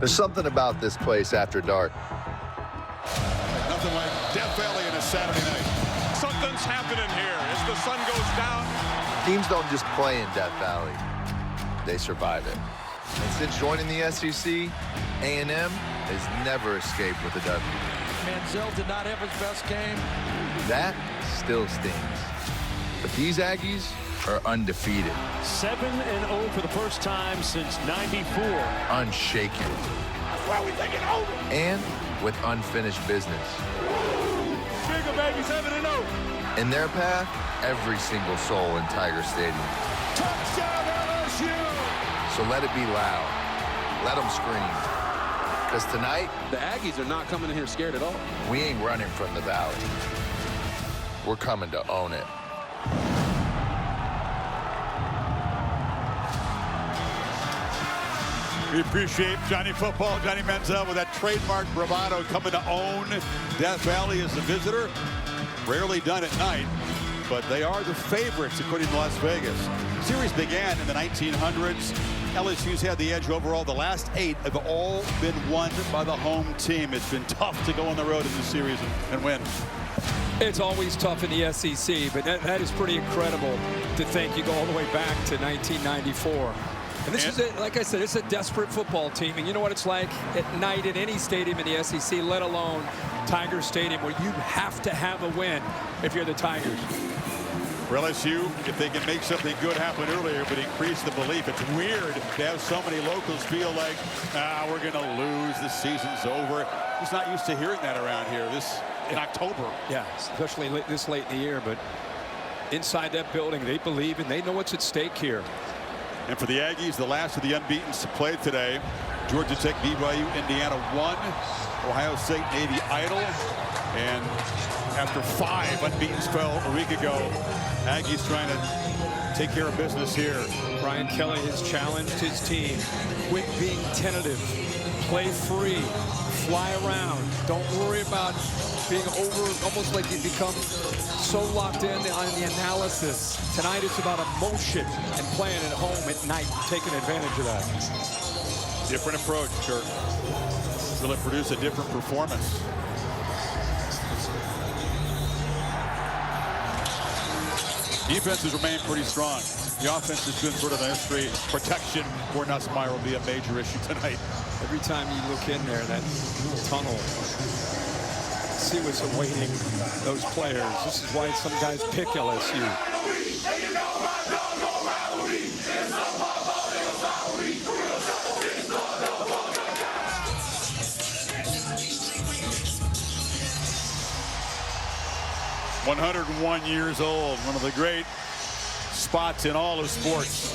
There's something about this place after dark. Nothing like Death Valley on a Saturday night. Something's happening here as the sun goes down. Teams don't just play in Death Valley. They survive it. And since joining the SEC, A&M has never escaped with a W. Manziel did not have his best game. That still stings. But these Aggies are undefeated. 7-0 for the first time since '94. Unshaken. That's why we take it over. And with unfinished business. Bigger baby, 7-0. In their path, every single soul in Tiger Stadium. Touchdown LSU. So let it be loud. Let them scream. Because tonight, the Aggies are not coming in here scared at all. we ain't running from the Valley. We're coming to own it. We appreciate Johnny Football, Johnny Manziel, with that trademark bravado, coming to own Death Valley as the visitor. Rarely done at night, but they are the favorites according to Las Vegas. The series began in the 1900s. LSU's had the edge overall. The last 8 have all been won by the home team. It's been tough to go on the road in this series and win. It's always tough in the SEC, but that is pretty incredible to think you go all the way back to 1994. And this is, like I said, it's a desperate football team. And you know what it's like at night at any stadium in the SEC, let alone Tiger Stadium, where you have to have a win if you're the Tigers. For LSU, if they can make something good happen earlier, but increase the belief. It's weird to have so many locals feel like, we're going to lose, the season's over. Just not used to hearing that around here in October. Yeah, especially this late in the year. But inside that building, they believe and they know what's at stake here. And for the Aggies, the last of the unbeatens to play today. Georgia Tech, BYU, Indiana 1. Ohio State, Navy idle. And after 5 unbeaten spell a week ago, Aggies trying to take care of business here. Brian Kelly has challenged his team. Quit being tentative. Play free. Fly around. Don't worry about being almost like you become so locked in on the analysis. Tonight it's about emotion and playing at home at night, taking advantage of that. Different approach, Kirk. Will it produce a different performance? Defenses remain pretty strong. The offense has been sort of a history. Protection for Nussmeier will be a major issue tonight. Every time you look in there, that tunnel, see what's awaiting those players. This is why some guys pick LSU. 101 years old, one of the great spots in all of sports.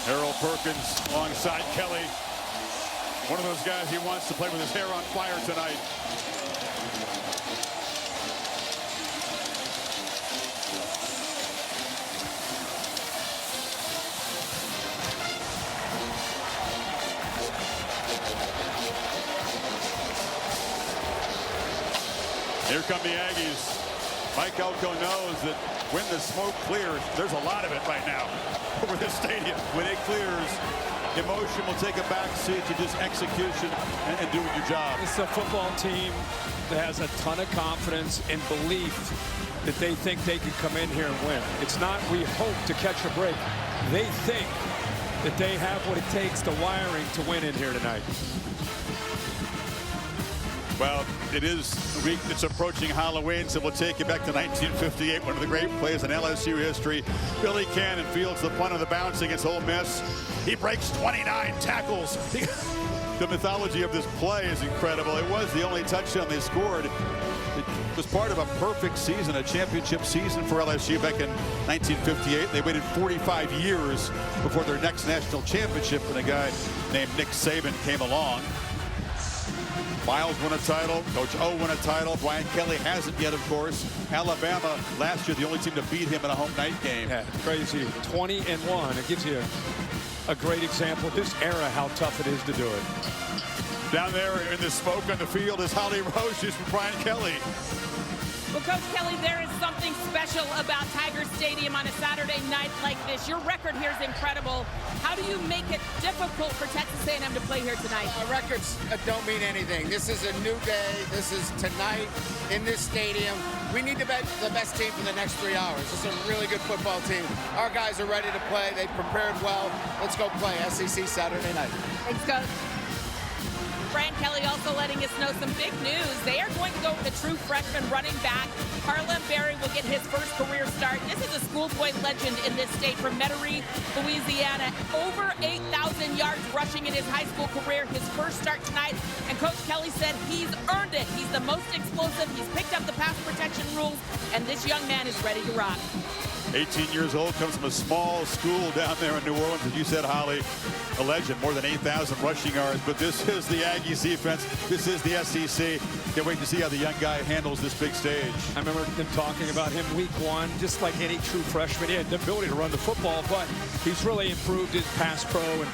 Harold Perkins alongside Kelly. One of those guys he wants to play with his hair on fire tonight. Here come the Aggies. Mike Elko knows that when the smoke clears, there's a lot of it right now over this stadium. When it clears, emotion will take a back seat to just execution and doing your job. It's a football team that has a ton of confidence and belief that they think they can come in here and win. It's not we hope to catch a break. They think that they have what it takes, the wiring to win in here tonight. Well, it is a week that's approaching Halloween, so we'll take you back to 1958, one of the great plays in LSU history. Billy Cannon fields the punt of the bounce against Ole Miss. He breaks 29 tackles. The mythology of this play is incredible. It was the only touchdown they scored. It was part of a perfect season, a championship season for LSU back in 1958. They waited 45 years before their next national championship when a guy named Nick Saban came along. Miles won a title. Coach O won a title. Brian Kelly hasn't yet, of course. Alabama last year, the only team to beat him in a home night game. Yeah, crazy. 20-1. It gives you a great example of this era, how tough it is to do it. Down there in the smoke on the field is Holly Rose. She's from Brian Kelly. Well, Coach Kelly, there is something special about Tiger Stadium on a Saturday night like this. Your record here is incredible. How do you make it difficult for Texas A&M to play here tonight? Records don't mean anything. This is a new day. This is tonight in this stadium. We need the best team for the next 3 hours. This is a really good football team. Our guys are ready to play. They prepared well. Let's go play SEC Saturday night. Thanks, Coach. Brian Kelly also letting us know some big news. They are going to go with a true freshman running back. Harlan Berry will get his first career start. This is a schoolboy legend in this state from Metairie, Louisiana. Over 8,000 yards rushing in his high school career. His first start tonight. And Coach Kelly said he's earned it. He's the most explosive. He's picked up the pass protection rules. And this young man is ready to rock. 18 years old, comes from a small school down there in New Orleans. As you said, Holly, a legend, more than 8,000 rushing yards. But this is the Aggies defense. This is the SEC. Can't wait to see how the young guy handles this big stage. I remember them talking about him week one, just like any true freshman. He had the ability to run the football, but he's really improved his pass pro, and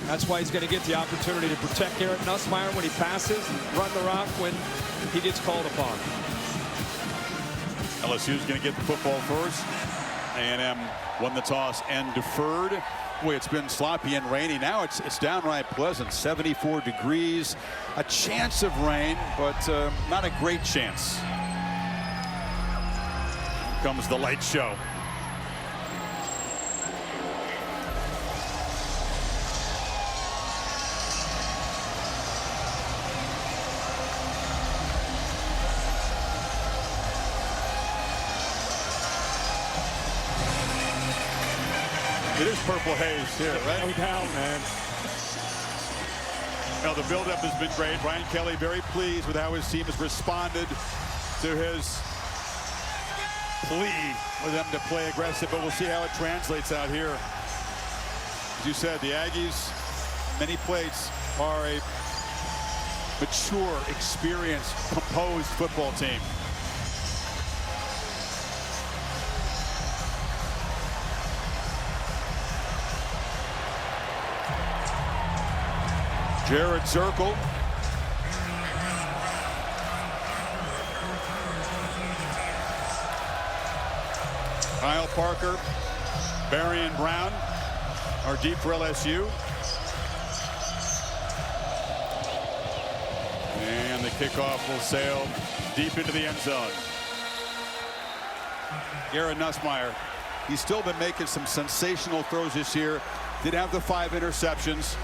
that's why he's going to get the opportunity to protect Garrett Nussmeier when he passes and run the rock when he gets called upon. LSU is going to get the football first. A&M won the toss and deferred. Boy, it's been sloppy and rainy. Now it's downright pleasant. 74 degrees. A chance of rain, but not a great chance. Here comes the light show. It is purple haze here, right? No doubt, man. Now, the buildup has been great. Brian Kelly very pleased with how his team has responded to his plea for them to play aggressive, but we'll see how it translates out here. As you said, the Aggies, many plates, are a mature, experienced, composed football team. Jared Zirkle. Kyle Parker, Barry and Brown are deep for LSU. And the kickoff will sail deep into the end zone. Garrett Nussmeier, he's still been making some sensational throws this year. Did have the 5 interceptions.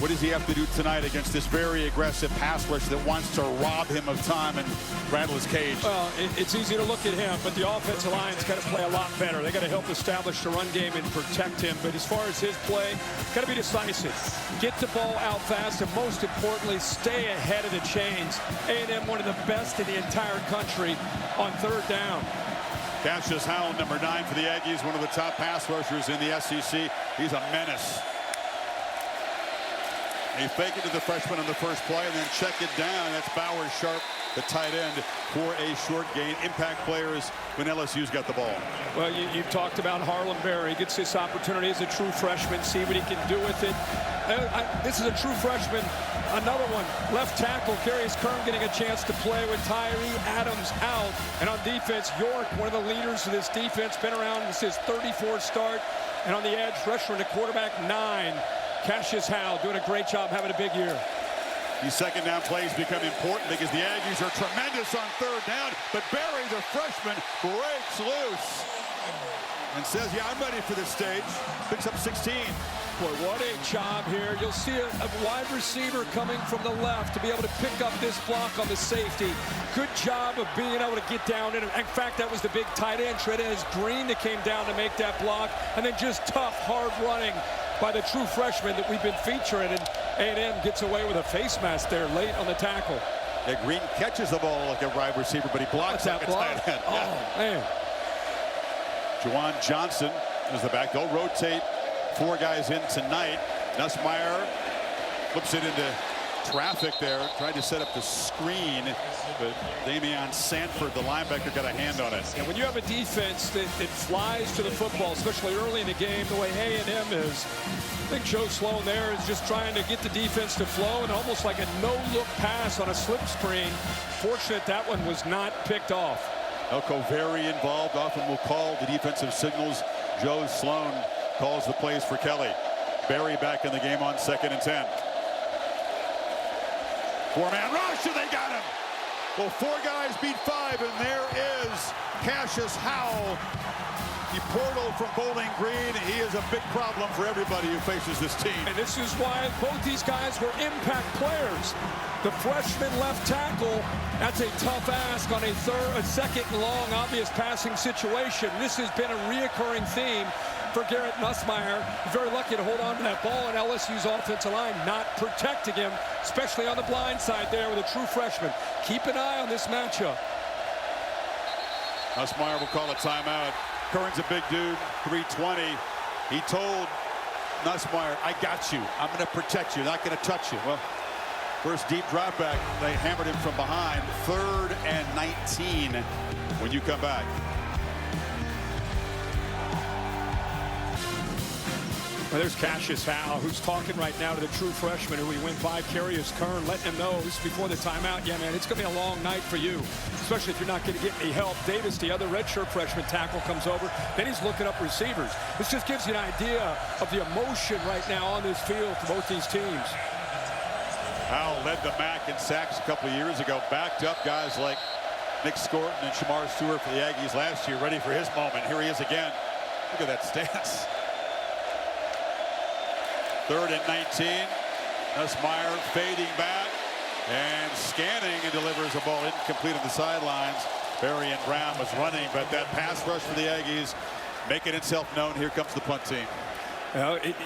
What does he have to do tonight against this very aggressive pass rush that wants to rob him of time and rattle his cage? Well, it's easy to look at him, but the offensive line's got to play a lot better. They got to help establish the run game and protect him. But as far as his play, got to be decisive. Get the ball out fast, and most importantly, stay ahead of the chains. A&M, one of the best in the entire country on 3rd down. Cassius Howell, number 9 for the Aggies, one of the top pass rushers in the SEC. He's a menace. They fake it to the freshman on the first play and then check it down. That's Bowers Sharp, the tight end, for a short gain. Impact players when LSU's got the ball. Well, you've talked about Harlan Berry. He gets this opportunity as a true freshman, see what he can do with it. This is a true freshman. Another one, left tackle, Carius Kern getting a chance to play with Tyree Adams out. And on defense, York, one of the leaders of this defense, been around. This is his 34th start. And on the edge, rusher and a quarterback, 9. Cassius Howell doing a great job, having a big year. These second down plays become important because the Aggies are tremendous on 3rd down. But Berry, the freshman, breaks loose and says, yeah, I'm ready for this stage. Picks up 16. Boy, what a job here. You'll see a wide receiver coming from the left to be able to pick up this block on the safety. Good job of being able to get down in. In fact, that was the big tight end, Trez Green, that came down to make that block. And then just tough, hard running by the true freshman that we've been featuring. And A&M gets away with a face mask there late on the tackle. Yeah, Green catches the ball like a wide receiver, but he blocks that block. Tight end. Oh, man. Juwan Johnson is the back. They'll rotate 4 guys in tonight. Nussmeier flips it into traffic there, tried to set up the screen, but Damian Sanford, the linebacker, got a hand on it. And when you have a defense that flies to the football, especially early in the game, the way A&M is, I think Joe Sloan there is just trying to get the defense to flow, and almost like a no-look pass on a slip screen. Fortunate that one was not picked off. Elko very involved, often will call the defensive signals. Joe Sloan calls the plays for Kelly. Berry back in the game on 2nd and 10. 4-man rush, and they got him. Well, 4 guys beat 5, and there is Cassius Howell. He portaled from Bowling Green. He is a big problem for everybody who faces this team. And this is why both these guys were impact players. The freshman left tackle, that's a tough ask on a second and long, obvious passing situation. This has been a reoccurring theme for Garrett Nussmeier. Very lucky to hold on to that ball, and LSU's offensive line not protecting him, especially on the blind side there with a true freshman. Keep an eye on this matchup. Nussmeier will call a timeout. Curran's a big dude, 320. He told Nussmeier, I got you. I'm going to protect you. Not going to touch you. Well, first deep drop back. They hammered him from behind. 3rd and 19 when you come back. Well, there's Cassius Howell, who's talking right now to the true freshman who he went by, Carius Kern, letting him know this is before the timeout. Yeah, man, it's going to be a long night for you, especially if you're not going to get any help. Davis, the other redshirt freshman tackle, comes over. Then he's looking up receivers. This just gives you an idea of the emotion right now on this field for both these teams. Howell led the MAC in sacks a couple of years ago, backed up guys like Nick Scorton and Shamar Stewart for the Aggies last year, ready for his moment. Here he is again. Look at that stance. 3rd and 19. Nussmeier fading back and scanning and delivers a ball incomplete on the sidelines. Berry and Brown was running, but that pass rush for the Aggies making itself known. Here comes the punt team.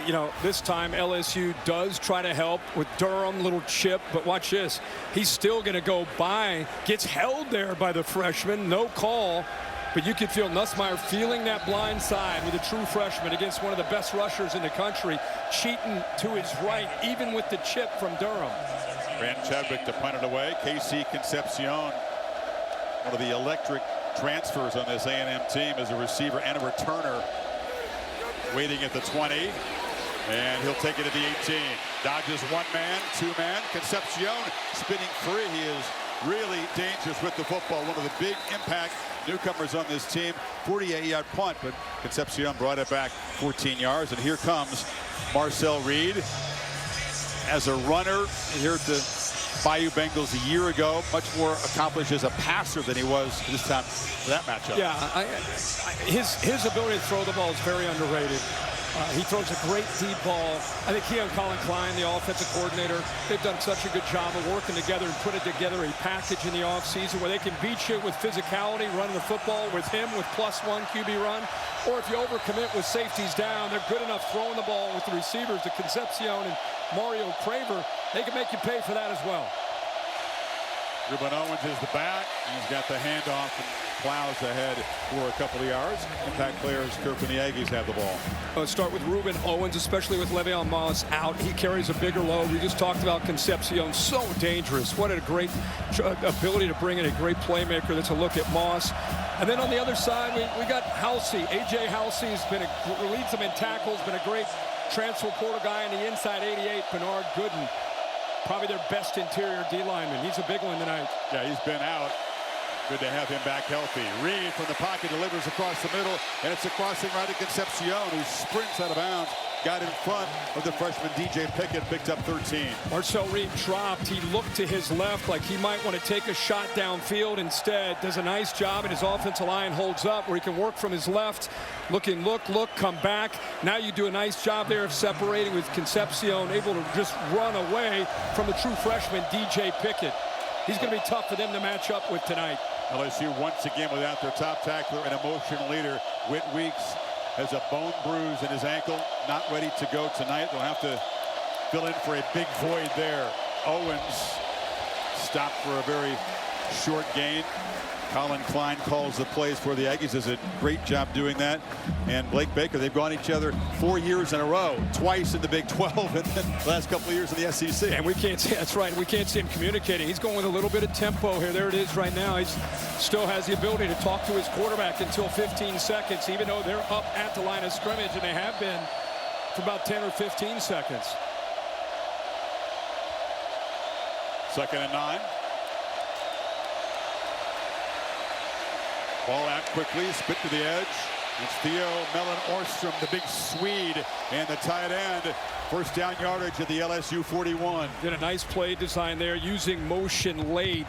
You know, this time LSU does try to help with Durham, little chip, but watch this. He's still going to go by, gets held there by the freshman, no call. But you can feel Nussmeier feeling that blind side with a true freshman against one of the best rushers in the country, cheating to his right, even with the chip from Durham. Brandon Chadwick to punt it away. Casey Concepcion, one of the electric transfers on this A&M team, as a receiver and a returner, waiting at the 20. And he'll take it at the 18. Dodges 1-man, 2-man. Concepcion spinning free. He is really dangerous with the football. One of the big impact newcomers on this team. 48-yard punt, but Concepcion brought it back 14 yards. And here comes Marcel Reed as a runner here at the Bayou Bengals a year ago. Much more accomplished as a passer than he was this time for that matchup. Yeah, his ability to throw the ball is very underrated. He throws a great deep ball. I think he and Colin Klein, the offensive coordinator, they've done such a good job of working together and putting together a package in the offseason where they can beat you with physicality, running the football with him with +1 QB run. Or if you overcommit with safeties down, they're good enough throwing the ball with the receivers, the Concepcion and Mario Craver. They can make you pay for that as well. Ruben Owens is the back. He's got the handoff and plows ahead for a couple of yards. Impact players, Kirk and the Aggies have the ball. Let's start with Ruben Owens, especially with Le'Veon Moss out. He carries a bigger load. We just talked about Concepcion, so dangerous. What a great ability to bring in a great playmaker. That's a look at Moss. And then on the other side, we got Halsey. A.J. Halsey has been leads them in tackles, been a great transfer portal guy on the inside 88, Bernard Gooden. Probably their best interior D lineman. He's a big one tonight. Yeah, he's been out. Good to have him back healthy. Reed from the pocket delivers across the middle, and it's a crossing right to Concepcion, who sprints out of bounds. Got in front of the freshman DJ Pickett, picked up 13. Marcel Reed dropped. He looked to his left like he might want to take a shot downfield. Instead, does a nice job, and his offensive line holds up where he can work from his left. Looking, look, come back. Now you do a nice job there of separating with Concepcion, able to just run away from the true freshman DJ Pickett. He's going to be tough for them to match up with tonight. LSU once again without their top tackler and emotional leader. Whit Weeks has a bone bruise in his ankle, not ready to go tonight. They'll have to fill in for a big void there. Owens stopped for a very short gain. Colin Klein calls the plays for the Aggies. Does a great job doing that. And Blake Baker, they've gone each other 4 years in a row, twice in the Big 12 and then the last couple of years in the SEC. And we can't see, that's right, we can't see him communicating. He's going with a little bit of tempo here. There it is right now. He still has the ability to talk to his quarterback until 15 seconds, even though they're up at the line of scrimmage, and they have been for about 10 or 15 seconds. 2nd and 9. Ball out quickly, spit to the edge. It's Theo Mellon-Orstrom, the big Swede, and the tight end. First down yardage at the LSU 41. Did a nice play design there, using motion late.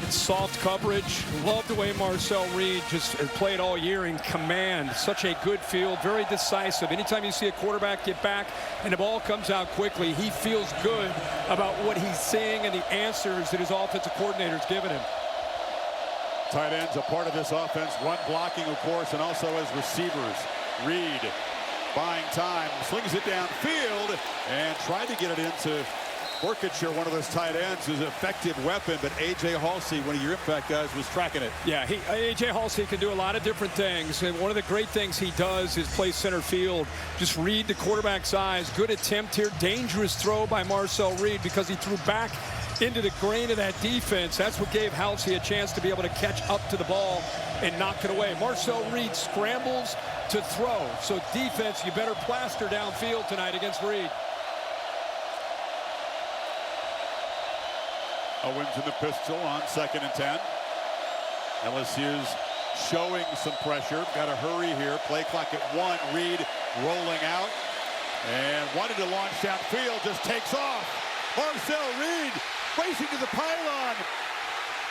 It's soft coverage. Love the way Marcel Reed just played all year in command. Such a good field, very decisive. Anytime you see a quarterback get back and the ball comes out quickly, he feels good about what he's seeing and the answers that his offensive coordinator's given him. Tight ends a part of this offense. Run blocking, of course, and also as receivers. Reed buying time, slings it downfield, and tried to get it into Forkatcher, one of those tight ends, who's an effective weapon, but A.J. Halsey, one of your impact guys, was tracking it. Yeah, A.J. Halsey can do a lot of different things, and one of the great things he does is play center field. Just read the quarterback's eyes. Good attempt here. Dangerous throw by Marcel Reed because he threw back into the grain of that defense. That's what gave Halsey a chance to be able to catch up to the ball and knock it away. Marcel Reed scrambles to throw. So defense, you better plaster downfield tonight against Reed. Owens in the pistol on 2nd and 10. LSU's showing some pressure. Got to hurry here. Play clock at 1. Reed rolling out and wanted to launch downfield. Just takes off. Marcel Reed racing to the pylon.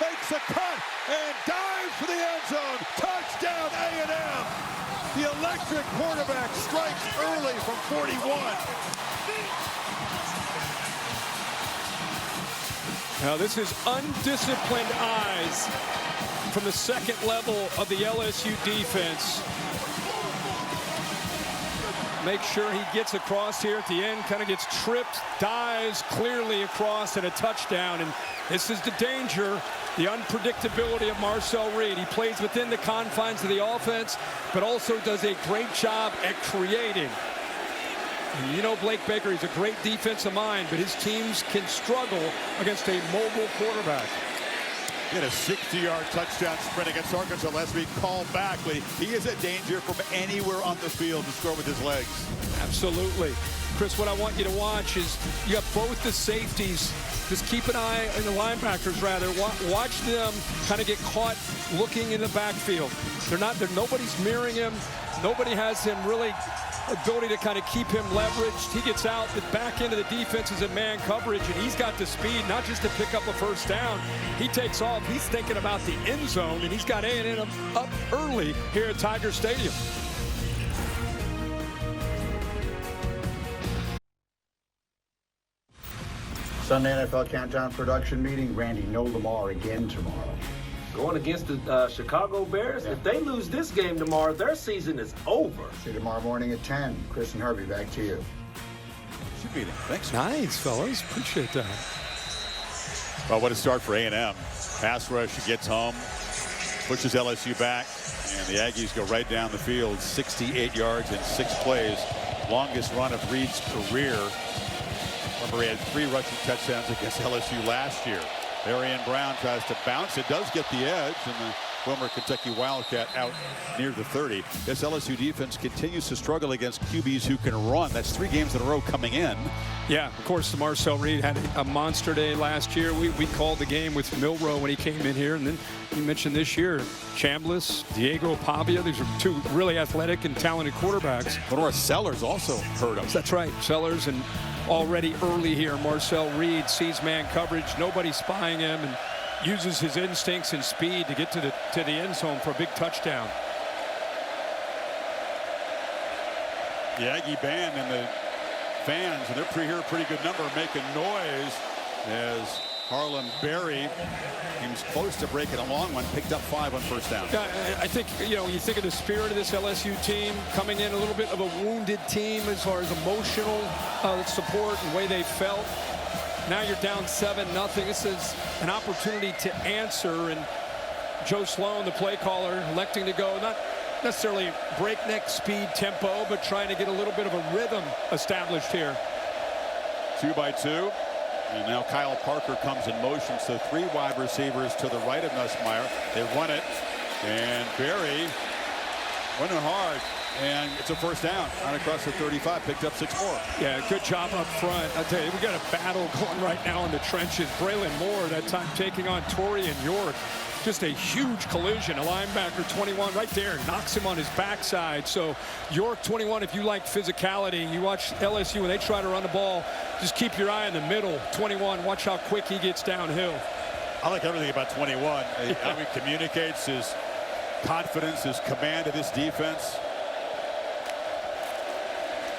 Makes a cut and dives for the end zone. Touchdown A&M. The electric quarterback strikes early from 41. Now this is undisciplined eyes from the second level of the LSU defense. Make sure he gets across here at the end, kind of gets tripped, dives clearly across, and a touchdown. And this is the danger, the unpredictability of Marcel Reed. He plays within the confines of the offense, but also does a great job at creating. And you know Blake Baker, he's a great defensive mind, but his teams can struggle against a mobile quarterback. He had a 60-yard touchdown sprint against Arkansas last week, called back, but he is a danger from anywhere on the field to score with his legs. Absolutely. Chris, what I want you to watch is you have both the safeties. Just keep an eye on the linebackers, rather. Watch them kind of get caught looking in the backfield. Nobody's mirroring him. Nobody has him really ability to kind of keep him leveraged. He gets out, the back end of the defense is in man coverage, and he's got the speed not just to pick up a first down. He takes off. He's thinking about the end zone, and he's got A&M up early here at Tiger Stadium. Sunday NFL Countdown production meeting. Randy, no Lamar again tomorrow. Going against the Chicago Bears. Yeah. If they lose this game tomorrow, their season is over. See you tomorrow morning at 10. Chris and Herbie, back to you. Should be there. Thanks. Nice, fellas. Appreciate that. Well, what a start for A&M. Pass rush gets home, pushes LSU back, and the Aggies go right down the field. 68 yards in 6 plays. Longest run of Reed's career. Remember, he had 3 rushing touchdowns against LSU last year. Arian Brown tries to bounce. It does get the edge, and the former Kentucky Wildcat out near the 30. This LSU defense continues to struggle against QBs who can run. That's 3 games in a row coming in. Yeah, of course, Marcel Reed had a monster day last year. We called the game with Milroe when he came in here, and then you mentioned this year, Chambliss, Diego Pavia. These are 2 really athletic and talented quarterbacks. Lenore Sellers also hurt him. That's right, Sellers, and already early here, Marcel Reed sees man coverage, nobody spying him, and uses his instincts and speed to get to the end zone for a big touchdown. The Aggie band and the fans, and they're here a pretty good number, making noise as Harlem Berry seems close to breaking a long one, picked up 5 on first down. Yeah, I think, you know, you think of the spirit of this LSU team coming in a little bit of a wounded team as far as emotional support and the way they felt. Now you're down 7-0. This is an opportunity to answer, and Joe Sloan, the play caller, electing to go not necessarily breakneck speed tempo, but trying to get a little bit of a rhythm established here. 2 by 2. And now Kyle Parker comes in motion, so 3 wide receivers to the right of Nussmeier. They run it, and Berry running hard, and it's a first down. Right across the 35, picked up 6 more. Yeah, good job up front. I'll tell you, we got a battle going right now in the trenches. Braylon Moore, that time taking on Torian York. Just a huge collision. A linebacker, 21, right there, knocks him on his backside. So York, 21, if you like physicality, you watch LSU when they try to run the ball, just keep your eye in the middle. 21, watch how quick he gets downhill. I like everything about 21. How he communicates, his confidence, his command of this defense.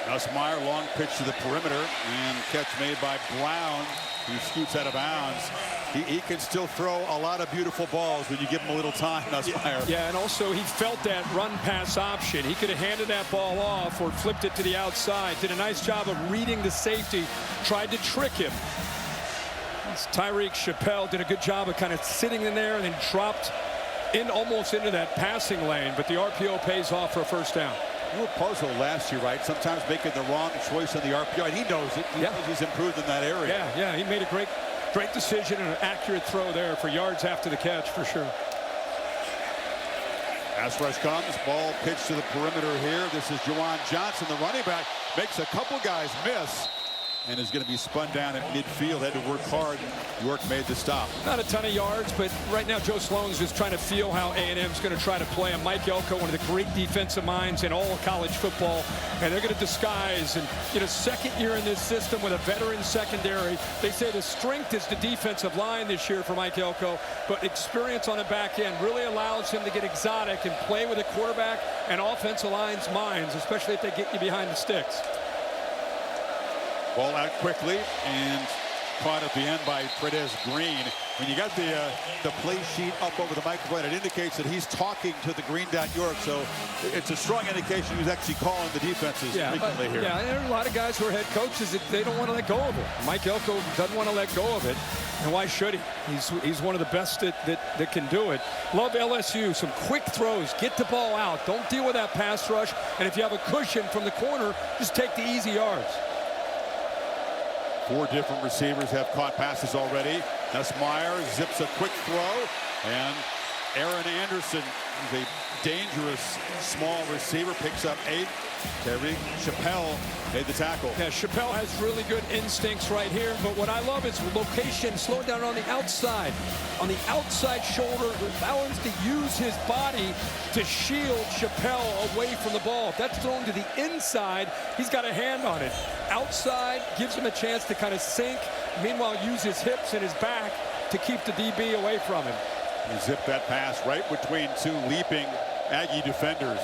Nussmeier, long pitch to the perimeter, and catch made by Brown, who scoots out of bounds. He can still throw a lot of beautiful balls when you give him a little time, Nussmeier. Yeah, and also he felt that run-pass option. He could have handed that ball off or flipped it to the outside. Did a nice job of reading the safety, tried to trick him. Tyreek Chappelle did a good job of kind of sitting in there and then dropped in almost into that passing lane, but the RPO pays off for a first down. You were puzzled last year, right? Sometimes making the wrong choice on the RPO, and he knows it. He knows he's improved in that area. Yeah, he made a great decision and an accurate throw there for yards after the catch, for sure. Pass rush comes, ball pitched to the perimeter here. This is Juwan Johnson, the running back, makes a couple guys miss, and is going to be spun down at midfield. Had to work hard. York made the stop. Not a ton of yards, but right now Joe Sloan's just trying to feel how A&M's going to try to play. And Mike Elko, one of the great defensive minds in all of college football, and they're going to disguise. And second year in this system with a veteran secondary. They say the strength is the defensive line this year for Mike Elko, but experience on the back end really allows him to get exotic and play with a quarterback and offensive line's minds, especially if they get you behind the sticks. Ball out quickly and caught at the end by Trez Green. When you got the play sheet up over the microphone, it indicates that he's talking to the Green Dot York, so it's a strong indication he's actually calling the defenses frequently here. Yeah, there are a lot of guys who are head coaches that they don't want to let go of it. Mike Elko doesn't want to let go of it, and why should he? He's one of the best that can do it. Love LSU, some quick throws, get the ball out, don't deal with that pass rush, and if you have a cushion from the corner, just take the easy yards. 4 different receivers have caught passes already. Nussmeier zips a quick throw, and Aaron Anderson, who's a dangerous small receiver, picks up 8. Tyreek Chappelle made the tackle. Yeah, Chappelle has really good instincts right here, but what I love is location, slow down on the outside. On the outside shoulder, Bowens to use his body to shield Chappelle away from the ball. If that's thrown to the inside, he's got a hand on it. Outside gives him a chance to kind of sink, meanwhile use his hips and his back to keep the DB away from him. He zipped that pass right between 2 leaping Aggie defenders.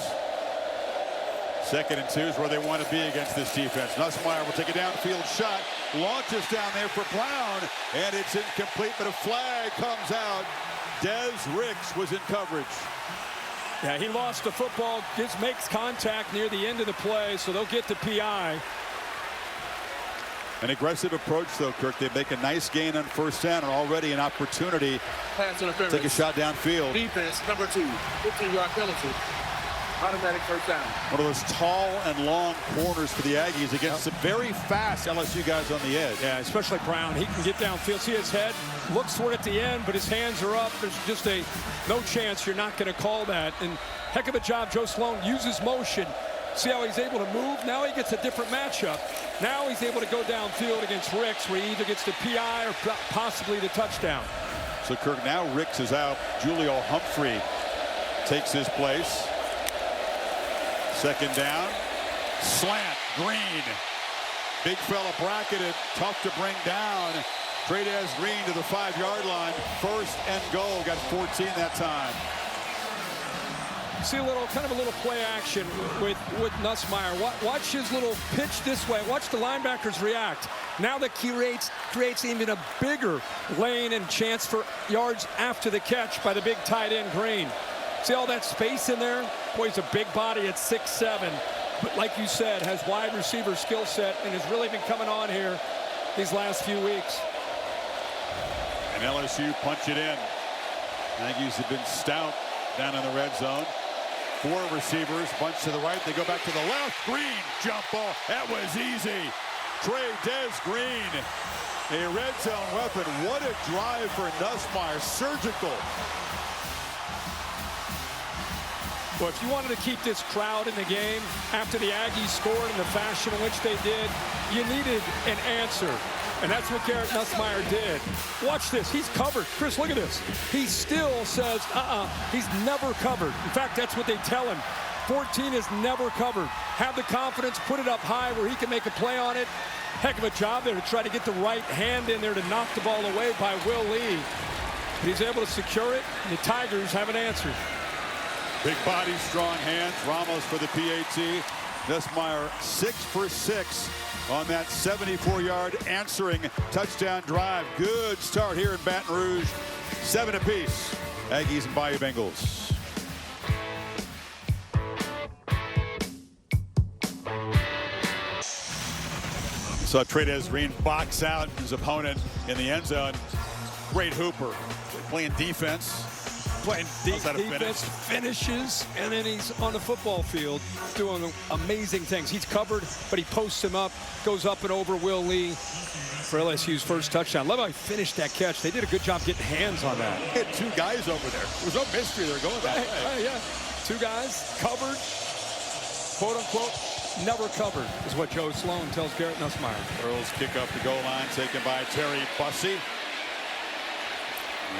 2nd and 2 is where they want to be against this defense. Nussmeier will take a downfield shot, launches down there for Brown, and it's incomplete, but a flag comes out. Des Ricks was in coverage. Yeah, he lost the football, makes contact near the end of the play, so they'll get the PI. An aggressive approach, though, Kirk. They make a nice gain on first down and already an opportunity to take a shot downfield. Defense, number 2, 15-yard penalty. Automatic first down. One of those tall and long corners for the Aggies against some very fast LSU guys on the edge. Yeah, especially Brown. He can get downfield. See his head? Looks for it at the end, but his hands are up. There's just no chance you're not going to call that. And heck of a job. Joe Sloan uses motion. See how he's able to move? Now he gets a different matchup. Now he's able to go downfield against Ricks, where he either gets the PI or possibly the touchdown. So, Kirk, now Ricks is out. Julio Humphrey takes his place. 2nd down. Slant. Green. Big fella bracketed. Tough to bring down. Trez Green to the 5-yard line. 1st and goal. Got 14 that time. See a little play action with Nussmeier. Watch his little pitch this way. Watch the linebackers react. Now that creates even a bigger lane and chance for yards after the catch by the big tight end Green. See all that space in there? Boy, he's a big body at 6'7", but like you said, has wide receiver skill set and has really been coming on here these last few weeks. And LSU punch it in. Aggies have been stout down in the red zone. 4 receivers, bunch to the right. They go back to the left. Green, jump ball. That was easy. Des Green, a red zone weapon. What a drive for Nussmeier. Surgical. Well, if you wanted to keep this crowd in the game after the Aggies scored in the fashion in which they did, you needed an answer. And that's what Garrett Nussmeier did. Watch this. He's covered. Chris, look at this. He still says, he's never covered. In fact, that's what they tell him. 14 is never covered. Have the confidence, put it up high where he can make a play on it. Heck of a job there to try to get the right hand in there to knock the ball away by Will Lee. But he's able to secure it, and the Tigers have an answer. Big body, strong hands. Ramos for the PAT. Nussmeier 6 for 6 on that 74-yard answering touchdown drive. Good start here in Baton Rouge. 7 apiece. Aggies and Bayou Bengals. Saw Des Green box out his opponent in the end zone. Great hooper. Playing defense. Playing defense, finishes, and then he's on the football field doing amazing things. He's covered, but he posts him up, goes up and over Will Lee for LSU's first touchdown. Love how he finished that catch. They did a good job getting hands on that. He had 2 guys over there. There was no mystery. They're going that way. Yeah. 2 guys covered, quote unquote, never covered, is what Joe Sloan tells Garrett Nussmeier. Earls kick up the goal line, taken by Terry Bussey.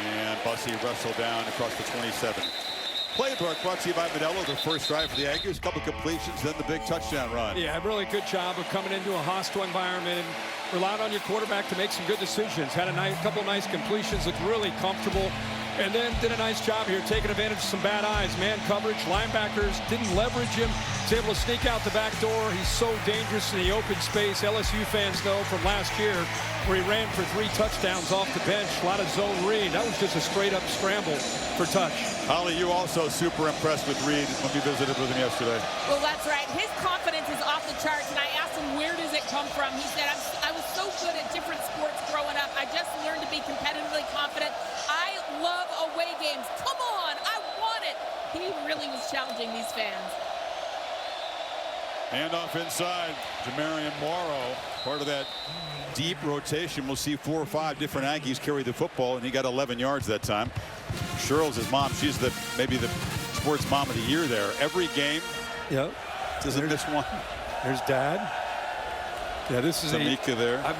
And Bussey wrestled down across the 27. Playbook brought to you by Modelo, the first drive for the Aggies. Couple completions, then the big touchdown run. Yeah, a really good job of coming into a hostile environment and relied on your quarterback to make some good decisions. Had a couple nice completions, looked really comfortable. And then did a nice job here, taking advantage of some bad eyes. Man coverage, linebackers didn't leverage him. Was able to sneak out the back door. He's so dangerous in the open space. LSU fans know from last year where he ran for 3 touchdowns off the bench. A lot of zone read. That was just a straight-up scramble for touch. Holly, you also super impressed with Reed when you visited with him yesterday. Well, that's right. His confidence is off the charts, and I asked him, where does it come from? He said, I was so good at different sports growing up. I just learned to be competitively confident. I love away games. Come on, I want it. He really was challenging these fans. Handoff inside, Jamarian Morrow, part of that deep rotation. We'll see 4 or 5 different Aggies carry the football, and he got 11 yards that time. Cheryl's his mom. She's maybe the sports mom of the year there. Every game. Yep. Doesn't miss one. There's Dad. Yeah, this is Tamika there. I've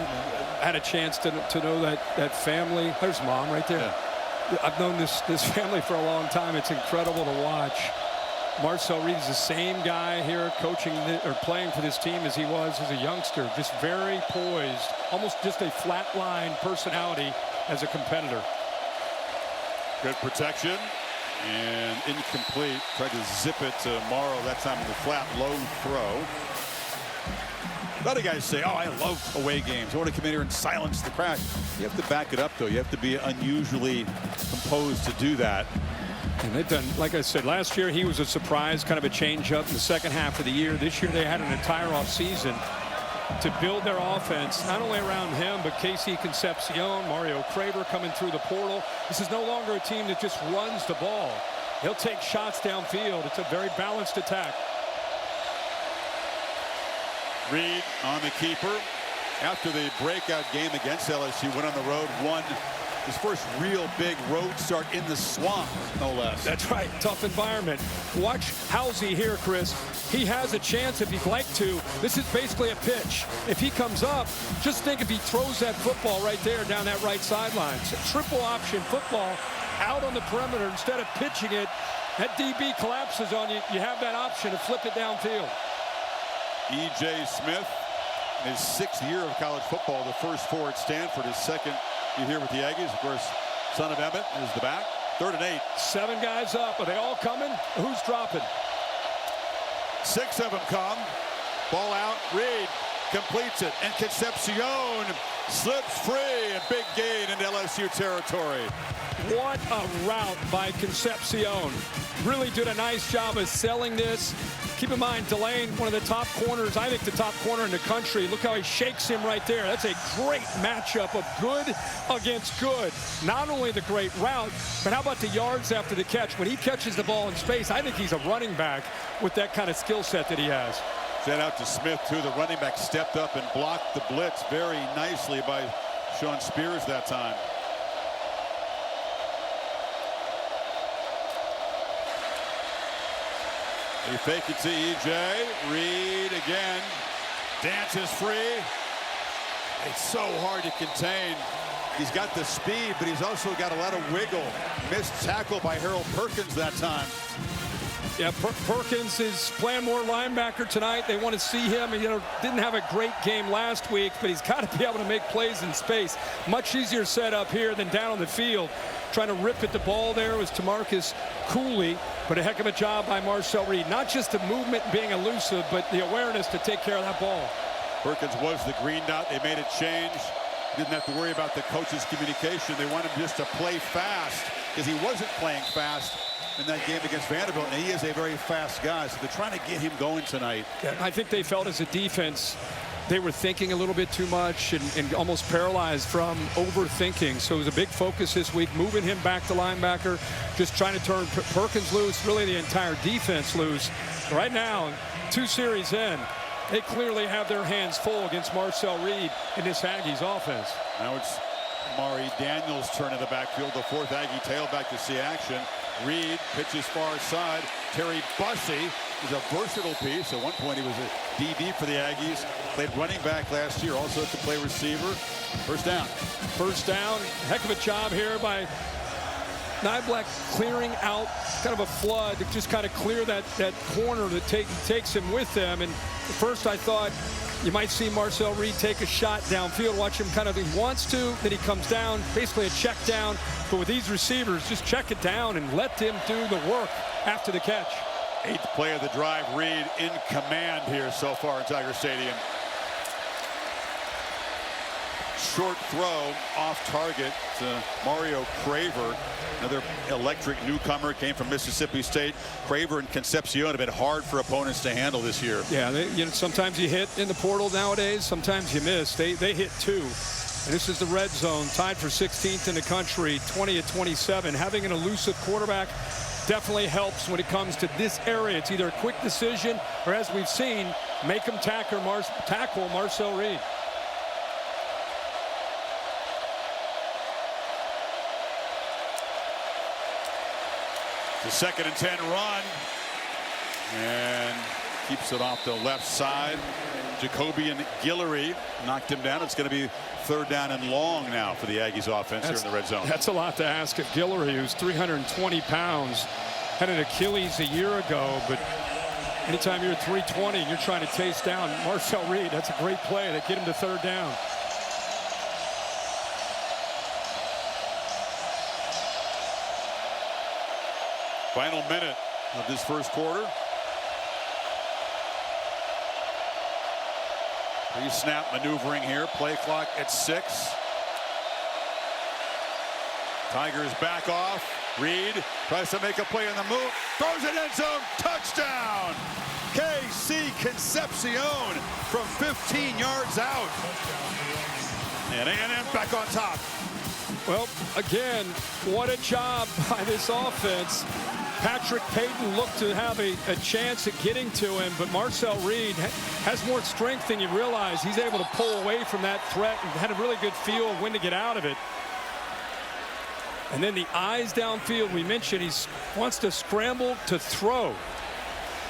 had a chance to know that family. There's Mom right there. Yeah. I've known this family for a long time. It's incredible to watch. Marcel Reed is the same guy here coaching or playing for this team as he was as a youngster. Just very poised, almost just a flatline personality as a competitor. Good protection and incomplete. Tried to zip it to Morrow that time in the flat low throw. A lot of guys say, oh, I love away games. I want to come in here and silence the crowd. You have to back it up, though. You have to be unusually composed to do that. And they've done, like I said, last year he was a surprise, kind of a change-up in the second half of the year. This year they had an entire offseason to build their offense, not only around him, but Casey Concepcion, Mario Craver coming through the portal. This is no longer a team that just runs the ball. He'll take shots downfield. It's a very balanced attack. Reed on the keeper. After the breakout game against LSU, went on the road, won his first real big road start in the swamp, no less. That's right, tough environment. Watch Halsey here, Chris. He has a chance if he'd like to. This is basically a pitch. If he comes up, just think if he throws that football right there down that right sideline. Triple option football out on the perimeter instead of pitching it. That DB collapses on you. You have that option to flip it downfield. E.J. Smith, in his 6th year of college football, the first 4 at Stanford, his second year here with the Aggies. Of course, son of Emmett is the back. 3rd and 8. 7 guys up. Are they all coming? Who's dropping? 6 of them come. Ball out. Reed completes it, and Concepcion slips free, and big gain into LSU territory. What a route by Concepcion. Really did a nice job of selling this. Keep in mind, Delane, one of the top corners, I think the top corner in the country. Look how he shakes him right there. That's a great matchup of good against good. Not only the great route, but how about the yards after the catch? When he catches the ball in space, I think he's a running back with that kind of skill set that he has. Sent out to Smith, too. The running back stepped up and blocked the blitz very nicely by Sean Spears that time. They fake it to E.J. Reed again. Dances free. It's so hard to contain. He's got the speed, but he's also got a lot of wiggle. Missed tackle by Harold Perkins that time. Yeah, Perkins is playing more linebacker tonight. They want to see him. You know, didn't have a great game last week, but he's got to be able to make plays in space. Much easier set up here than down on the field. Trying to rip at the ball there was Tamarcus Cooley, but a heck of a job by Marcel Reed. Not just the movement being elusive, but the awareness to take care of that ball. Perkins was the green dot. They made it change. Didn't have to worry about the coach's communication. They wanted him just to play fast because he wasn't playing fast in that game against Vanderbilt, and he is a very fast guy, so they're trying to get him going tonight. Yeah, I think they felt as a defense they were thinking a little bit too much and almost paralyzed from overthinking. So it was a big focus this week, moving him back to linebacker, just trying to turn Perkins loose, really the entire defense loose. Right now, 2 series in, they clearly have their hands full against Marcel Reed in this Aggies offense. Now it's Mari Daniels' turn in the backfield, the 4th Aggie tailback to see action. Reed pitches far side. Terry Bussey is a versatile piece. At one point he was a DB for the Aggies. Played running back last year, also to play receiver. First down. First down. Heck of a job here by Niblack, clearing out kind of a flood to just kind of clear that corner that takes him with them. And at first I thought you might see Marcel Reed take a shot downfield, watch him kind of, he wants to, then he comes down, basically a check down. But with these receivers, just check it down and let them do the work after the catch. 8th play of the drive. Reed in command here so far in Tiger Stadium. Short throw off target to Mario Craver, another electric newcomer, came from Mississippi State. Craver and Concepcion have been hard for opponents to handle this year. Yeah, you know, sometimes you hit in the portal nowadays, sometimes you miss. They hit 2. And this is the red zone, tied for 16th in the country, 20-27. Having an elusive quarterback definitely helps when it comes to this area. It's either a quick decision or, as we've seen, make him tackle Marcel Reed. The 2nd and 10 run, and keeps it off the left side. Jacobian Guillory knocked him down. It's going to be 3rd down and long now for the Aggies offense here in the red zone. That's a lot to ask of Guillory, who's 320 pounds, had an Achilles a year ago, but anytime you're 320 and you're trying to chase down Marcel Reed, that's a great play to get him to 3rd down. Final minute of this first quarter. Pre-snap maneuvering here. Play clock at 6. Tigers back off. Reed tries to make a play in the move. Throws it end zone. Touchdown. KC Concepcion from 15 yards out. And A&M back on top. Well, again, what a job by this offense. Patrick Payton looked to have a chance at getting to him, but Marcel Reed has more strength than you realize. He's able to pull away from that threat and had a really good feel of when to get out of it. And then the eyes downfield, we mentioned he wants to scramble to throw,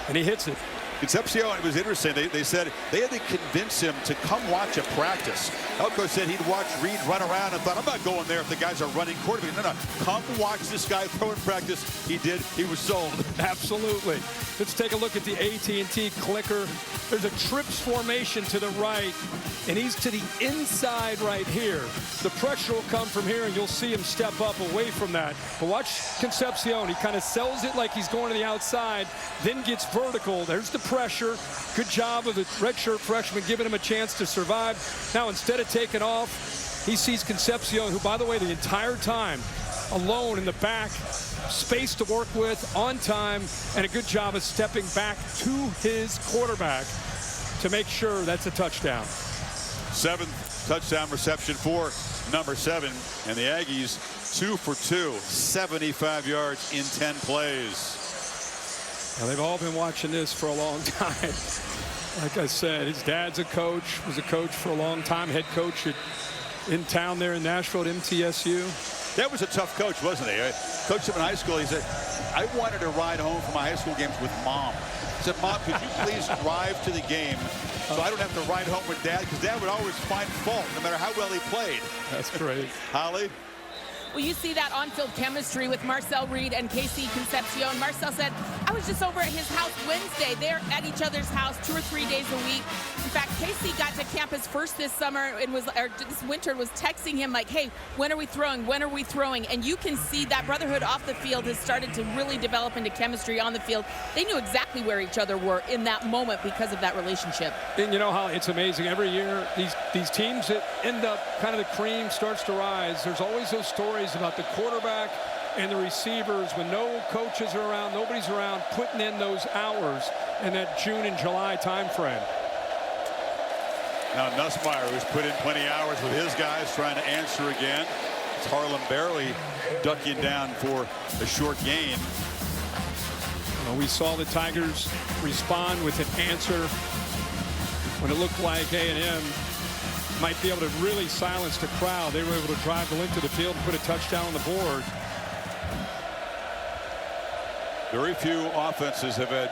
and he hits it. Concepcion, it was interesting. They said they had to convince him to come watch a practice. Elko said he'd watch Reed run around and thought, I'm not going there if the guys are running quarterback. No, come watch this guy throw in practice. He did. He was sold. Absolutely. Let's take a look at the AT&T clicker. There's a trips formation to the right, and he's to the inside right here. The pressure will come from here, and you'll see him step up away from that. But watch Concepcion. He kind of sells it like he's going to the outside, then gets vertical. There's the pressure. Good job of the redshirt freshman giving him a chance to survive. Now, instead of taking off, he sees Concepcion, who, by the way, the entire time, alone in the back, space to work with, on time, and a good job of stepping back to his quarterback to make sure that's a touchdown. 7th touchdown reception for number 7. And the Aggies 2 for 2, 75 yards in 10 plays. Now, they've all been watching this for a long time. Like I said, his dad's a coach, was a coach for a long time, head coach in town there in Nashville at MTSU. That was a tough coach, wasn't he? I coached him in high school. He said, I wanted to ride home from my high school games with Mom. He said, Mom, could you please drive to the game so I don't have to ride home with Dad? Because Dad would always find fault no matter how well he played. That's great. Holly? Well, you see that on-field chemistry with Marcel Reed and Casey Concepcion. Marcel said, I was just over at his house Wednesday. They're at each other's house 2 or 3 days a week. In fact, Casey got to campus first this summer and this winter was texting him like, hey, when are we throwing? When are we throwing? And you can see that brotherhood off the field has started to really develop into chemistry on the field. They knew exactly where each other were in that moment because of that relationship. And you know how it's amazing. Every year, these teams that end up kind of the cream starts to rise. There's always those stories about the quarterback and the receivers when no coaches are around, nobody's around, putting in those hours in that June and July time frame. Now Nussmeier, who's put in plenty of hours with his guys, trying to answer again. It's Harlem Barely ducking down for a short gain. Well, we saw the Tigers respond with an answer when it looked like A&M might be able to really silence the crowd. They were able to drive the length of the field and put a touchdown on the board. Very few offenses have had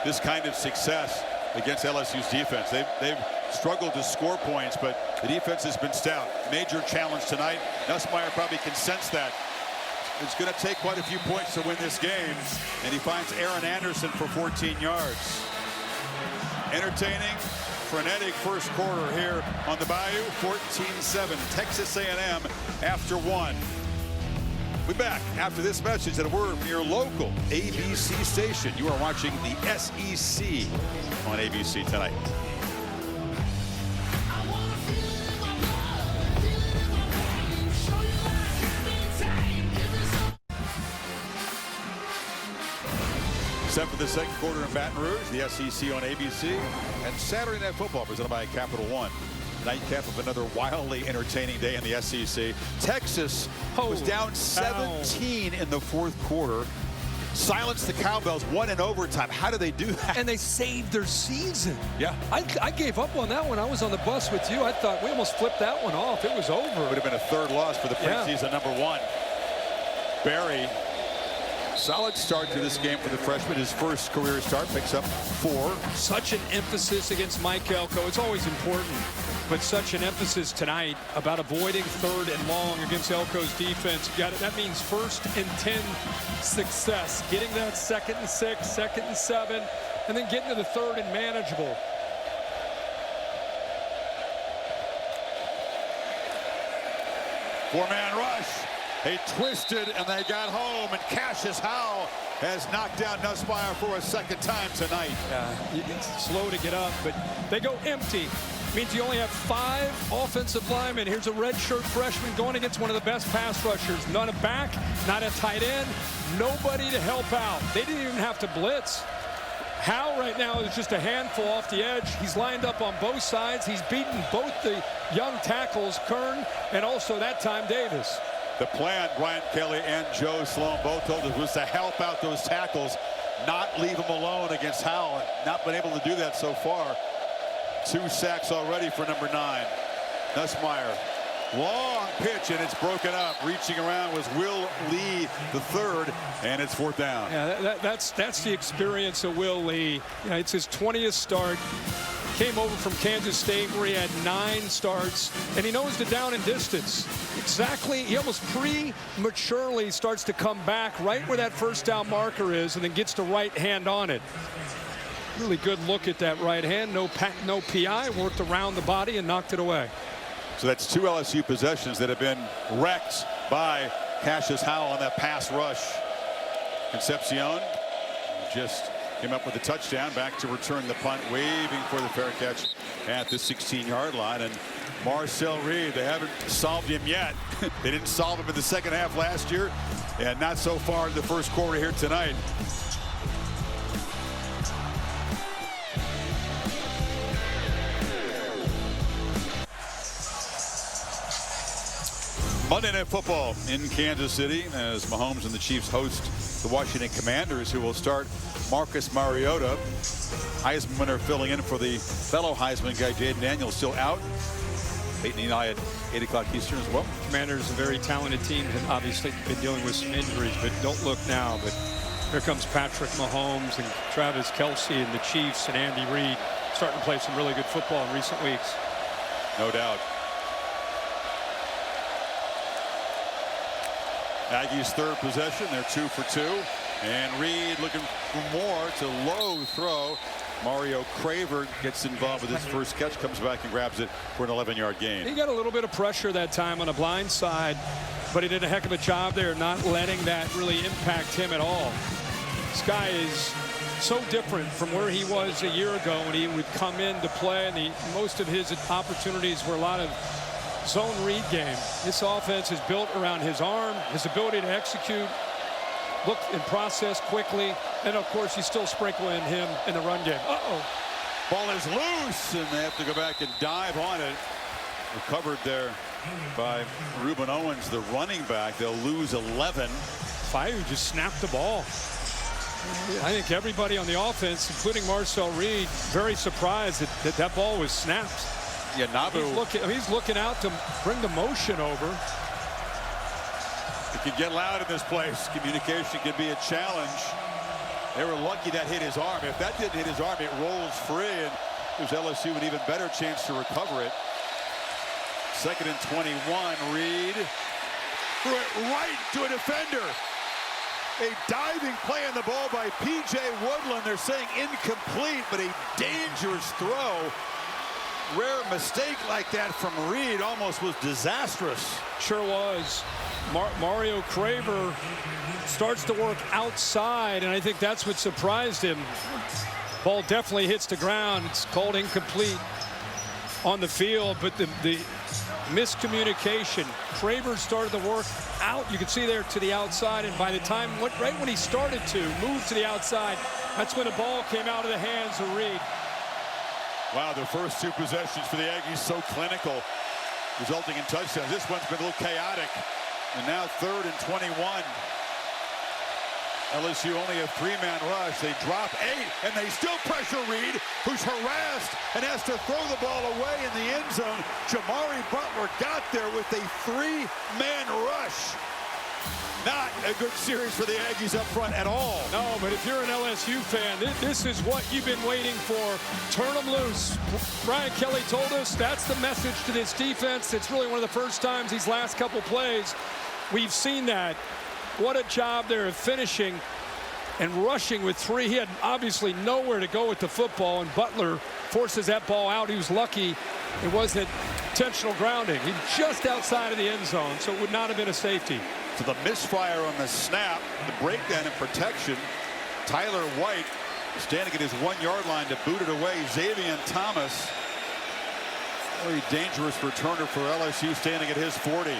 this kind of success against LSU's defense. They've struggled to score points, but the defense has been stout. Major challenge tonight. Nussmeier probably can sense that. It's going to take quite a few points to win this game, and he finds Aaron Anderson for 14 yards. Entertaining, frenetic first quarter here on the Bayou. 14-7, Texas A&M after 1. We'll be back after this message and a word from your local ABC station. You are watching the SEC on ABC tonight. Set for the second quarter in Baton Rouge, the SEC on ABC, and Saturday Night Football presented by Capital One. Nightcap of another wildly entertaining day in the SEC. Texas was down 17 in the fourth quarter. Silenced the Cowbells, won in overtime. How do they do that? And they saved their season. Yeah. I gave up on that one. I was on the bus with you. I thought we almost flipped that one off. It was over. Would have been a third loss for the preseason number 1. Barry, solid start to this game for the freshman. His first career start, picks up 4. Such an emphasis against Mike Elko. It's always important, but such an emphasis tonight about avoiding 3rd and long against Elko's defense. You got it. That means 1st and 10 success. Getting that 2nd and 6, 2nd and 7, and then getting to the 3rd and manageable. Four-man rush. They twisted and they got home, and Cassius Howell has knocked down Nussmeier for a second time tonight. It's slow to get up, but they go empty. Means you only have 5 offensive linemen. Here's a redshirt freshman going against one of the best pass rushers. Not a back, not a tight end, nobody to help out. They didn't even have to blitz. Howell right now is just a handful off the edge. He's lined up on both sides. He's beaten both the young tackles, Kern, and also that time Davis. The plan, Brian Kelly and Joe Sloan both told us, was to help out those tackles, not leave them alone against Howell. Not been able to do that so far. 2 sacks already for number 9. Nussmeier, long pitch, and it's broken up. Reaching around was Will Lee, the 3rd, and it's 4th down. Yeah, that's the experience of Will Lee. It's his 20th start. came over from Kansas State where he had 9 starts, and he knows the down and distance. Exactly, he almost prematurely starts to come back right where that first down marker is and then gets the right hand on it. Really good look at that right hand. No PI, worked around the body and knocked it away. So that's 2 LSU possessions that have been wrecked by Cassius Howell on that pass rush. Concepcion just came up with a touchdown, back to return the punt, waving for the fair catch at the 16-yard line. And Marcel Reed, they haven't solved him yet. They didn't solve him in the second half last year, and not so far in the first quarter here tonight. Monday Night Football in Kansas City as Mahomes and the Chiefs host the Washington Commanders, who will start Marcus Mariota. Heisman winner filling in for the fellow Heisman guy, Jaden Daniels, still out. Peyton Eli at 8 o'clock Eastern as well. Commanders, a very talented team, and obviously been dealing with some injuries, but don't look now. But here comes Patrick Mahomes and Travis Kelce and the Chiefs and Andy Reid starting to play some really good football in recent weeks. No doubt. Aggies' third possession. They're 2 for 2. And Reed looking for more. It's a low throw. Mario Craver gets involved with his first catch, comes back and grabs it for an 11-yard gain. He got a little bit of pressure that time on the blind side, but he did a heck of a job there not letting that really impact him at all. This guy is so different from where he was a year ago when he would come in to play, and most of his opportunities were a lot of zone read game. This offense is built around his arm, his ability to execute, look and process quickly, and of course he's still sprinkling him in the run game. Ball is loose, and they have to go back and dive on it. Recovered there by Reuben Owens, the running back. They'll lose 11. Fire just snapped the ball. I think everybody on the offense, including Marcel Reed, very surprised that that ball was snapped. Yeah, Nabu. He's looking out to bring the motion over. It can get loud in this place. Communication can be a challenge. They were lucky that hit his arm. If that didn't hit his arm, it rolls free, and gives LSU an even better chance to recover it. 2nd and 21. Reed threw it right to a defender. A diving play on the ball by P.J. Woodland. They're saying incomplete, but a dangerous throw. Rare mistake like that from Reed almost was disastrous. Sure was. Mario Craver starts to work outside, and I think that's what surprised him. Ball definitely hits the ground. It's called incomplete on the field, but the miscommunication. Craver started to work out. You can see there to the outside, and by the time, right when he started to move to the outside, that's when the ball came out of the hands of Reed. Wow, the first 2 possessions for the Aggies so clinical, resulting in touchdowns. This one's been a little chaotic. And now 3rd and 21. LSU only a 3-man rush. They drop 8, and they still pressure Reed, who's harassed and has to throw the ball away in the end zone. Jamari Butler got there with a 3-man rush. Not a good series for the Aggies up front at all. No, but if you're an LSU fan, this is what you've been waiting for. Turn them loose. Brian Kelly told us that's the message to this defense. It's really one of the first times these last couple plays we've seen that. What a job there of finishing and rushing with 3. He had obviously nowhere to go with the football, and Butler forces that ball out. He was lucky it wasn't intentional grounding. He was just outside of the end zone, so it would not have been a safety. So the misfire on the snap, the breakdown in protection. Tyler White standing at his 1-yard line to boot it away. Xavier Thomas, very dangerous returner for LSU, standing at his 40.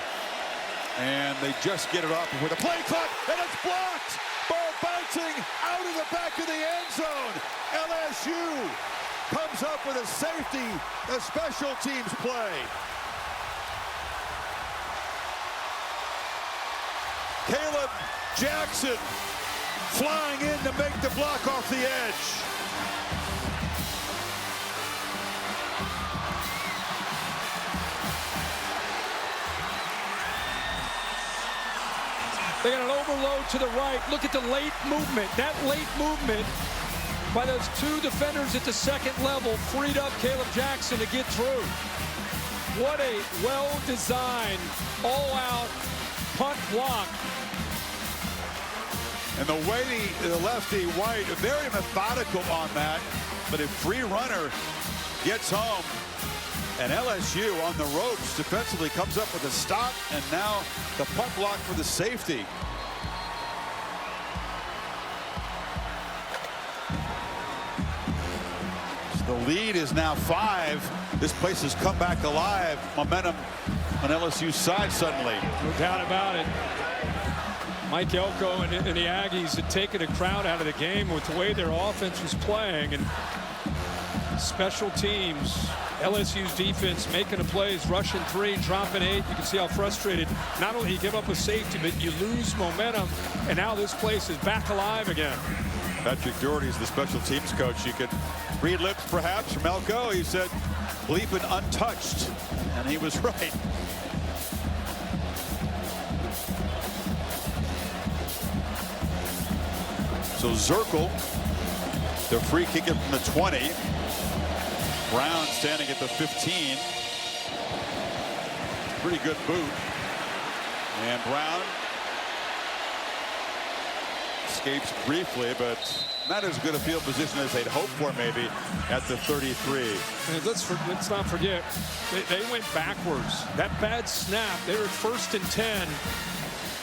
And they just get it off before the play clock, and it's blocked. Ball bouncing out of the back of the end zone. LSU comes up with a safety, a special teams play. Caleb Jackson flying in to make the block off the edge. They got an overload to the right. Look at the late movement. That late movement by those two defenders at the second level, freed up Caleb Jackson to get through. What a well-designed, all-out punt block. And the way the lefty White, very methodical on that, but a free runner gets home. And LSU on the ropes defensively comes up with a stop, and now the punt block for the safety. So the lead is now 5. This place has come back alive. Momentum on LSU's side suddenly. No doubt about it. Mike Elko and the Aggies had taken a crowd out of the game with the way their offense was playing, and special teams, LSU's defense making the plays, rushing 3, dropping 8. You can see how frustrated. Not only you give up a safety, but you lose momentum, and now this place is back alive again. Patrick Doherty is the special teams coach. You could read lips perhaps from Elko. He said, bleeping untouched, and he was right. So Zirkle, the free kick from the 20. Brown standing at the 15. Pretty good boot. And Brown escapes briefly, but not as good a field position as they'd hoped for maybe at the 33. And let's not forget, they went backwards. That bad snap, they were 1st and 10.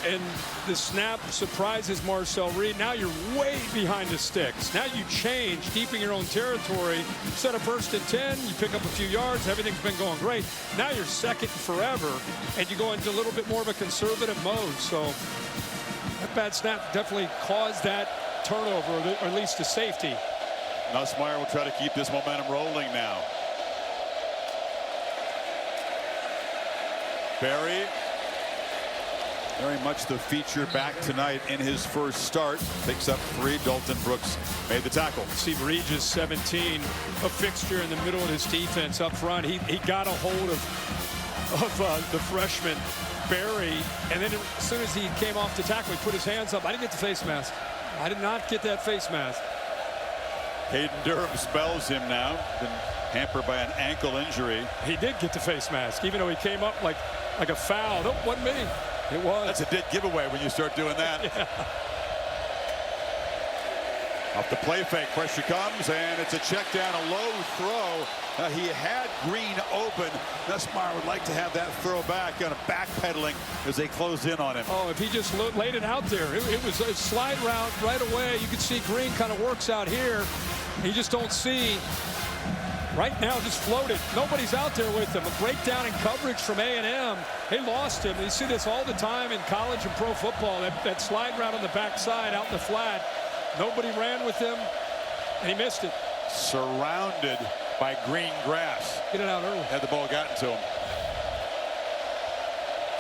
And the snap surprises Marcel Reed. Now you're way behind the sticks. Now you change, keeping your own territory. Instead of 1st and 10, you pick up a few yards. Everything's been going great. Now you're 2nd and forever, and you go into a little bit more of a conservative mode. So that bad snap definitely caused that turnover, or at least a safety. Nussmeier will try to keep this momentum rolling now. Barry, very much the feature back tonight in his first start. Picks up 3. Dalton Brooks made the tackle. Steve Regis, 17, a fixture in the middle of his defense up front. He got a hold of the freshman Barry, and then as soon as he came off the tackle, he put his hands up. I didn't get the face mask. I did not get that face mask. Hayden Durham spells him now. Been hampered by an ankle injury. He did get the face mask, even though he came up like a foul. Nope, wasn't me. It was. That's a dead giveaway when you start doing that. Yeah. Off the play fake, pressure comes, and it's a check down, a low throw. He had Green open. Nussmeier would like to have that throw back, kind of backpedaling as they close in on him. Oh, if he just laid it out there, it was a slide route right away. You can see Green kind of works out here. You just don't see. Right now, just floated. Nobody's out there with him. A breakdown in coverage from A&M. They lost him. You see this all the time in college and pro football. That slide route on the backside out in the flat. Nobody ran with him, and he missed it. Surrounded by green grass. Get it out early. Had the ball gotten to him.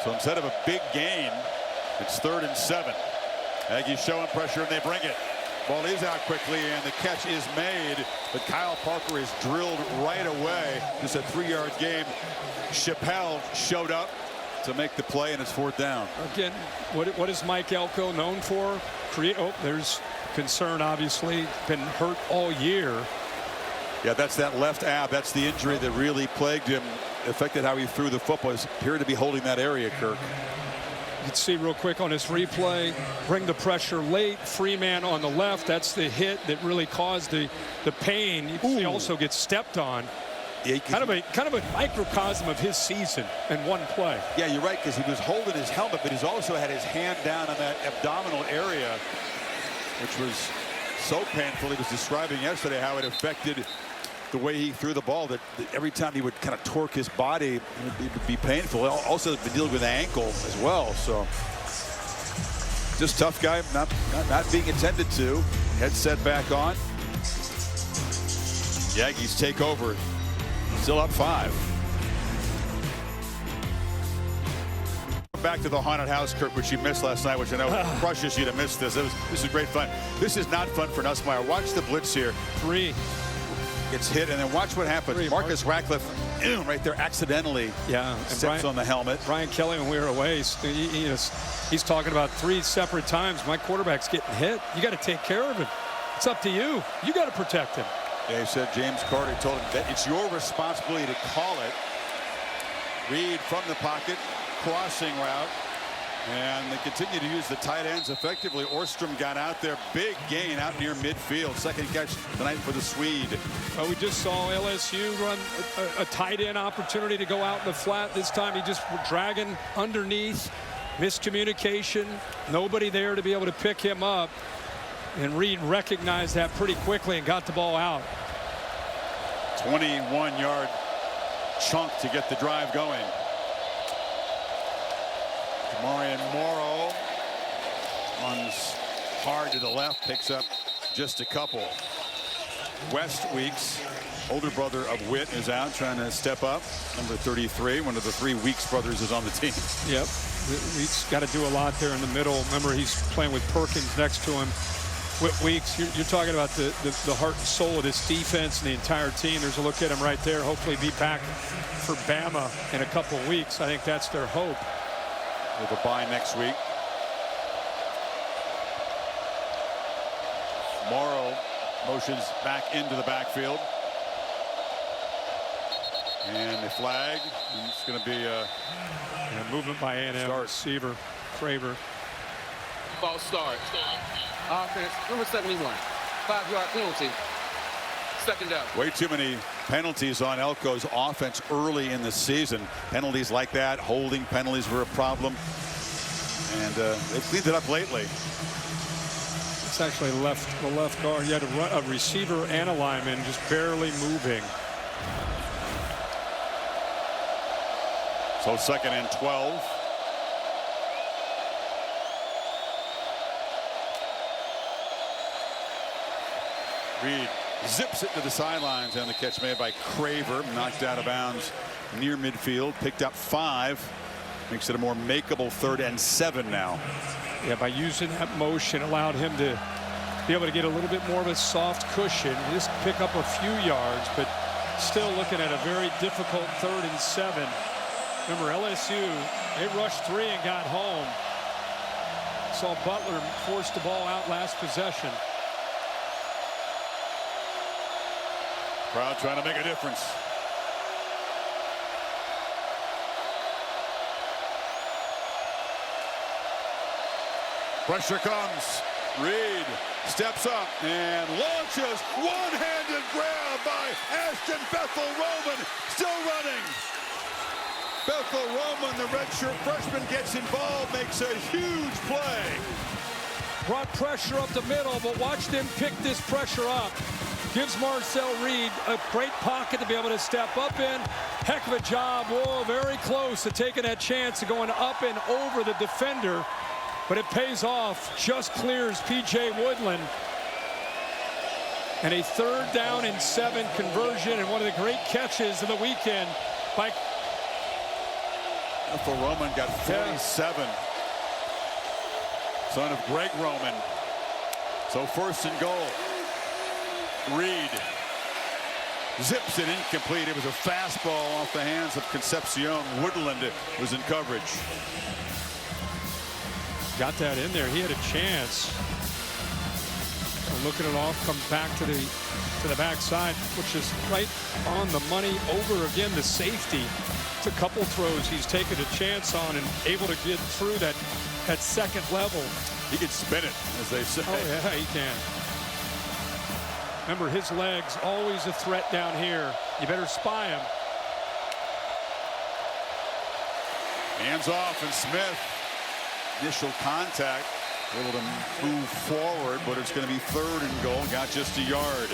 So instead of a big gain, it's 3rd and 7. Aggies showing pressure, and they bring it. Ball is out quickly, and the catch is made, but Kyle Parker is drilled right away. Just a 3-yard game. Chappelle showed up to make the play, and it's 4th down. Again, what is Mike Elko known for? There's concern, obviously. Been hurt all year. Yeah, that's that left ab. That's the injury that really plagued him, affected how he threw the football. He appeared to be holding that area, Kirk. You can see real quick on this replay, bring the pressure late. Freeman on the left. That's the hit that really caused the pain. You can see also gets stepped on. Yeah, kind of a microcosm of his season in one play. Yeah, you're right, because he was holding his helmet, but he's also had his hand down on that abdominal area, which was so painful. He was describing yesterday how it affected the way he threw the ball, that every time he would kind of torque his body, it would be painful. Also been dealing with an ankle as well. So just tough guy, not being attended to. Headset back on. The Aggies take over. Still up 5. Back to the haunted house, Kurt, which you missed last night, which I know crushes you to miss this. This is great fun. This is not fun for Nussmeier. Watch the blitz here. 3. Gets hit, and then watch what happens. 3. Marcus Ratcliffe, right there, accidentally steps on the helmet. Brian Kelly, when we were away, he's talking about 3 separate times. My quarterback's getting hit. You got to take care of him. It's up to you. You got to protect him. They said James Carter told him that it's your responsibility to call it. Reed from the pocket, crossing route. And they continue to use the tight ends effectively. Orstrom got out there. Big gain out near midfield. Second catch tonight for the Swede. Well, we just saw LSU run a tight end opportunity to go out in the flat. This time he just dragging underneath. Miscommunication. Nobody there to be able to pick him up. And Reed recognized that pretty quickly and got the ball out. 21-yard chunk to get the drive going. Marion Morrow runs hard to the left, picks up just a couple. West Weeks, older brother of Witt, is out trying to step up. Number 33, one of the 3 Weeks brothers, is on the team. Yep, Weeks got to do a lot there in the middle. Remember, he's playing with Perkins next to him. Weeks, you're talking about the heart and soul of this defense and the entire team. There's a look at him right there. Hopefully be back for Bama in a couple of weeks. I think that's their hope. With a bye next week. Morrow motions back into the backfield. And the flag. And it's going to be a movement by A&M receiver, Craver. False start. Offense, number 71. 5-yard penalty. Second down. Way too many penalties on Elko's offense early in the season. Penalties like that, holding penalties were a problem. And they've cleaned it up lately. It's actually the left guard. You had a receiver and a lineman just barely moving. So 2nd and 12. Reed zips it to the sidelines, and the catch made by Craver, knocked out of bounds near midfield, picked up 5, makes it a more makeable 3rd and 7 now. Yeah, by using that motion allowed him to be able to get a little bit more of a soft cushion, just pick up a few yards, but still looking at a very difficult 3rd and 7. Remember, LSU, they rushed 3 and got home. Saw Butler force the ball out last possession. Crowd trying to make a difference. Pressure comes. Reed steps up and launches. One-handed grab by Ashton Bethel-Roman. Still running. Bethel-Roman, the redshirt freshman, gets involved, makes a huge play. Brought pressure up the middle, but watch them pick this pressure up. Gives Marcel Reed a great pocket to be able to step up in. Heck of a job. Whoa, very close to taking that chance of going up and over the defender. But it pays off. Just clears P.J. Woodland. And a 3rd down and 7 conversion, and one of the great catches of the weekend by Roman got 47. Son of Greg Roman. So 1st and goal. Reed zips it incomplete. It was a fastball off the hands of Concepcion. Woodland was in coverage. Got that in there. He had a chance. Looking it off, comes back to the backside, which is right on the money. Over again, the safety. It's a couple throws he's taken a chance on and able to get through that 2nd level. He can spin it, as they say. Oh yeah, he can. Remember, his legs always a threat down here. You better spy him. Hands off, and Smith, initial contact, able to move forward, but it's going to be 3rd and goal. Got just a yard.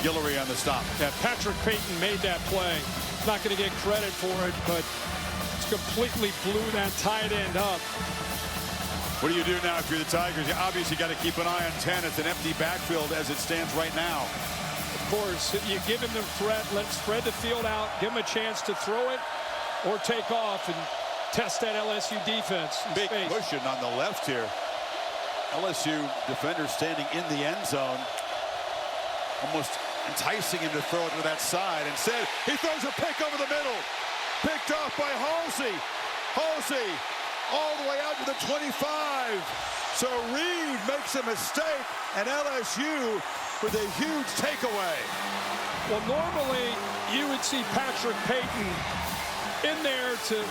Guillory on the stop. Yeah, Patrick Payton made that play. Not going to get credit for it, but it's completely blew that tight end up. What do you do now if you're the Tigers? You obviously got to keep an eye on 10. It's an empty backfield as it stands right now. Of course, you give him the threat, let's spread the field out, give him a chance to throw it or take off and test that LSU defense. Big cushion on the left here. LSU defender standing in the end zone, almost enticing him to throw it to that side. Instead, he throws a pick over the middle. Picked off by Halsey. Halsey all the way out to the 25. So Reed makes a mistake, and LSU with a huge takeaway. Well, normally you would see Patrick Payton in there to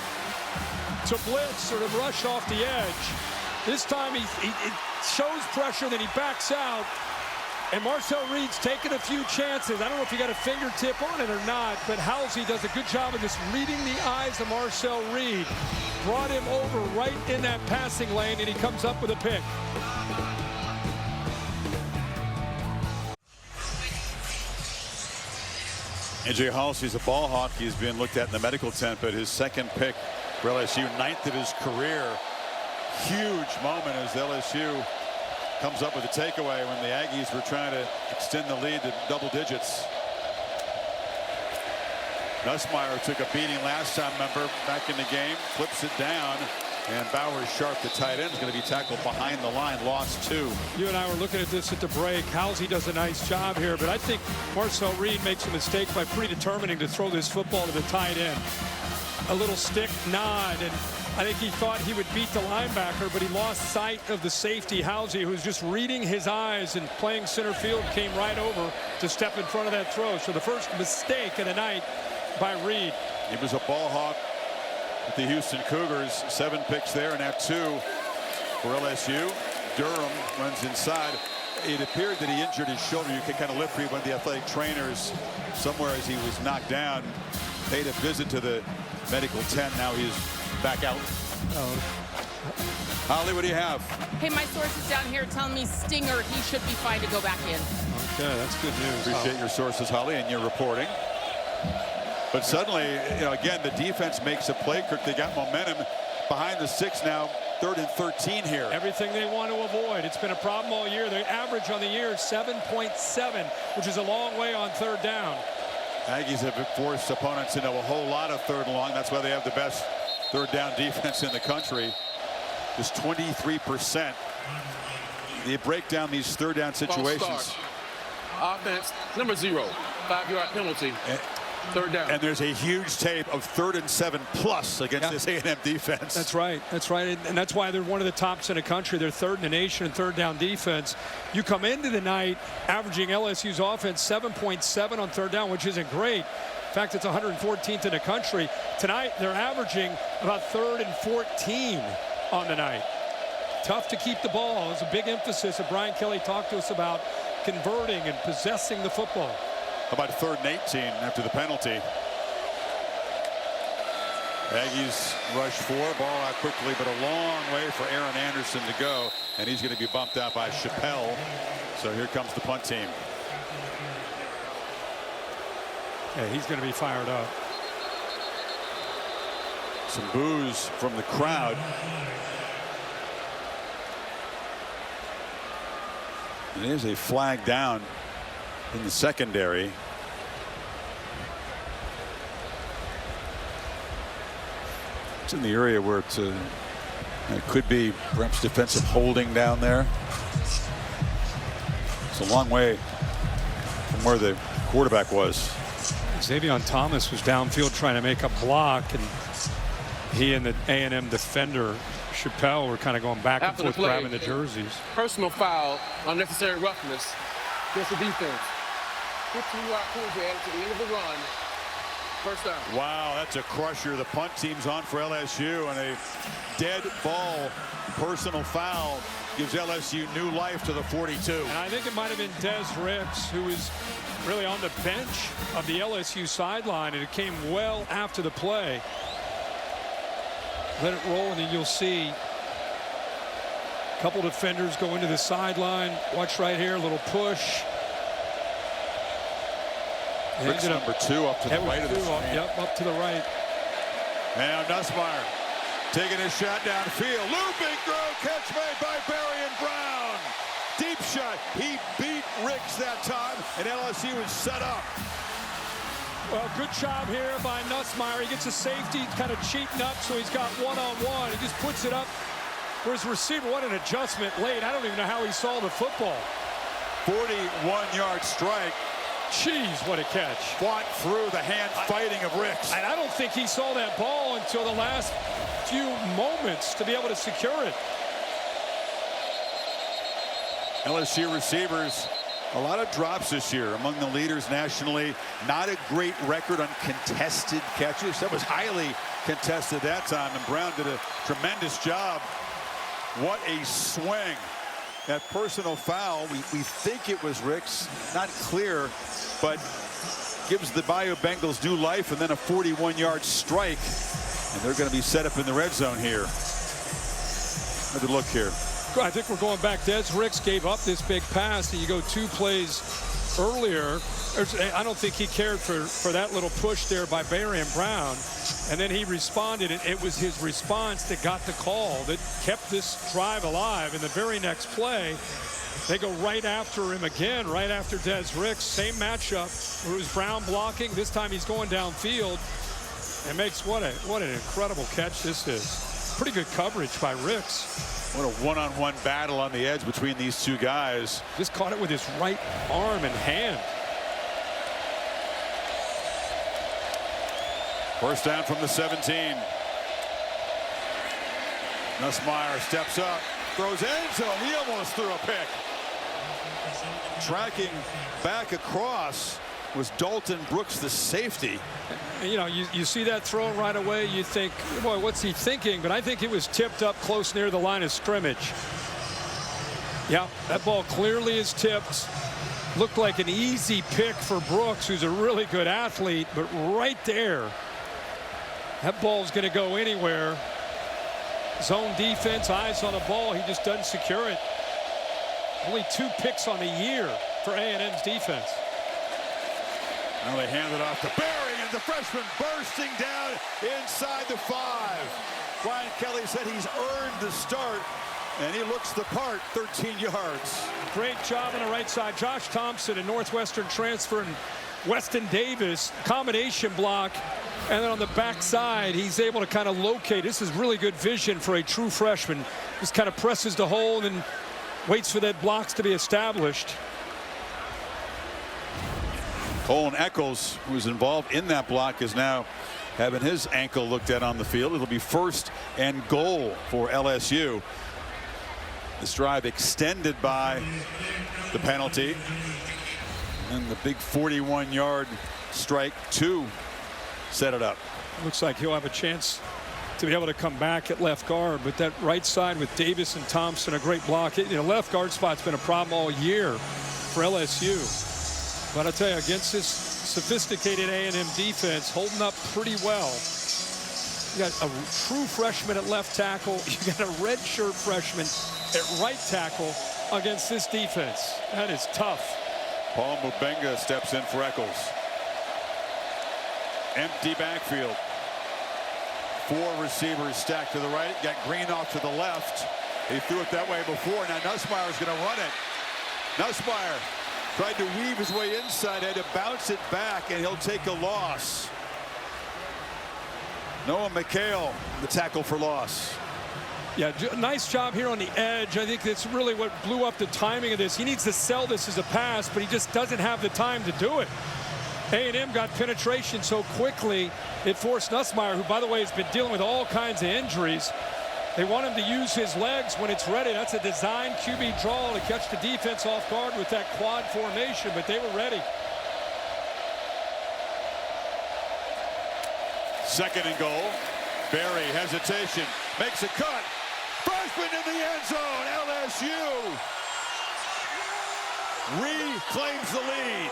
blitz or to rush off the edge. This time he shows pressure, then he backs out. And Marcel Reed's taking a few chances. I don't know if he got a fingertip on it or not, but Halsey does a good job of just reading the eyes of Marcel Reed. Brought him over right in that passing lane, and he comes up with a pick. AJ Halsey's a ball hawk. He's been looked at in the medical tent, but his second pick for LSU, 9th of his career. Huge moment as LSU comes up with a takeaway when the Aggies were trying to extend the lead to double digits. Nussmeier took a beating last time, remember, back in the game, flips it down, and Bowers Sharp, the tight end, is going to be tackled behind the line, lost 2. You and I were looking at this at the break. Halsey does a nice job here, but I think Marcel Reed makes a mistake by predetermining to throw this football to the tight end. A little stick nod, and I think he thought he would beat the linebacker, but he lost sight of the safety, Halsey, who was just reading his eyes and playing center field, came right over to step in front of that throw. So the first mistake of the night by Reed. He was a ball hawk with the Houston Cougars. 7 picks there, and now 2 for LSU. Durham runs inside. It appeared that he injured his shoulder. You can kind of lift read one of the athletic trainers somewhere as he was knocked down. Paid a visit to the medical tent. Now he's back out. Holly, what do you have? Hey, my sources down here telling me Stinger, he should be fine to go back in. Okay, that's good news. Appreciate your sources, Holly, and your reporting. But suddenly, again, the defense makes a play. Kirk, they got momentum behind the 6 now. 3rd and 13 here. Everything they want to avoid. It's been a problem all year. The average on the year is 7.7, which is a long way on 3rd down. Aggies have forced opponents into a whole lot of 3rd and long. That's why they have the best 3rd down defense in the country. Just 23%. They break down these 3rd down situations. Offense, number 0, 5-yard penalty. 3rd down. And there's a huge tape of 3rd and 7 plus against this A&M defense. That's right. That's right. And that's why they're one of the tops in the country. They're 3rd in the nation in 3rd down defense. You come into the night averaging LSU's offense 7.7 on 3rd down, which isn't great. In fact, it's 114th in the country. Tonight, they're averaging about 3rd and 14 on the night. Tough to keep the ball. It's a big emphasis that Brian Kelly talked to us about, converting and possessing the football. How about 3rd and 18 after the penalty? Aggies rush 4, ball out quickly, but a long way for Aaron Anderson to go, and he's going to be bumped out by Chappelle. So here comes the punt team. Yeah, he's going to be fired up. Some boos from the crowd. And there's a flag down in the secondary. It's in the area where it could be perhaps defensive holding down there. It's a long way from where the quarterback was. Xavier Thomas was downfield trying to make a block, and he and the A&M defender Chappelle were kind of going back and forth, grabbing the jerseys. Personal foul, unnecessary roughness against the defense. 15-yard penalty added to the end of the run. 1st down. Wow, that's a crusher. The punt team's on for LSU, and a dead ball personal foul gives LSU new life to the 42. And I think it might have been Des Ripps, who was really on the bench of the LSU sideline, and it came well after the play. Let it roll, and then you'll see a couple defenders go into the sideline. Watch right here, a little push. Ricks number 2 up to the right of the screen. Yep, up to the right. And Nussmeier taking a shot downfield. Looping throw, catch made by Berry and Brown. Deep shot. He beat Ricks that time, and LSU was set up. Well, good job here by Nussmeier. He gets a safety, kind of cheating up, so he's got one-on-one. He just puts it up for his receiver. What an adjustment late. I don't even know how he saw the football. 41-yard strike. Jeez, what a catch. Fought through the hand fighting of Ricks. And I don't think he saw that ball until the last few moments to be able to secure it. LSU receivers, a lot of drops this year, among the leaders nationally. Not a great record on contested catches. That was highly contested that time, and Brown did a tremendous job. What a swing. That personal foul, we think it was Rick's, not clear, but gives the Bayou Bengals new life, and then a 41-yard strike, and they're going to be set up in the red zone here. Have a look here. I think we're going back. Des Ricks gave up this big pass, and you go 2 plays earlier. I don't think he cared for that little push there by Barry and Brown. And then he responded, and it was his response that got the call that kept this drive alive. In the very next play, they go right after him again, right after Des Ricks. Same matchup. It was Brown blocking. This time he's going downfield and makes what an incredible catch this is. Pretty good coverage by Ricks. What a one-on-one battle on the edge between these two guys. Just caught it with his right arm and hand. First down from the 17. Nussmeier steps up, throws end zone. He almost threw a pick. Tracking back across was Dalton Brooks, the safety. You know, you see that throw right away, you think, boy, what's he thinking? But I think it was tipped up close near the line of scrimmage. Yeah, that ball clearly is tipped. Looked like an easy pick for Brooks, who's a really good athlete, but right there, that ball's going to go anywhere. Zone defense, eyes on the ball. He just doesn't secure it. Only 2 picks on the year for A&M's defense. Now they hand it off to Barry, and the freshman bursting down inside the 5. Brian Kelly said he's earned the start, and he looks the part, 13 yards. Great job on the right side. Josh Thompson, a Northwestern transfer, and Weston Davis, combination block. And then on the backside, he's able to kind of locate. This is really good vision for a true freshman. Just kind of presses the hole and waits for that blocks to be established. Colin Eccles, who's involved in that block, is now having his ankle looked at on the field. It'll be 1st and goal for LSU. This drive extended by the penalty and the big 41-yard strike to set it up. Looks like he'll have a chance to be able to come back at left guard, but that right side with Davis and Thompson, a great block. You know, left guard spot's been a problem all year for LSU. But I tell you, against this sophisticated A&M defense, holding up pretty well. You got a true freshman at left tackle. You got a redshirt freshman at right tackle against this defense. That is tough. Paul Mubenga steps in for Eccles. Empty backfield. 4 receivers stacked to the right. Got Green off to the left. He threw it that way before. Now Nussmeier's going to run it. Nussmeier tried to weave his way inside, had to bounce it back, and he'll take a loss. Noah McHale, the tackle for loss. Yeah, nice job here on the edge. I think that's really what blew up the timing of this. He needs to sell this as a pass, but he just doesn't have the time to do it. A&M got penetration so quickly, it forced Nussmeier, who, by the way, has been dealing with all kinds of injuries. They want him to use his legs when it's ready. That's a design QB draw to catch the defense off guard with that quad formation, but they were ready. 2nd and goal. Barry, hesitation, makes a cut. Freshman in the end zone. LSU reclaims the lead.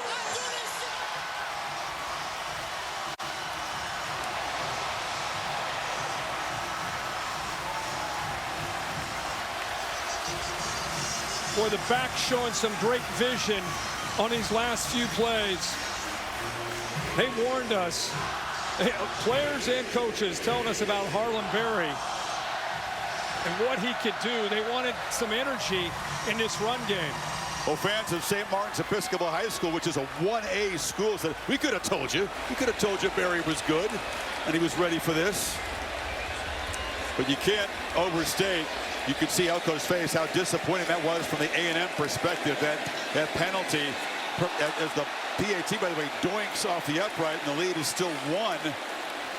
Boy, the back showing some great vision on these last few plays. They warned us, players and coaches telling us about Harlem Berry and what he could do. They wanted some energy in this run game. Well, fans of St. Martin's Episcopal High School, which is a 1A school, said, we could have told you. We could have told you Berry was good, and he was ready for this. But you can't overstate. You could see Elko's face, how disappointing that was from the A&M perspective. That penalty, as the PAT, by the way, doinks off the upright, and the lead is still 1.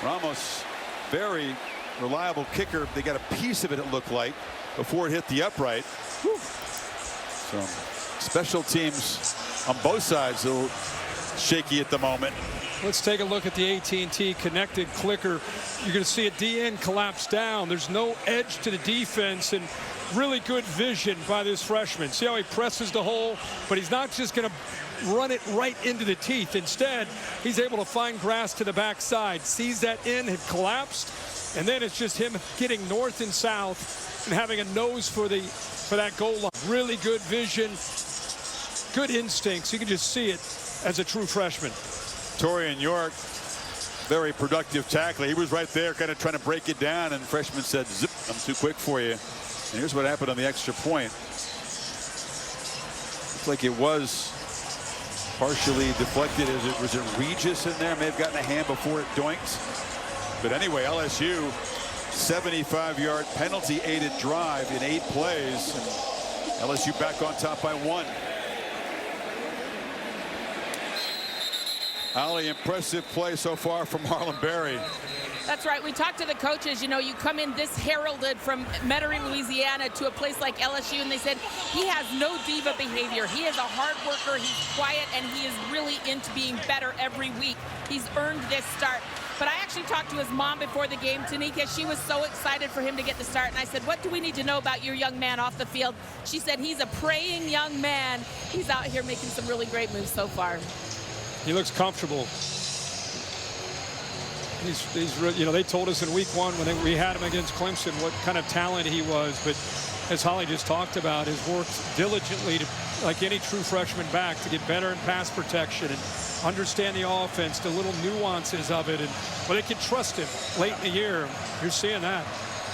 Ramos, very reliable kicker. They got a piece of it, it looked like, before it hit the upright. Whew. So special teams on both sides a little shaky at the moment. Let's take a look at the AT&T connected clicker. You're going to see a DN collapse down. There's no edge to the defense, and really good vision by this freshman. See how he presses the hole, but he's not just going to run it right into the teeth. Instead, he's able to find grass to the backside, sees that in, had collapsed, and then it's just him getting north and south and having a nose for that goal line. Really good vision, good instincts. You can just see it as a true freshman. Torian York, very productive tackler. He was right there kind of trying to break it down, and the freshman said, zip, I'm too quick for you. And here's what happened on the extra point. Looks like it was partially deflected as it was in Regis in there. May have gotten a hand before it doinked. But anyway, LSU, 75-yard penalty-aided drive in 8 plays. And LSU back on top by 1. Holly, impressive play so far from Marlon Berry. That's right. We talked to the coaches. You know, you come in this heralded from Metairie, Louisiana to a place like LSU, and they said he has no diva behavior. He is a hard worker. He's quiet, and he is really into being better every week. He's earned this start. But I actually talked to his mom before the game, Tanika. She was so excited for him to get the start. And I said, what do we need to know about your young man off the field? She said, he's a praying young man. He's out here making some really great moves so far. He looks comfortable. He's you know, they told us in week 1 when we had him against Clemson what kind of talent he was. But as Holly just talked about, has worked diligently to, like any true freshman back, to get better in pass protection and understand the offense, the little nuances of it, and well, they can trust him late in the year. You're seeing that.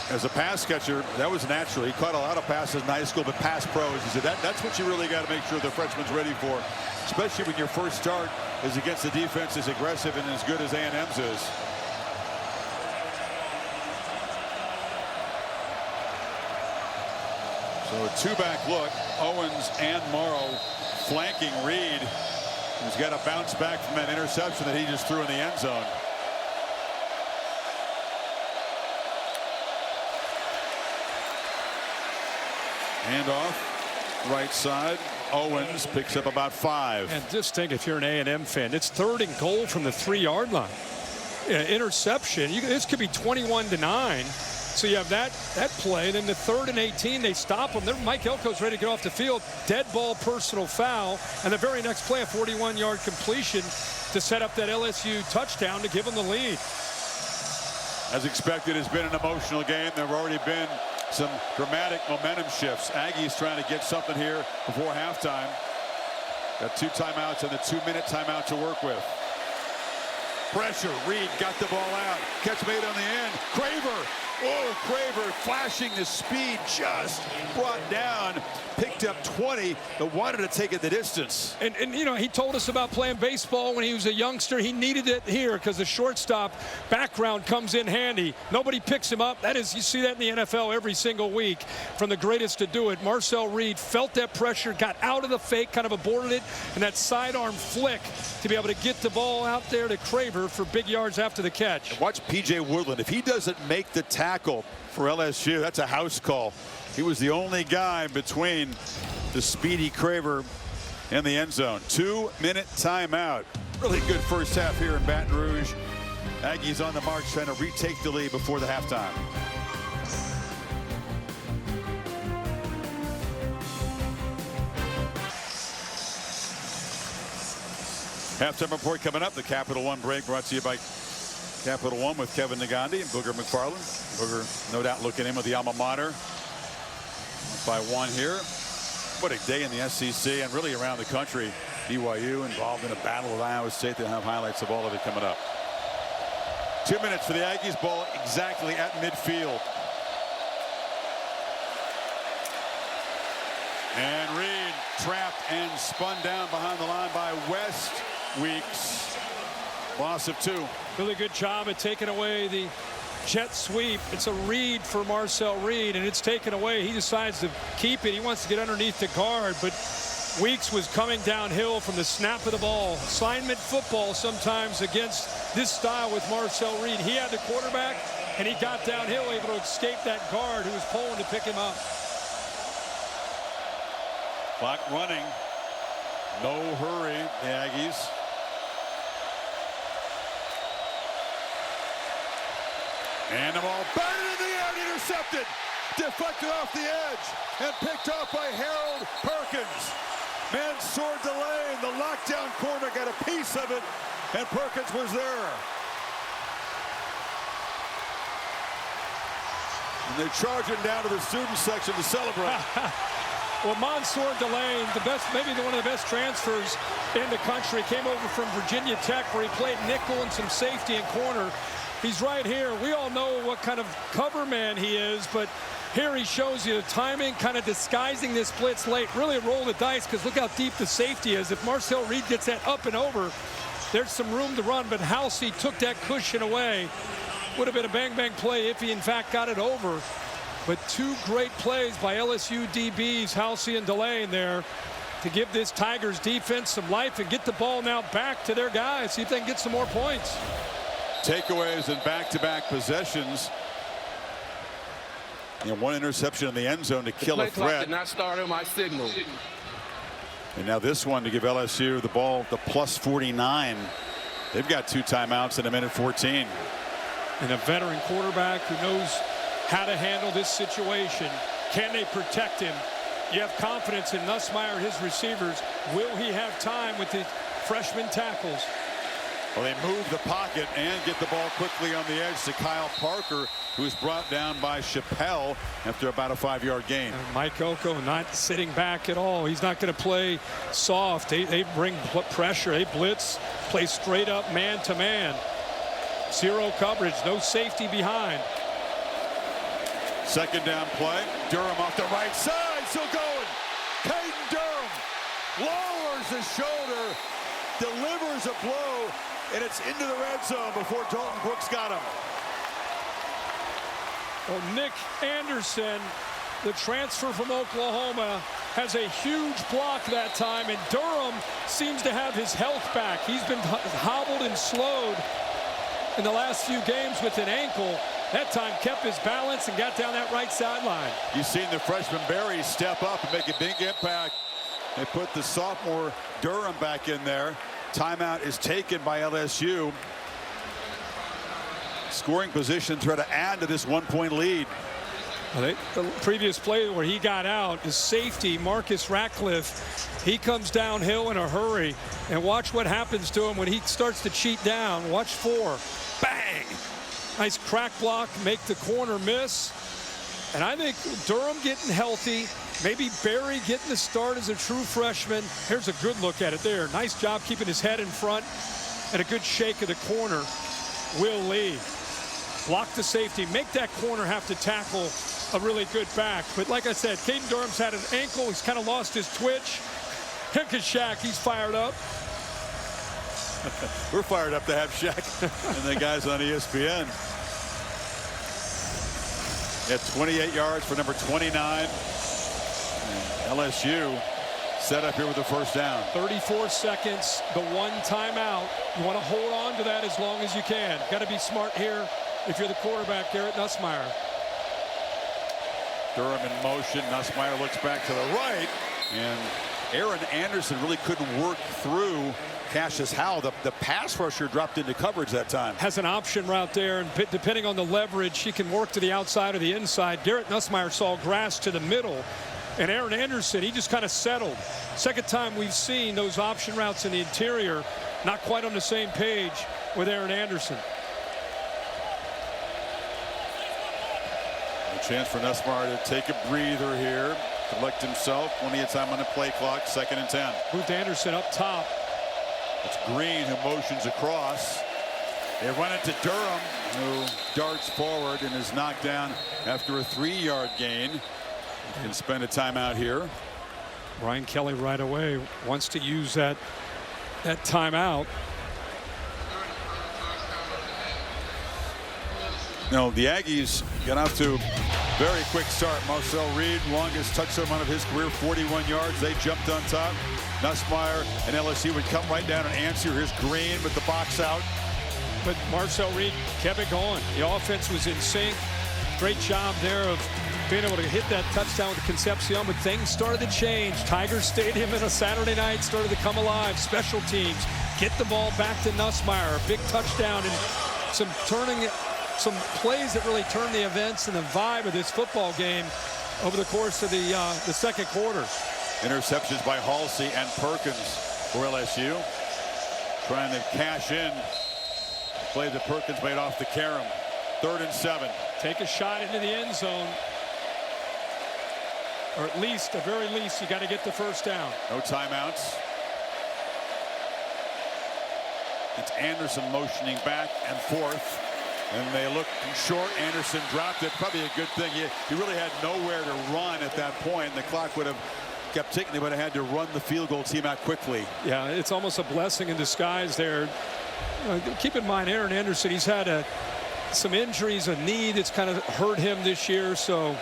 As a pass catcher, that was natural. He caught a lot of passes in high school, but pass pros, he said that's what you really got to make sure the freshman's ready for, especially when your first start is against a defense as aggressive and as good as A&M's is. So a 2-back look. Owens and Morrow flanking Reed, who's got to bounce back from that interception that he just threw in the end zone. Handoff, right side. Owens picks up about 5. And just think, if you're an A&M fan, it's 3rd and goal from the 3-yard line. Interception. This could be 21-9. So you have that play. Then the 3rd and 18, they stop him. Mike Elko's ready to get off the field. Dead ball, personal foul. And the very next play, a 41-yard completion to set up that LSU touchdown to give them the lead. As expected, it's been an emotional game. There have already been some dramatic momentum shifts. Aggies trying to get something here before halftime. Got 2 timeouts and the 2-minute timeout to work with. Pressure. Reed got the ball out. Catch made on the end. Craver. Oh, Craver flashing the speed, just brought down, picked up 20, but wanted to take it the distance. And you know, he told us about playing baseball when he was a youngster. He needed it here because the shortstop background comes in handy. Nobody picks him up. That is, you see that in the NFL every single week from the greatest to do it. Marcel Reed felt that pressure, got out of the fake, kind of aborted it, and that sidearm flick to be able to get the ball out there to Craver for big yards after the catch. Watch P.J. Woodland. If he doesn't make the tackle for LSU, that's a house call. He was the only guy between the speedy Craver and the end zone. 2-minute timeout. Really good first half here in Baton Rouge. Aggies on the march trying to retake the lead before the halftime. Halftime report coming up. The Capital One break brought to you by Capital One with Kevin Negandhi and Booger McFarland. Booger, no doubt, looking in with the alma mater. By 1 here. What a day in the SEC and really around the country. BYU involved in a battle with Iowa State. They'll have highlights of all of it coming up. 2 minutes for the Aggies. Ball exactly at midfield. And Reed trapped and spun down behind the line by West Weeks. Loss of 2. Really good job at taking away the jet sweep. It's a read for Marcel Reed, and it's taken away. He decides to keep it. He wants to get underneath the guard, but Weeks was coming downhill from the snap of the ball. Assignment football sometimes against this style with Marcel Reed. He had the quarterback, and he got downhill, able to escape that guard who was pulling to pick him up. Clock running. No hurry, the Aggies. And the ball batted in the air, intercepted. Deflected off the edge and picked off by Harold Perkins. Man-sword delay, and the lockdown corner got a piece of it, and Perkins was there. And they charge him down to the student section to celebrate. Well, Mansour Delane, maybe one of the best transfers in the country, came over from Virginia Tech, where he played nickel and some safety and corner. He's right here. We all know what kind of cover man he is, but here he shows you the timing, kind of disguising this blitz late. Really a roll of the dice, because look how deep the safety is. If Marcel Reed gets that up and over, there's some room to run, but Halsey took that cushion away. Would have been a bang-bang play if he, in fact, got it over. But two great plays by LSU DBs, Halsey and Delane there, to give this Tigers defense some life and get the ball now back to their guys, see if they can get some more points. Takeaways and back-to-back possessions. One interception in the end zone to kill a threat. The play clock did not start on my signal. And now this one to give LSU the ball, the plus 49. They've got 2 timeouts in a minute 14. And a veteran quarterback who knows how to handle this situation. Can they protect him? You have confidence in Nussmeier and his receivers. Will he have time with the freshman tackles? Well, they move the pocket and get the ball quickly on the edge to Kyle Parker, who's brought down by Chappelle after about a 5-yard gain. And Mike Oko not sitting back at all. He's not going to play soft. They bring pressure. They blitz, play straight up man-to-man. Zero coverage, no safety behind. Second down play. Durham off the right side, still going. Caden Durham lowers his shoulder, delivers a blow, and it's into the red zone before Dalton Brooks got him. Well, Nick Anderson, the transfer from Oklahoma, has a huge block that time, and Durham seems to have his health back. He's been hobbled and slowed in the last few games with an ankle. That time kept his balance and got down that right sideline. You've seen the freshman Berry step up and make a big impact. They put the sophomore Durham back in there. Timeout is taken by LSU. Scoring position try to add to this 1-point lead. The previous play where he got out, his safety, Marcus Ratcliffe, he comes downhill in a hurry. And watch what happens to him when he starts to cheat down. Watch 4. Bang! Nice crack block, make the corner miss. And I think Durham getting healthy, maybe Berry getting the start as a true freshman. Here's a good look at it there. Nice job keeping his head in front, and a good shake of the corner. Will Lee block the safety, make that corner have to tackle a really good back. But like I said, Caden Durham's had an ankle. He's kind of lost his twitch. Shaq, he's fired up. We're fired up to have Shaq and the guys on ESPN. At 28 yards for number 29. And LSU set up here with the first down. 34 seconds, the 1 timeout. You want to hold on to that as long as you can. Got to be smart here if you're the quarterback, Garrett Nussmeier. Durham in motion. Nussmeier looks back to the right. And Aaron Anderson really couldn't work through Cassius Howell. The pass rusher dropped into coverage that time. Has an option route there, and depending on the leverage, he can work to the outside or the inside. Garrett Nussmeier saw grass to the middle, and Aaron Anderson, he just kind of settled. Second time we've seen those option routes in the interior, not quite on the same page with Aaron Anderson. A chance for Nussmeier to take a breather here, collect himself. Plenty of time on the play clock. 2nd and 10. Moved Anderson up top. It's Green who motions across. They run it to Durham, who darts forward and is knocked down after a 3-yard gain. Can spend a timeout here. Brian Kelly right away wants to use that timeout. No, the Aggies got off to a very quick start. Marcel Reed, longest touchdown of his career, 41 yards. They jumped on top. Nussmeier and LSU would come right down and answer. Here's Green with the box out. But Marcel Reed kept it going. The offense was in sync. Great job there of being able to hit that touchdown with Concepcion, but things started to change. Tiger Stadium in a Saturday night started to come alive. Special teams get the ball back to Nussmeier. A big touchdown and some plays that really turned the events and the vibe of this football game over the course of the second quarter. Interceptions by Halsey and Perkins for LSU. Trying to cash in. Play that Perkins made off the carom. 3rd and 7. Take a shot into the end zone. Or at the very least, you got to get the first down. No timeouts. It's Anderson motioning back and forth. And they look short. Anderson dropped it. Probably a good thing. He really had nowhere to run at that point. The clock would have kept ticking. They would have had to run the field goal team out quickly. Yeah, it's almost a blessing in disguise there. Keep in mind, Aaron Anderson, he's had some injuries, a knee that's kind of hurt him this year. So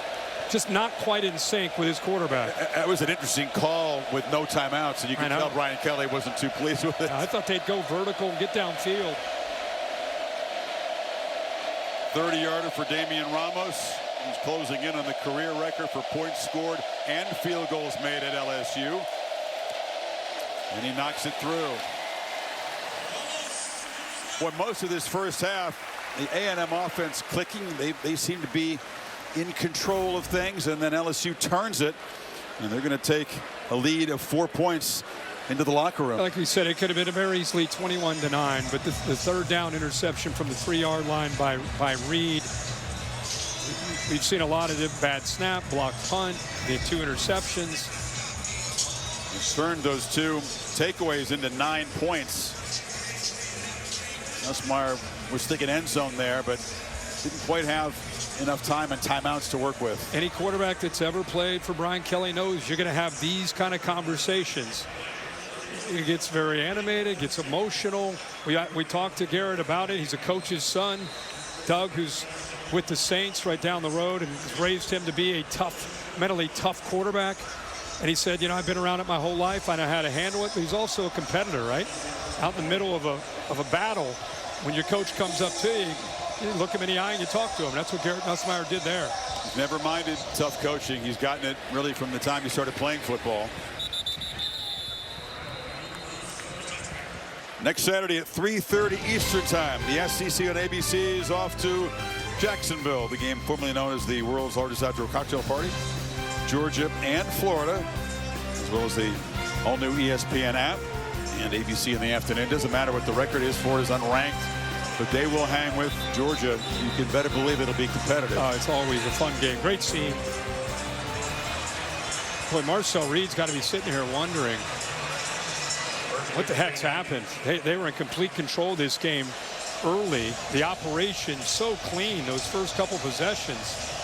just not quite in sync with his quarterback. That was an interesting call with no timeouts. And you can tell Brian Kelly wasn't too pleased with it. I thought they'd go vertical and get downfield. 30-yarder for Damian Ramos. He's closing in on the career record for points scored and field goals made at LSU. And he knocks it through. Boy, most of this first half, the A&M offense clicking. They seem to be in control of things, and then LSU turns it, and they're going to take a lead of 4 points into the locker room. Like we said, it could have been very easily 21-9, but the third down interception from the 3-yard line by Reed. We've seen a lot of it. Bad snap, blocked punt, the 2 interceptions. He's turned those 2 takeaways into 9 points. Nussmeier was thinking end zone there, but didn't quite have enough time and timeouts to work with. Any quarterback that's ever played for Brian Kelly knows you're going to have these kind of conversations. It gets very animated, gets emotional. We talked to Garrett about it. He's a coach's son, Doug, who's with the Saints right down the road and raised him to be a mentally tough quarterback. And he said, I've been around it my whole life. I know how to handle it. But he's also a competitor, right? Out in the middle of a battle, when your coach comes up to you, you look him in the eye and you talk to him. That's what Garrett Nussmeier did there. He's never minded tough coaching. He's gotten it really from the time he started playing football. Next Saturday at 3:30 Eastern Time, the SEC on ABC is off to Jacksonville, the game formerly known as the world's largest outdoor cocktail party. Georgia and Florida, as well as the all-new ESPN app and ABC in the afternoon. Doesn't matter what the record is. Florida's unranked, but they will hang with Georgia. You can better believe it'll be competitive. It's always a fun game. Great scene. Boy, Marcel Reed's got to be sitting here wondering what the heck's happened. They were in complete control of this game early. The operation so clean, those first couple possessions.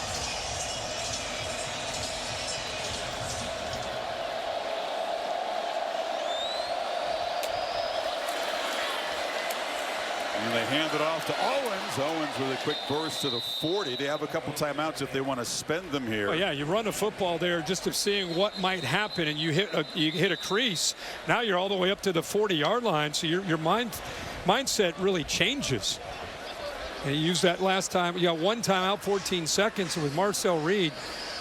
And they hand it off to Owens. Owens with a quick burst to the 40. They have a couple timeouts if they want to spend them here. Oh, yeah, you run a football there just of seeing what might happen, and you hit a crease. Now you're all the way up to the 40-yard line, so your mindset really changes. And you used that last time. You got one timeout, 14 seconds, and with Marcel Reed,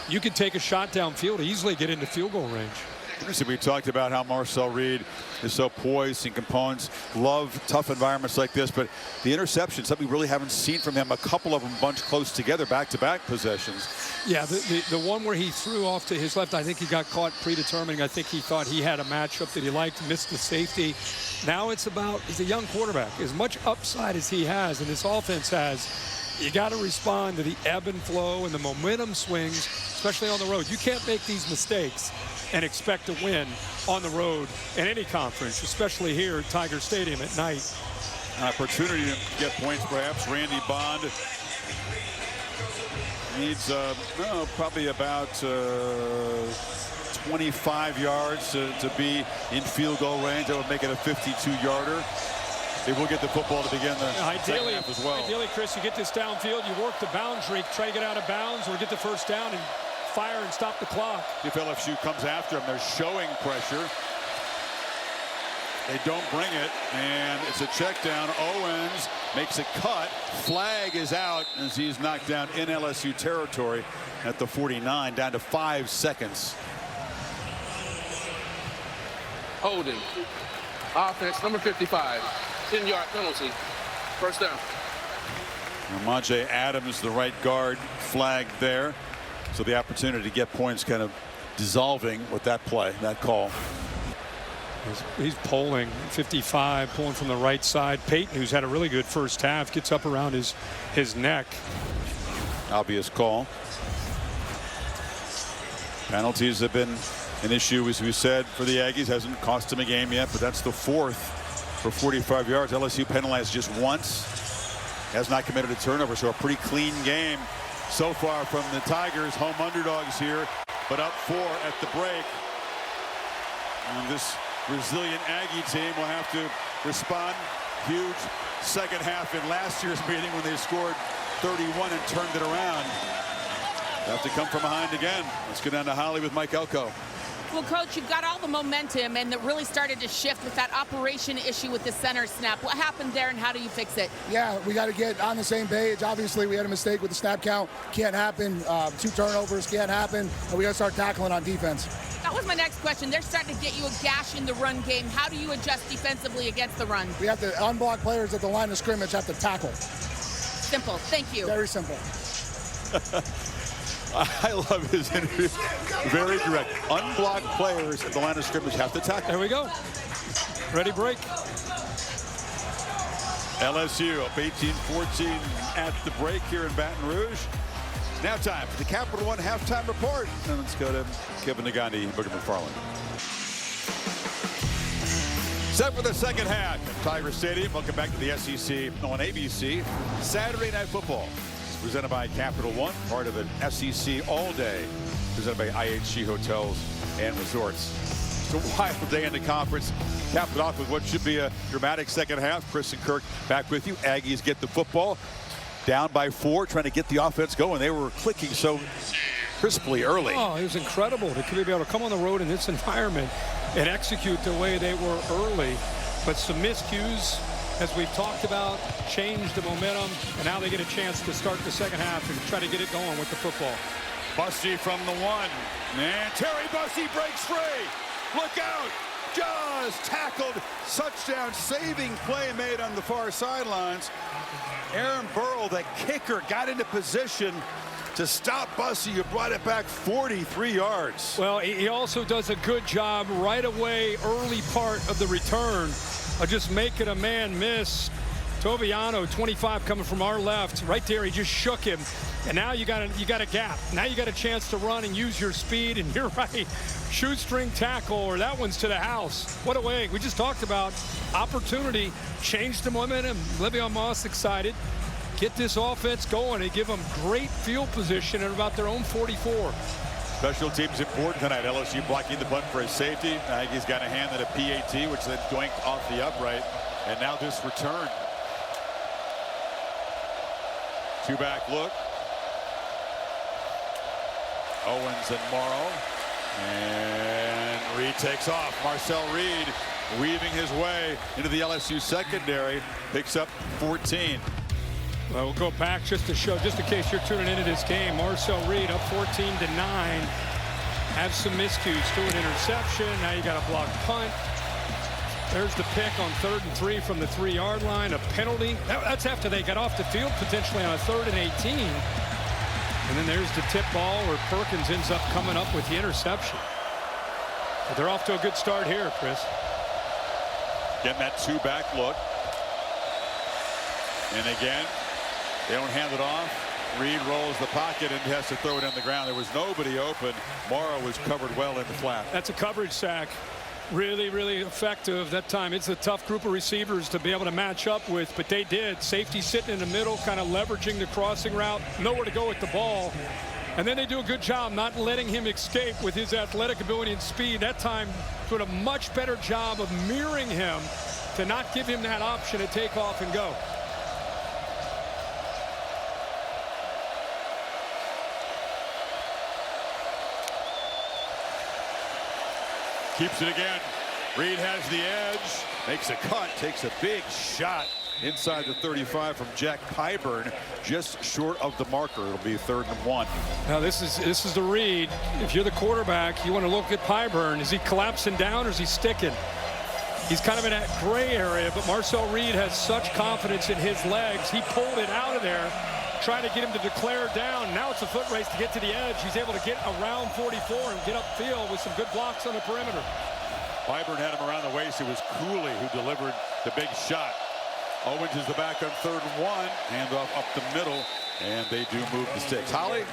you could take a shot downfield, easily get into field goal range. We talked about how Marcel Reed is so poised and components. Love tough environments like this, but the interception, something we really haven't seen from him. A couple of them bunched close together, back-to-back possessions. Yeah, the one where he threw off to his left, I think he got caught predetermining. I think he thought he had a matchup that he liked, missed the safety. Now it's about, he's a young quarterback. As much upside as he has and this offense has, you got to respond to the ebb and flow and the momentum swings, especially on the road. You can't make these mistakes and expect to win on the road in any conference, especially here at Tiger Stadium at night. An opportunity to get points, perhaps. Randy Bond needs probably about 25 yards to be in field goal range. That would make it a 52-yarder. They will get the football to begin the second half as well. Ideally, Chris, you get this downfield, you work the boundary, try to get out of bounds, or get the first down and fire and stop the clock. If LSU comes after him, they're showing pressure. They don't bring it, and it's a check down. Owens makes a cut. Flag is out as he's knocked down in LSU territory at the 49, down to 5 seconds. Holding. Offense, number 55. 10-yard penalty. First down. Ramajay Adams, the right guard, flagged there. So the opportunity to get points kind of dissolving with that play, that call. He's pulling 55, pulling from the right side. Peyton, who's had a really good first half, gets up around his neck. Obvious call. Penalties have been an issue, as we said, for the Aggies. Hasn't cost them a game yet, but that's the 4th for 45 yards. LSU penalized just once. Has not committed a turnover, so a pretty clean game so far from the Tigers. Home underdogs here, but up 4 at the break. And this resilient Aggie team will have to respond. Huge second half in last year's meeting when they scored 31 and turned it around. They'll have to come from behind again. Let's go down to Holly with Mike Elko. Well, Coach, you've got all the momentum, and it really started to shift with that operation issue with the center snap. What happened there, and how do you fix it? Yeah, we got to get on the same page. Obviously, we had a mistake with the snap count. Can't happen. 2 turnovers can't happen. And we got to start tackling on defense. That was my next question. They're starting to get you a gash in the run game. How do you adjust defensively against the run? We have to unblock players at the line of scrimmage, have to tackle. Simple. Thank you. Very simple. I love his interview. Very direct. Unblocked players at the line of scrimmage have to tackle. There we go. Ready, break. LSU up 18-14 at the break here in Baton Rouge. Now time for the Capital One halftime report. And let's go to Kevin Nagandi and Booger McFarland. Set for the second half at Tiger Stadium. Welcome back to the SEC on ABC. Saturday Night Football. Presented by Capital One, part of an SEC all day, presented by IHG Hotels and Resorts. It's a wild day in the conference. Capped it off with what should be a dramatic second half. Chris and Kirk back with you. Aggies get the football down by 4, trying to get the offense going. They were clicking so crisply early. Oh, it was incredible to be able to come on the road in this environment and execute the way they were early. But some miscues, as we've talked about, changed the momentum, and now they get a chance to start the second half and try to get it going with the football. Bussey from the 1. And Terry Bussey breaks free. Look out. Just tackled. Touchdown saving play made on the far sidelines. Aaron Burrow, the kicker, got into position to stop Bussey. You brought it back 43 yards. Well, he also does a good job right away, early part of the return, of just making a man miss. Toviano, 25, coming from our left. Right there, he just shook him. And now you got a gap. Now you got a chance to run and use your speed. And you're right, shoestring tackle, or that one's to the house. What a way. We just talked about opportunity, change the momentum. Le'Veon Moss excited. Get this offense going and give them great field position at about their own 44. Special teams important tonight. LSU blocking the punt for a safety. He's got a hand at a PAT, which then doinked off the upright. And now this return. 2-back look. Owens and Morrow. And Reed takes off. Marcel Reed weaving his way into the LSU secondary. Picks up 14. Well, we'll go back just to show, just in case you're tuning into this game. Marcel Reed up 14-9. Have some miscues. Threw an interception. Now you got a blocked punt. There's the pick on 3rd and 3 from the 3-yard line. A penalty. That's after they got off the field potentially on a 3rd and 18. And then there's the tip ball where Perkins ends up coming up with the interception. But they're off to a good start here, Chris. Getting that 2-back look. And again, they don't hand it off. Reed rolls the pocket and has to throw it on the ground. There was nobody open. Morrow was covered well in the flat. That's a coverage sack. Really, really effective that time. It's a tough group of receivers to be able to match up with, but they did. Safety sitting in the middle, kind of leveraging the crossing route, nowhere to go with the ball. And then they do a good job not letting him escape with his athletic ability and speed. That time, doing a much better job of mirroring him to not give him that option to take off and go. Keeps it again. Reed has the edge, makes a cut, takes a big shot inside the 35 from Jack Pyburn, just short of the marker. It'll be 3rd and 1. Now this is the read. If you're the quarterback, you want to look at Pyburn. Is he collapsing down or is he sticking? He's kind of in that gray area, but Marcel Reed has such confidence in his legs. He pulled it out of there, trying to get him to declare down. Now it's a foot race to get to the edge. He's able to get around 44 and get upfield with some good blocks on the perimeter. Pyburn had him around the waist. It was Cooley who delivered the big shot. Owens is the back on 3rd and 1. Handoff up the middle, and they do move the sticks. Holly?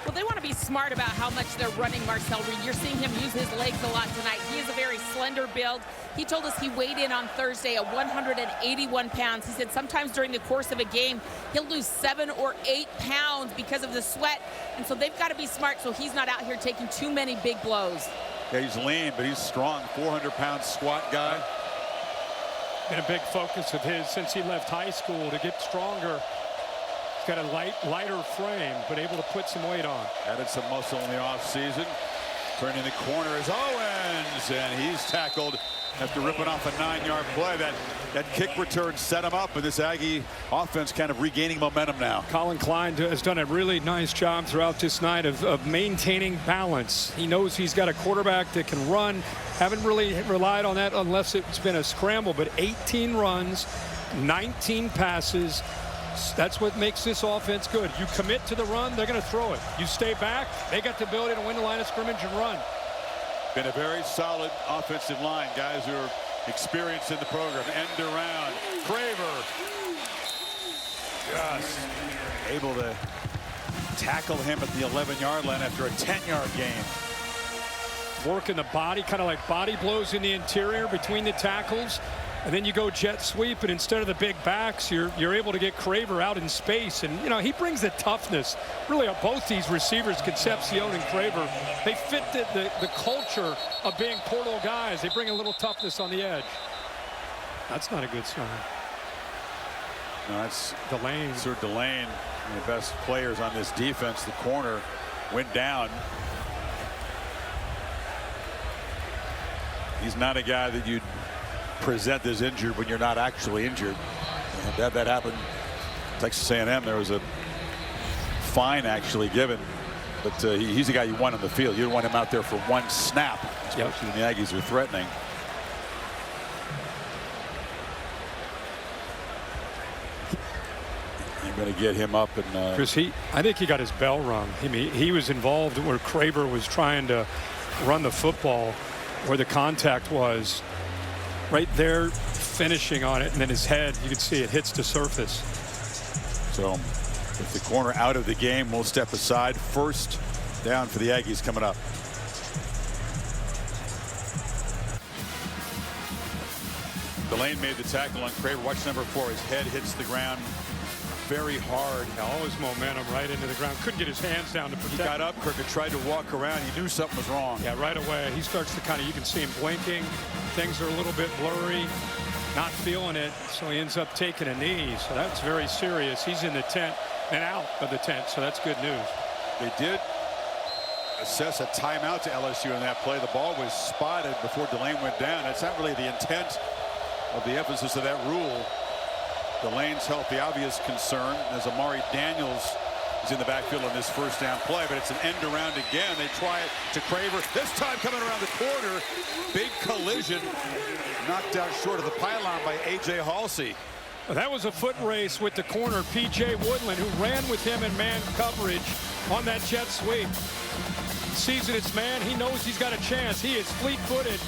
Well, they want to be smart about how much they're running Marcel Reed. You're seeing him use his legs a lot tonight. He is a very slender build. He told us he weighed in on Thursday at 181 pounds. He said sometimes during the course of a game, he'll lose 7 or 8 pounds because of the sweat. And so they've got to be smart so he's not out here taking too many big blows. Yeah, he's lean, but he's strong. 400-pound squat guy. Been a big focus of his since he left high school to get stronger. He's got a lighter frame, but able to put some weight on. Added some muscle in the offseason. Turning the corner is Owens, and he's tackled after ripping off a 9-yard play. That kick return set him up, and this Aggie offense kind of regaining momentum now. Colin Klein has done a really nice job throughout this night of maintaining balance. He knows he's got a quarterback that can run. Haven't really relied on that unless it's been a scramble, but 18 runs, 19 passes. That's what makes this offense good. You commit to the run, they're going to throw it. You stay back, they got the ability to win the line of scrimmage and run. Been a very solid offensive line. Guys who are experienced in the program. End around. Craver. Just able to tackle him at the 11-yard line after a 10-yard gain. Working the body, kind of like body blows in the interior between the tackles. And then you go jet sweep, and instead of the big backs, you're able to get Craver out in space. And, you know, he brings the toughness. Really, both these receivers, Concepcion and Craver, they fit the culture of being portal guys. They bring a little toughness on the edge. That's not a good sign. No, that's Delane. Sir Delane, one of the best players on this defense. The corner went down. He's not a guy that you'd present as injured when you're not actually injured. And that happened. Texas A&M, there was a fine actually given, but he's the guy you want on the field. You don't want him out there for one snap, especially when the Aggies are threatening. You're going to get him up and Chris, I think he got his bell rung. I mean, he was involved where Craver was trying to run the football, where the contact was. Right there, finishing on it, and then his head, you can see it hits the surface. So with the corner out of the game, we'll step aside. 1st down for the Aggies coming up. Delane made the tackle on Craver. Watch number 4. His head hits the ground very hard. Yeah, all his momentum right into the ground. Couldn't get his hands down to protect. He got up, Kirk tried to walk around. He knew something was wrong. Yeah, right away. He starts to kind of, you can see him blinking. Things are a little bit blurry, not feeling it. So he ends up taking a knee. So that's very serious. He's in the tent and out of the tent. So that's good news. They did assess a timeout to LSU in that play. The ball was spotted before Delane went down. That's not really the intent of the emphasis of that rule. Delane's health, the obvious concern, as Amari Daniels is in the backfield on this 1st down play, but it's an end around again. They try it to Craver. This time coming around the corner. Big collision. Knocked out short of the pylon by A.J. Halsey. That was a foot race with the corner, P.J. Woodland, who ran with him in man coverage on that jet sweep. Sees it, it's man. He knows he's got a chance. He is fleet-footed.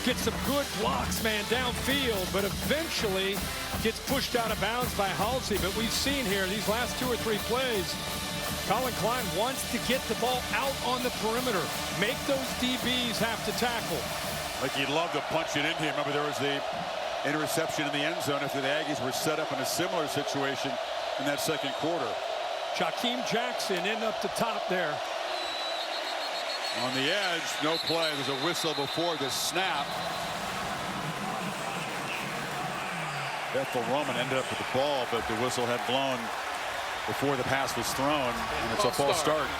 Gets some good blocks, man, downfield, but eventually gets pushed out of bounds by Halsey. But we've seen here these last 2 or 3 plays, Colin Klein wants to get the ball out on the perimeter, make those DBs have to tackle. Like he'd love to punch it in here. Remember, there was the interception in the end zone after the Aggies were set up in a similar situation in that 2nd quarter. Jakeem Jackson in up the top there. On the edge, no play. There's a whistle before the snap. Bethel Roman ended up with the ball, but the whistle had blown before the pass was thrown, and it's a false start.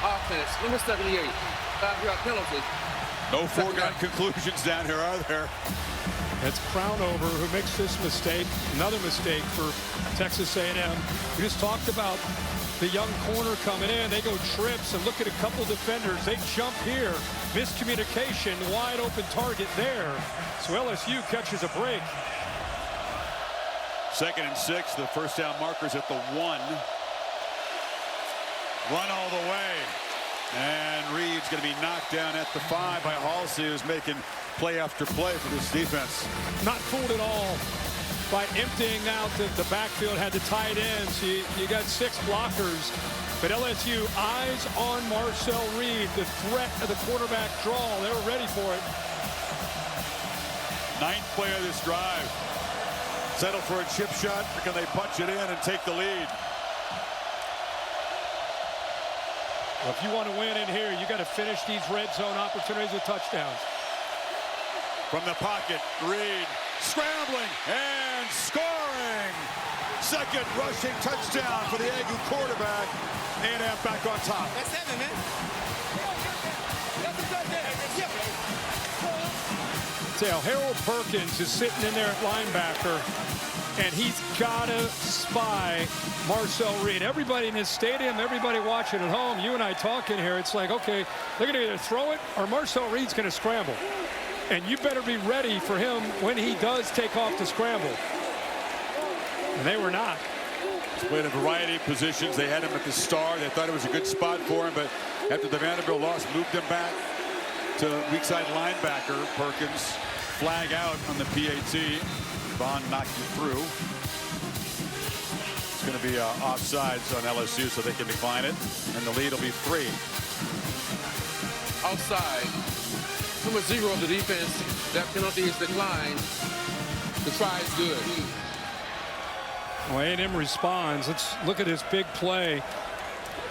Offense, number 78, 5-yard penalty. No foregone conclusions down here, are there? It's Crownover who makes this mistake. Another mistake for Texas A&M. We just talked about the young corner coming in. They go trips, and look at a couple defenders. They jump here. Miscommunication, wide open target there. So LSU catches a break. 2nd and 6. The first down markers at the 1. Run all the way. And Reed's going to be knocked down at the 5 by Halsey, who's making play after play for this defense. Not fooled at all by emptying out the backfield, had the tight end. So you got 6 blockers. But LSU eyes on Marcel Reed, the threat of the quarterback draw. They were ready for it. 9th play of this drive. Settle for a chip shot, or can they punch it in and take the lead? Well, if you want to win in here, you got to finish these red zone opportunities with touchdowns. From the pocket, Reed scrambling and scoring. 2nd rushing touchdown for the Aggie quarterback. A&M back on top. That's 7, man. Tell Harold Perkins is sitting in there at linebacker, and he's got to spy Marcel Reed. Everybody in this stadium, everybody watching at home, you and I talking here, it's like, okay, they're going to either throw it or Marcel Reed's going to scramble. And you better be ready for him when he does take off to scramble. And they were not. He's played a variety of positions. They had him at the star. They thought it was a good spot for him, but after the Vanderbilt loss, moved him back to weak side linebacker. Perkins flag out on the PAT. Bond knocked it through. It's going to be offsides on LSU, so they can decline it, and the lead will be 3. Outside. Number 0 of the defense. That penalty is declined. The try is good. Well, A&M responds. Let's look at this big play.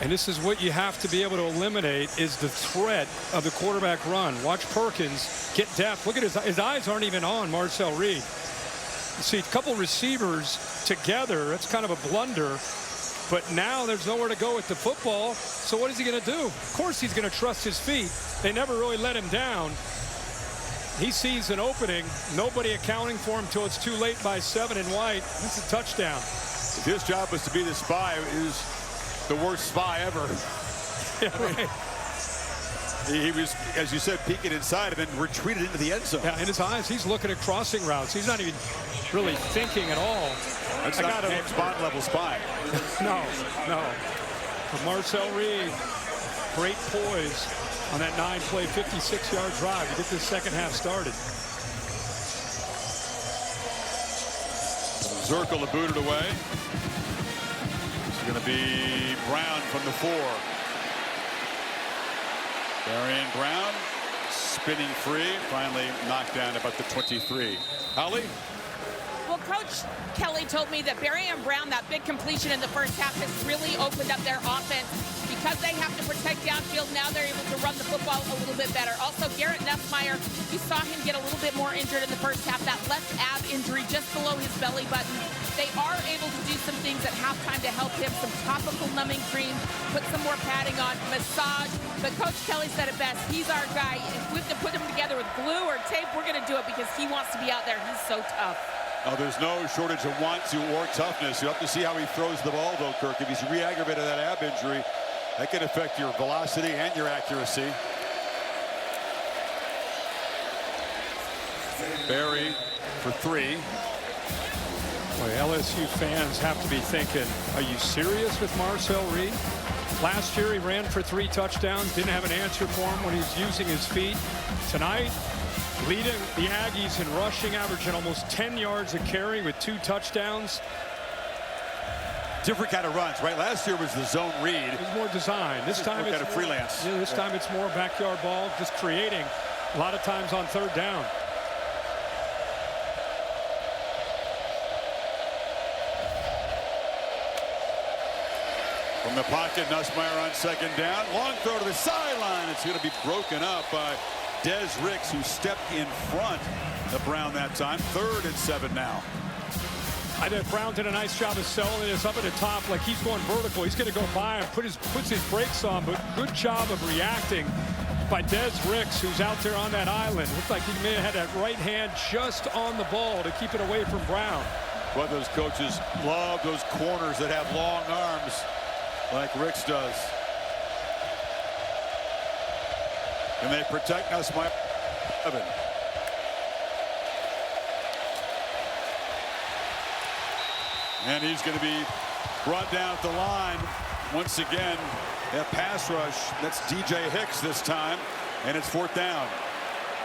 And this is what you have to be able to eliminate, is the threat of the quarterback run. Watch Perkins get depth. Look at his eyes aren't even on Marcel Reed. You see a couple receivers together. That's kind of a blunder. But now there's nowhere to go with the football. So what is he going to do? Of course he's going to trust his feet. They never really let him down. He sees an opening. Nobody accounting for him until it's too late by 7 and white. That's a touchdown. If his job was to be the spy, it was the worst spy ever. Yeah, right. He was, as you said, peeking inside and then retreated into the end zone. Yeah, in his eyes, he's looking at crossing routes. He's not even really thinking at all. That's not James Bond level spy. No. But Marcel Reed, great poise on that 9-play, 56-yard drive to get this second half started. Zirkle to boot it away. It's going to be Brown from the 4. Darian Brown spinning free, finally knocked down about the 23. Holly? Well, Coach Kelly told me that Barry and Brown, that big completion in the first half, has really opened up their offense. Because they have to protect downfield, now they're able to run the football a little bit better. Also, Garrett Nessmeyer, you saw him get a little bit more injured in the first half. That left ab injury just below his belly button. They are able to do some things at halftime to help him. Some topical numbing cream, put some more padding on, massage. But Coach Kelly said it best. He's our guy. If we have to put him together with glue or tape, we're going to do it because he wants to be out there. He's so tough. Oh, there's no shortage of want to or toughness. You have to see how he throws the ball, though, Kirk. If he's re-aggravated that ab injury, that can affect your velocity and your accuracy. Barry for 3. Boy, LSU fans have to be thinking, are you serious with Marcel Reed? Last year he ran for 3 touchdowns, didn't have an answer for him when he was using his feet. Tonight, leading the Aggies in rushing, averaging almost 10 yards a carry with 2 touchdowns. Different kind of runs, right? Last year was the zone read. It was more design. This time it's kind of freelance. Yeah, this time it's more backyard ball, just creating a lot of times on 3rd down. From the pocket, Nussmeier on 2nd down. Long throw to the sideline. It's going to be broken up by Des Ricks, who stepped in front of Brown that time. 3rd and 7 now. I think Brown did a nice job of selling this up at the top like he's going vertical. He's going to go by and puts his brakes on, but good job of reacting by Des Ricks, who's out there on that island. Looks like he may have had that right hand just on the ball to keep it away from Brown. But those coaches love those corners that have long arms like Ricks does. And they protect us by 7. And he's going to be brought down at the line once again. That pass rush, that's DJ Hicks this time, and it's 4th down.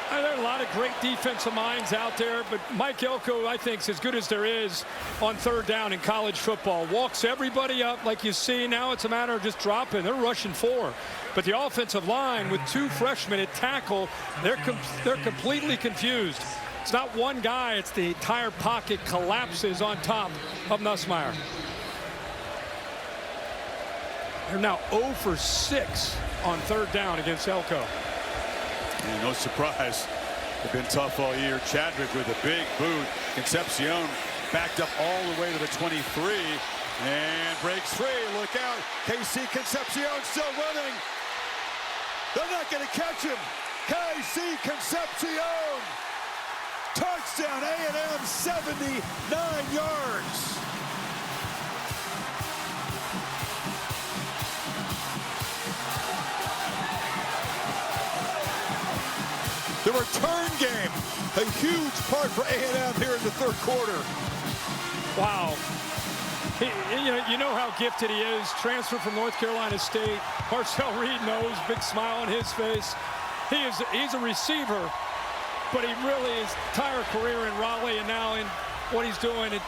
There are a lot of great defensive minds out there, but Mike Elko, I think, is as good as there is on 3rd down in college football. Walks everybody up like you see. Now it's a matter of just dropping. They're rushing 4. But the offensive line with 2 freshmen at tackle, they're completely confused. It's not one guy. It's the entire pocket collapses on top of Nussmeier. They're now 0 for 6 on 3rd down against Elko. And no surprise, they've been tough all year. Chadwick with a big boot. Concepcion backed up all the way to the 23 and breaks free. Look out. KC Concepcion still running. They're not going to catch him. KC Concepcion. Touchdown A&M, 79 yards. The return game, a huge part for A&M here in the 3rd quarter. Wow. You know how gifted he is. Transfer from North Carolina State. Marcel Reed knows, big smile on his face. He's a receiver, but he really his entire career in Raleigh and now in what he's doing at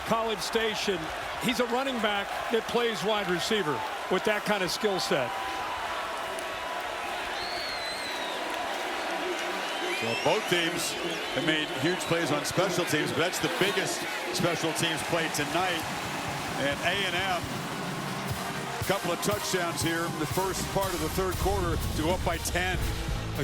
College Station. He's a running back that plays wide receiver with that kind of skill set. Well, both teams have made huge plays on special teams, but that's the biggest special teams play tonight. And A&M, a couple of touchdowns here in the first part of the 3rd quarter to go up by 10.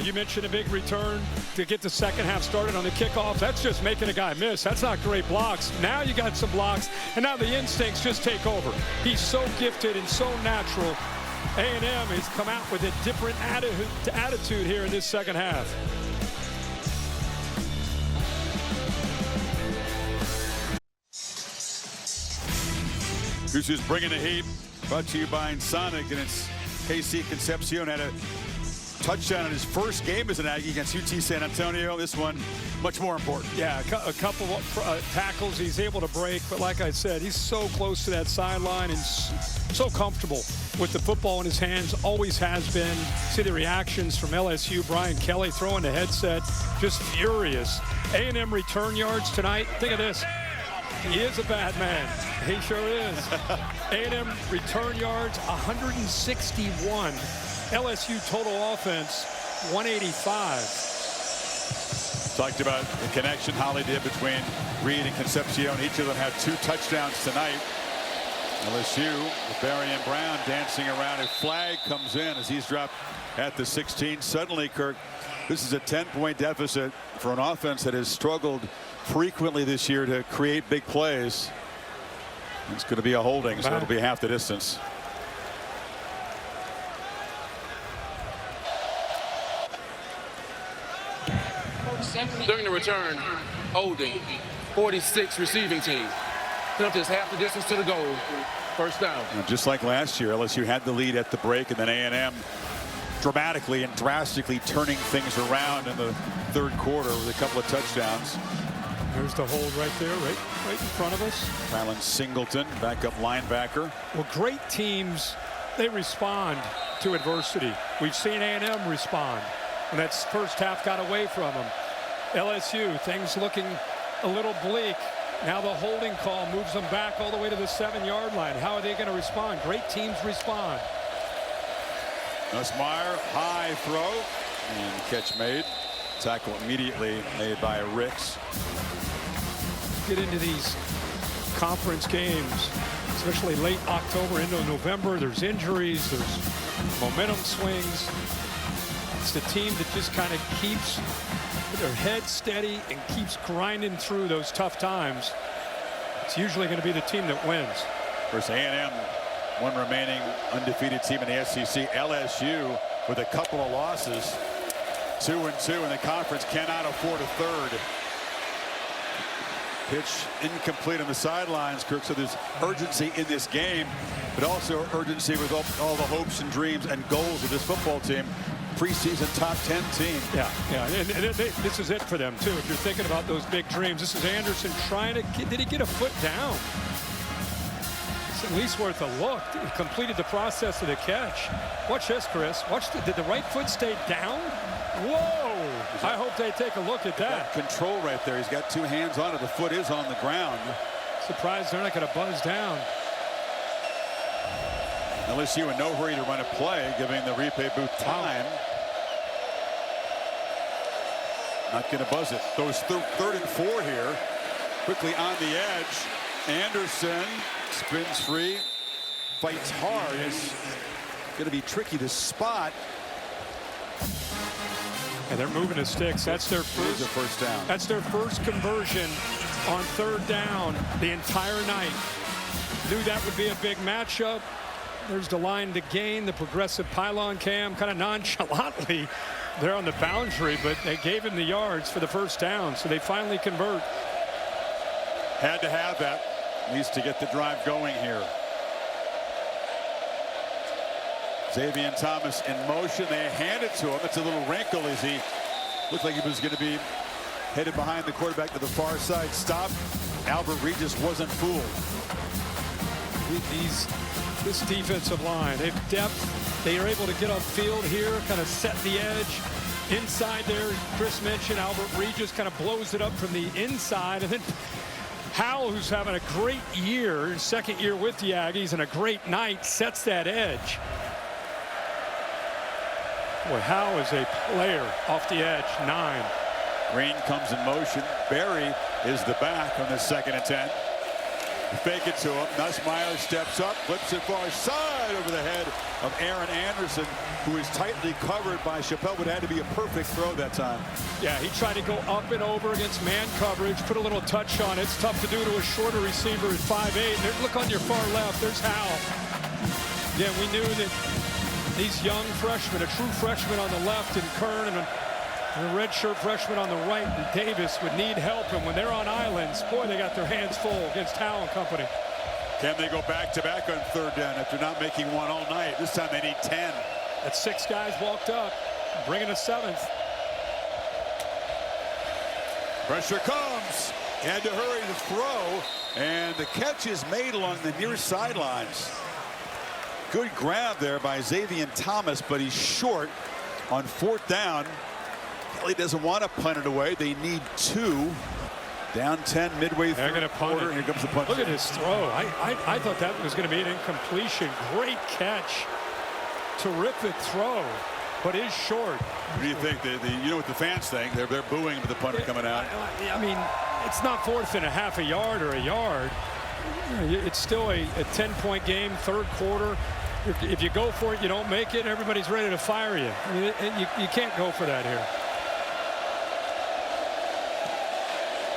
You mentioned a big return to get the 2nd half started on the kickoff. That's just making a guy miss. That's not great blocks. Now you got some blocks, and now the instincts just take over. He's so gifted and so natural. A&M has come out with a different attitude here in this 2nd half. Who's just bringing the heat? Brought to you by Sonic, and it's KC Concepcion had a touchdown in his first game as an Aggie against UT San Antonio. This one much more important. Yeah, a couple of tackles he's able to break, but like I said, he's so close to that sideline and so comfortable with the football in his hands, always has been. See the reactions from LSU. Brian Kelly throwing the headset, just furious. A&M return yards tonight. Think of this. He is a bad man. He sure is. A&M return yards, 161. LSU total offense, 185. Talked about the connection Holly did between Reed and Concepcion. Each of them have 2 touchdowns tonight. LSU with Barry and Brown dancing around. A flag comes in as he's dropped at the 16. Suddenly, Kirk, this is a 10-point deficit for an offense that has struggled frequently this year to create big plays. It's going to be a holding, so it'll be half the distance. During the return, holding, 46 receiving team. Just half the distance to the goal. 1st down. And just like last year, LSU had the lead at the break, and then A&M dramatically and drastically turning things around in the 3rd quarter with a couple of touchdowns. There's the hold right there, right in front of us. Kylan Singleton, backup linebacker. Well, great teams, they respond to adversity. We've seen A&M respond when that first half got away from them. LSU, things looking a little bleak. Now the holding call moves them back all the way to the 7-yard line. How are they going to respond? Great teams respond. Nussmeier, high throw, and catch made. Tackle immediately made by Ricks. Get into these conference games, especially late October into November. There's injuries, there's momentum swings. It's the team that just kind of keeps their head steady and keeps grinding through those tough times. It's usually going to be the team that wins. Of course, A&M, one remaining undefeated team in the SEC. LSU, with a couple of losses. 2-2, and the conference cannot afford a third. Pitch incomplete on the sidelines, Kirk. So there's urgency in this game, but also urgency with all the hopes and dreams and goals of this football team. Preseason top 10 team. Yeah. And this is it for them, too. If you're thinking about those big dreams, this is Anderson trying to get, did he get a foot down? It's at least worth a look. He completed the process of the catch. Watch this, Chris. Did the right foot stay down? Whoa! I hope they take a look at that. Control right there. He's got two hands on it. The foot is on the ground. Surprised they're not going to buzz down. LSU in no hurry to run a play, giving the replay booth time. Not going to buzz it. Those 3rd and 4 here. Quickly on the edge. Anderson spins free. Fights hard. It's going to be tricky to spot. And they're moving the sticks. That's their first down. That's their first conversion on 3rd down the entire night. Knew that would be a big matchup. There's the line to gain, the progressive pylon cam, kind of nonchalantly. They're on the boundary, but they gave him the yards for the first down, so they finally convert. Had to have that. Needs to get the drive going here. Xavier Thomas in motion. They hand it to him. It's a little wrinkle as he looked like he was going to be headed behind the quarterback to the far side. Stop. Albert Regis wasn't fooled. This defensive line, they have depth. They are able to get upfield here, kind of set the edge. Inside there, Chris mentioned Albert Regis kind of blows it up from the inside. And then Howell, who's having a great year, his 2nd year with the Aggies, and a great night, sets that edge. Boy, Howell is a player off the edge, 9. Green comes in motion. Barry is the back on the 2nd and 10. Fake it to him. Nussmeier steps up, flips it far side over the head of Aaron Anderson, who is tightly covered by Chappelle. Would have had to be a perfect throw that time. Yeah, he tried to go up and over against man coverage, put a little touch on it. It's tough to do to a shorter receiver at 5'8". Look on your far left. There's Howell. Yeah, we knew that these young freshmen, a true freshman on the left in Kern and a redshirt freshman on the right, and Davis would need help. And when they're on islands, boy, they got their hands full against Howell and company. Can they go back-to-back on 3rd down after not making one all night? This time they need 10. That's 6 guys walked up, bringing a 7th. Pressure comes. He had to hurry to throw, and the catch is made along the near sidelines. Good grab there by Xavier Thomas, but he's short on 4th down. Kelly doesn't want to punt it away. They need 2. Down 10 midway through. They're going to punt it. Here comes the punt. Look at his throw. I thought that was going to be an incompletion. Great catch. Terrific throw, but is short. What do you think? You know what the fans think? They're booing with the punter coming out. I mean, it's not 4th and a half a yard or a yard. It's still a 10-point game, 3rd quarter. If you go for it, you don't make it, everybody's ready to fire you. I mean, you can't go for that here.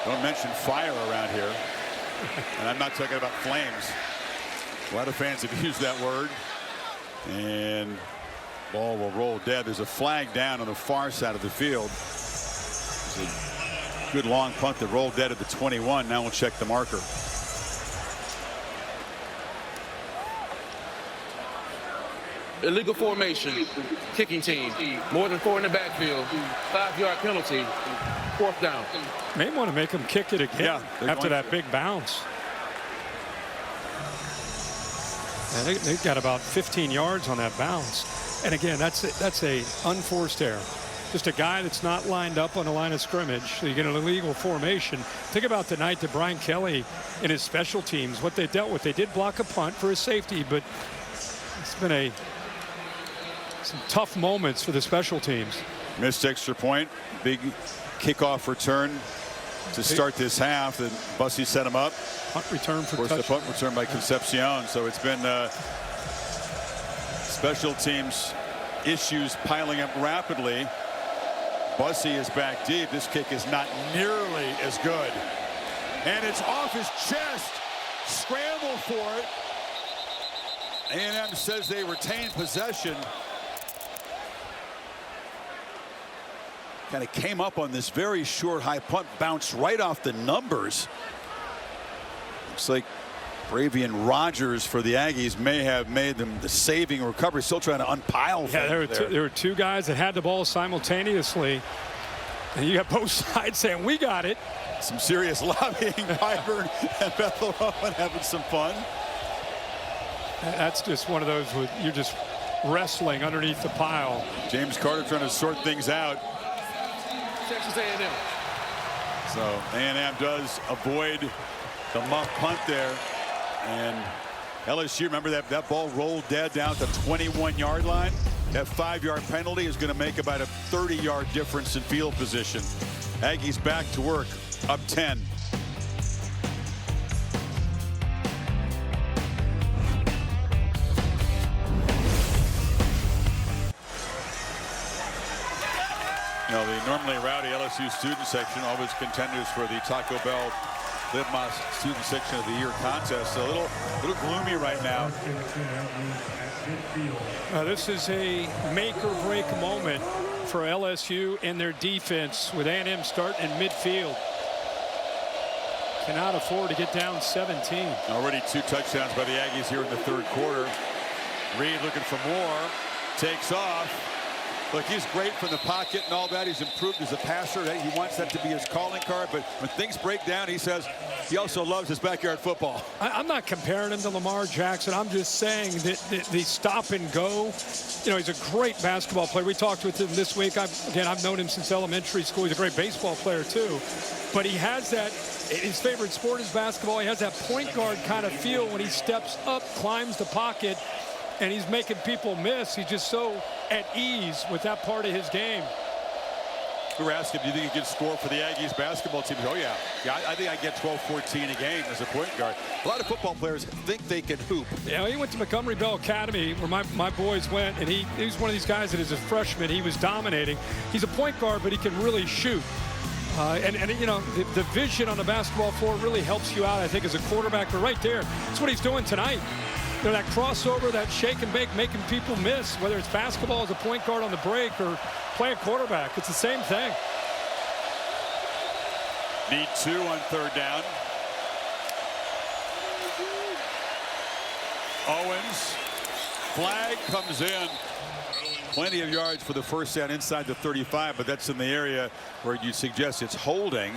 Don't mention fire around here. And I'm not talking about flames. A lot of fans have used that word. And ball will roll dead. There's a flag down on the far side of the field. It's a good long punt that rolled dead at the 21. Now we'll check the marker. Illegal formation, kicking team, more than 4 in the backfield, 5-yard penalty, 4th down. May want to make them kick it again after that big bounce. And they've got about 15 yards on that bounce. And again, that's a unforced error. Just a guy that's not lined up on the line of scrimmage. So you get an illegal formation. Think about the night that Brian Kelly in his special teams, what they dealt with. They did block a punt for a safety, but it's been some tough moments for the special teams. Missed extra point. Big kickoff return to start this half. And Bussey set him up. Punt return for touchdown. The punt return by Concepcion. So it's been special teams issues piling up rapidly. Bussey is back deep. This kick is not nearly as good. And it's off his chest. Scramble for it. A&M says they retain possession. kind of came up on this very short high punt, bounced right off the numbers. Looks like Bravian Rogers for the Aggies may have made them the saving recovery. Still trying to unpile. Yeah, there were two guys that had the ball simultaneously. And you got both sides saying, we got it. Some serious lobbying. Pyburn and Bethel Rowan having some fun. That's just one of those where you're just wrestling underneath the pile. James Carter trying to sort things out. Texas A&M. So A&M does avoid the muff punt there. And LSU, remember that ball rolled dead down at the 21-yard line. That 5-yard penalty is going to make about a 30-yard difference in field position. Aggies back to work, up 10. You know, the normally rowdy LSU student section, always contenders for the Taco Bell Live Moss Student Section of the Year contest. So a little gloomy right now. This is a make or break moment for LSU and their defense with A&M starting in midfield. Cannot afford to get down 17. Already 2 touchdowns by the Aggies here in the third quarter. Reed looking for more. Takes off. Look, he's great from the pocket and all that. He's improved as a passer. He wants that to be his calling card. But when things break down, he says he also loves his backyard football. I'm not comparing him to Lamar Jackson. I'm just saying that the stop and go, you know, he's a great basketball player. We talked with him this week. I've known him since elementary school. He's a great baseball player, too. But he has that, his favorite sport is basketball. He has that point guard kind of feel when he steps up, climbs the pocket, and he's making people miss. He's just so at ease with that part of his game. We were asking, do you think he could score for the Aggies basketball team? Oh, yeah. I think I get 12, 14 a game as a point guard. A lot of football players think they can hoop. Yeah, he went to Montgomery Bell Academy where my boys went, and he was one of these guys that as a freshman, he was dominating. He's a point guard, but he can really shoot. And you know, the vision on the basketball floor really helps you out, I think, as a quarterback. But right there, that's what he's doing tonight. You know, that crossover, that shake and bake, making people miss, whether it's basketball as a point guard on the break or playing quarterback. It's the same thing. Need 2 on third down. Owens. Flag comes in. Plenty of yards for the first down inside the 35, but that's in the area where you suggest it's holding.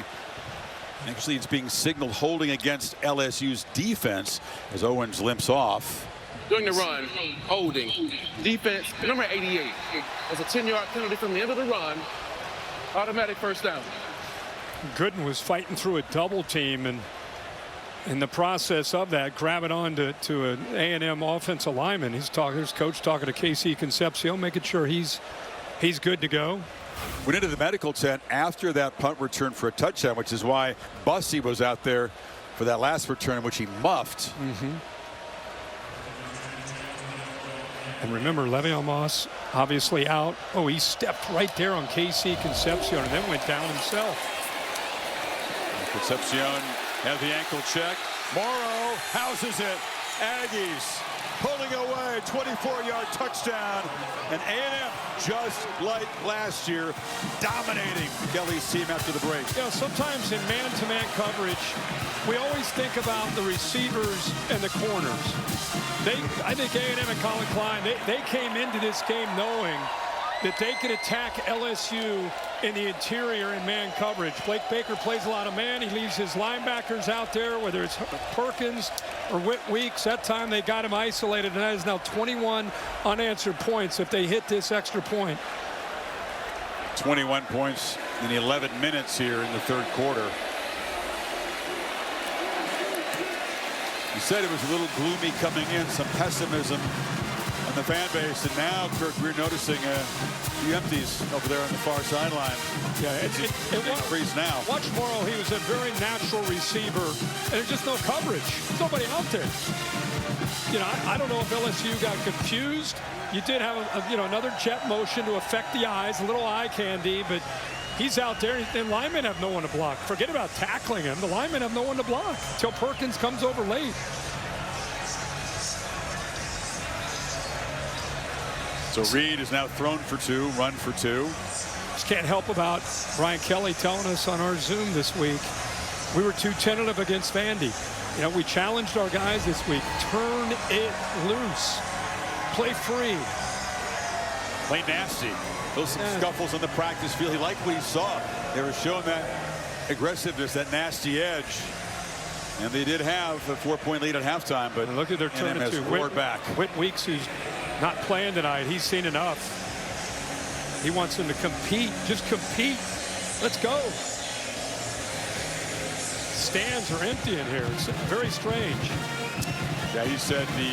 Actually, it's being signaled holding against LSU's defense as Owens limps off. During the run, holding. Defense, number 88. It's a 10-yard penalty from the end of the run. Automatic first down. Gooden was fighting through a double team, and in the process of that, grabbing on to an A&M offensive lineman. His coach talking to KC Concepcion, making sure he's good to go. Went into the medical tent after that punt return for a touchdown, which is why Bussey was out there for that last return, in which he muffed. And remember, Le'Veon Moss obviously out. Oh, he stepped right there on KC Concepcion and then went down himself. Concepcion has the ankle check. Morrow houses it. Aggies pulling away, 24-yard touchdown. And A&M, just like last year, dominating Kelly's team after the break. You know, sometimes in man-to-man coverage, we always think about the receivers and the corners. I think A&M and Colin Klein, they came into this game knowing that they could attack LSU in the interior in man coverage. Blake Baker plays a lot of man. He leaves his linebackers out there, whether it's Perkins or Whit Weeks. That time they got him isolated, and that is now 21 unanswered points if they hit this extra point. 21 points in 11 minutes here in the third quarter. You said it was a little gloomy coming in, some pessimism on the fan base, and now, Kirk, we're noticing a few empties over there on the far sideline. Yeah, it increased now. Watch Morrow. He was a very natural receiver, and there's just no coverage. There's nobody out there. You know, I don't know if LSU got confused. You did have another jet motion to affect the eyes, a little eye candy, but he's out there, and linemen have no one to block. Forget about tackling him. The linemen have no one to block until Perkins comes over late. So Reed is now thrown for 2, run for 2. just can't help about Brian Kelly telling us on our Zoom this week, we were too tentative against Vandy. You know, we challenged our guys this week. Turn it loose. Play free. Play nasty. Those scuffles on the practice field. He liked what he saw. They were showing that aggressiveness, that nasty edge. And they did have a 4-point lead at halftime, but look at their turn it to back. Whit Weeks, who's not playing tonight, he's seen enough. He wants them to compete. Just compete. Let's go. Stands are empty in here. It's very strange. Yeah, he said the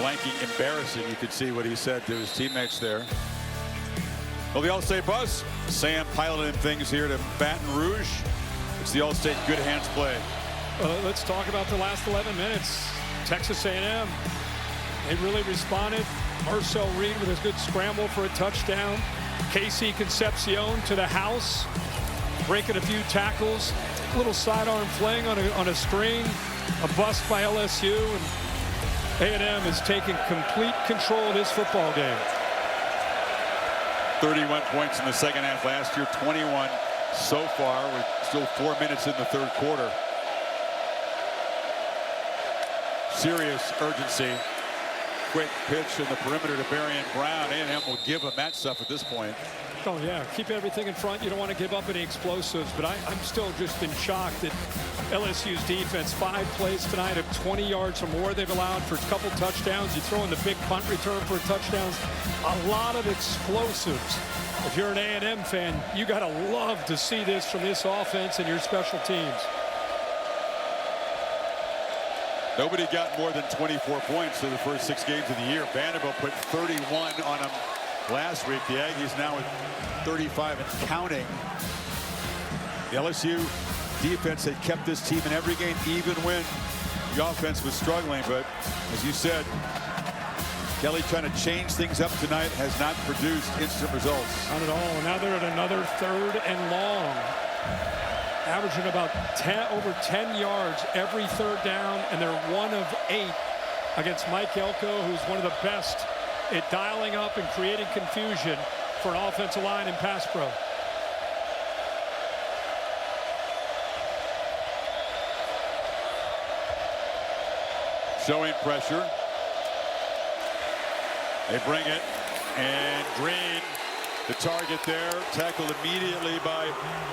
blanking embarrassing. You could see what he said to his teammates there. Well, the All-State bus. Sam piloting things here to Baton Rouge. It's the All-State good hands play. Let's talk about the last 11 minutes. Texas A&M, they really responded. Marcel Reed with a good scramble for a touchdown. Casey Concepcion to the house, breaking a few tackles. A little sidearm fling on a screen. A bust by LSU. And A&M is taking complete control of this football game. 31 points in the second half last year, 21 so far. We're still 4 minutes in the third quarter. Serious urgency. Quick pitch in the perimeter to Berrien Brown. A&M will give him that stuff at this point. Oh, yeah. Keep everything in front. You don't want to give up any explosives. But I'm still just in shock that LSU's defense, 5 plays tonight of 20 yards or more they've allowed for a couple touchdowns. You throw in the big punt return for touchdowns. A lot of explosives. If you're an A&M fan, you got to love to see this from this offense and your special teams. Nobody got more than 24 points through the first 6 games of the year. Vanderbilt put 31 on them last week. The Aggies now with 35 and counting. The LSU defense had kept this team in every game, even when the offense was struggling. But as you said, Kelly trying to change things up tonight has not produced instant results. Not at all. Now they're at another 3rd and long. Averaging about over 10 yards every 3rd down, and they're 1 of 8 against Mike Elko, who's one of the best at dialing up and creating confusion for an offensive line in pass pro. Showing pressure. They bring it, and Green, the target there, tackled immediately by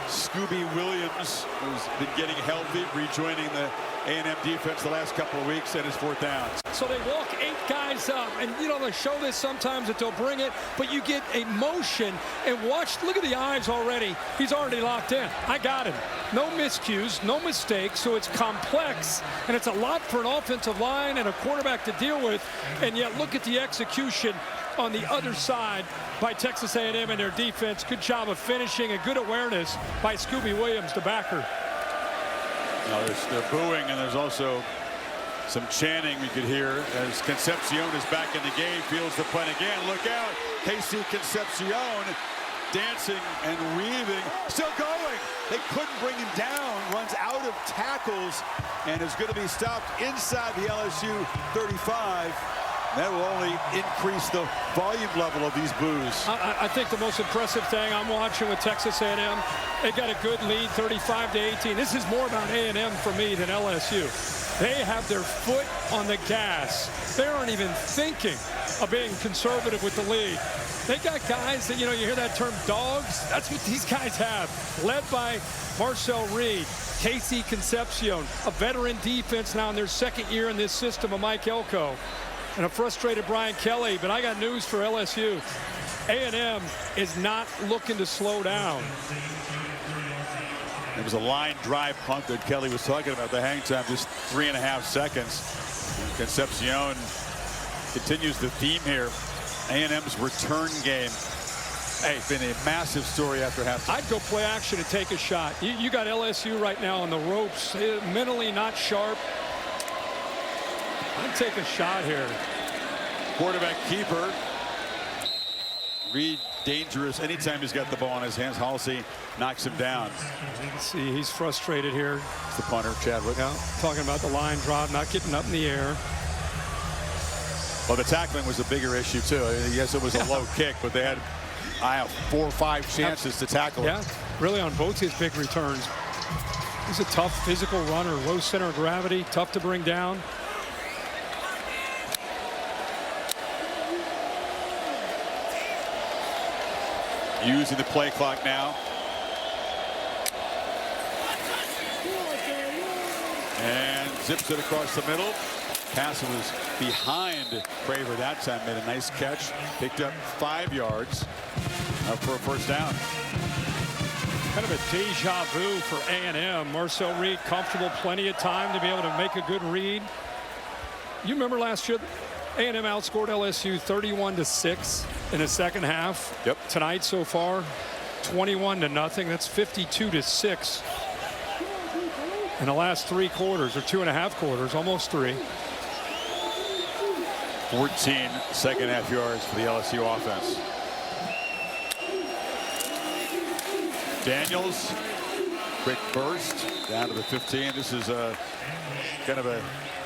Scooby Williams, who's been getting healthy, rejoining the A&M defense the last couple of weeks, and his 4th down. So they walk 8 guys up, and you know they show this sometimes that they'll bring it, but you get a motion and watch. Look at the eyes already. He's already locked in. I got him. No miscues, no mistakes. So it's complex, and it's a lot for an offensive line and a quarterback to deal with. And yet look at the execution on the other side by Texas A&M and their defense. Good job of finishing and good awareness by Scooby Williams, the backer. Now they're booing, and there's also some chanting we could hear as Concepcion is back in the game, fields the punt again. Look out, Casey Concepcion dancing and weaving, still going. They couldn't bring him down, runs out of tackles, and is going to be stopped inside the LSU 35. That will only increase the volume level of these boos. I think the most impressive thing I'm watching with Texas A&M, they got a good lead, 35-18. This is more about A&M for me than LSU. They have their foot on the gas. They aren't even thinking of being conservative with the lead. They got guys that, you know, you hear that term dogs. That's what these guys have, led by Marcel Reed, Casey Concepcion, a veteran defense now in their 2nd year in this system of Mike Elko, and a frustrated Brian Kelly. But I got news for LSU. A&M is not looking to slow down. It was a line drive punt that Kelly was talking about. The hang time just 3.5 seconds. And Concepcion continues the theme here. A&M's return game. Hey, been a massive story after halftime. I'd go play action and take a shot. You got LSU right now on the ropes, mentally not sharp. I'd take a shot here. Quarterback keeper. Reed dangerous anytime he's got the ball in his hands. Halsey knocks him down. You can see he's frustrated here. It's the punter, Chadwick. Yeah, talking about the line drop, not getting up in the air. Well, the tackling was a bigger issue, too. Yes, it was a low kick, but they had I have 4 or 5 chances to tackle him. Yeah, really on both his big returns. He's a tough physical runner, low center of gravity, tough to bring down. Using the play clock now. And zips it across the middle. Pass was behind Craver that time. Made a nice catch. Picked up 5 yards for a first down. Kind of a deja vu for A&M. Marcel Reed comfortable, plenty of time to be able to make a good read. You remember last year, A&M outscored LSU 31-6 in the second half. Yep. Tonight so far, 21-0. That's 52-6 in the last 3 quarters, or 2.5 quarters, almost 3. 14 second half yards for the LSU offense. Daniels, quick burst down to the 15. This is a kind of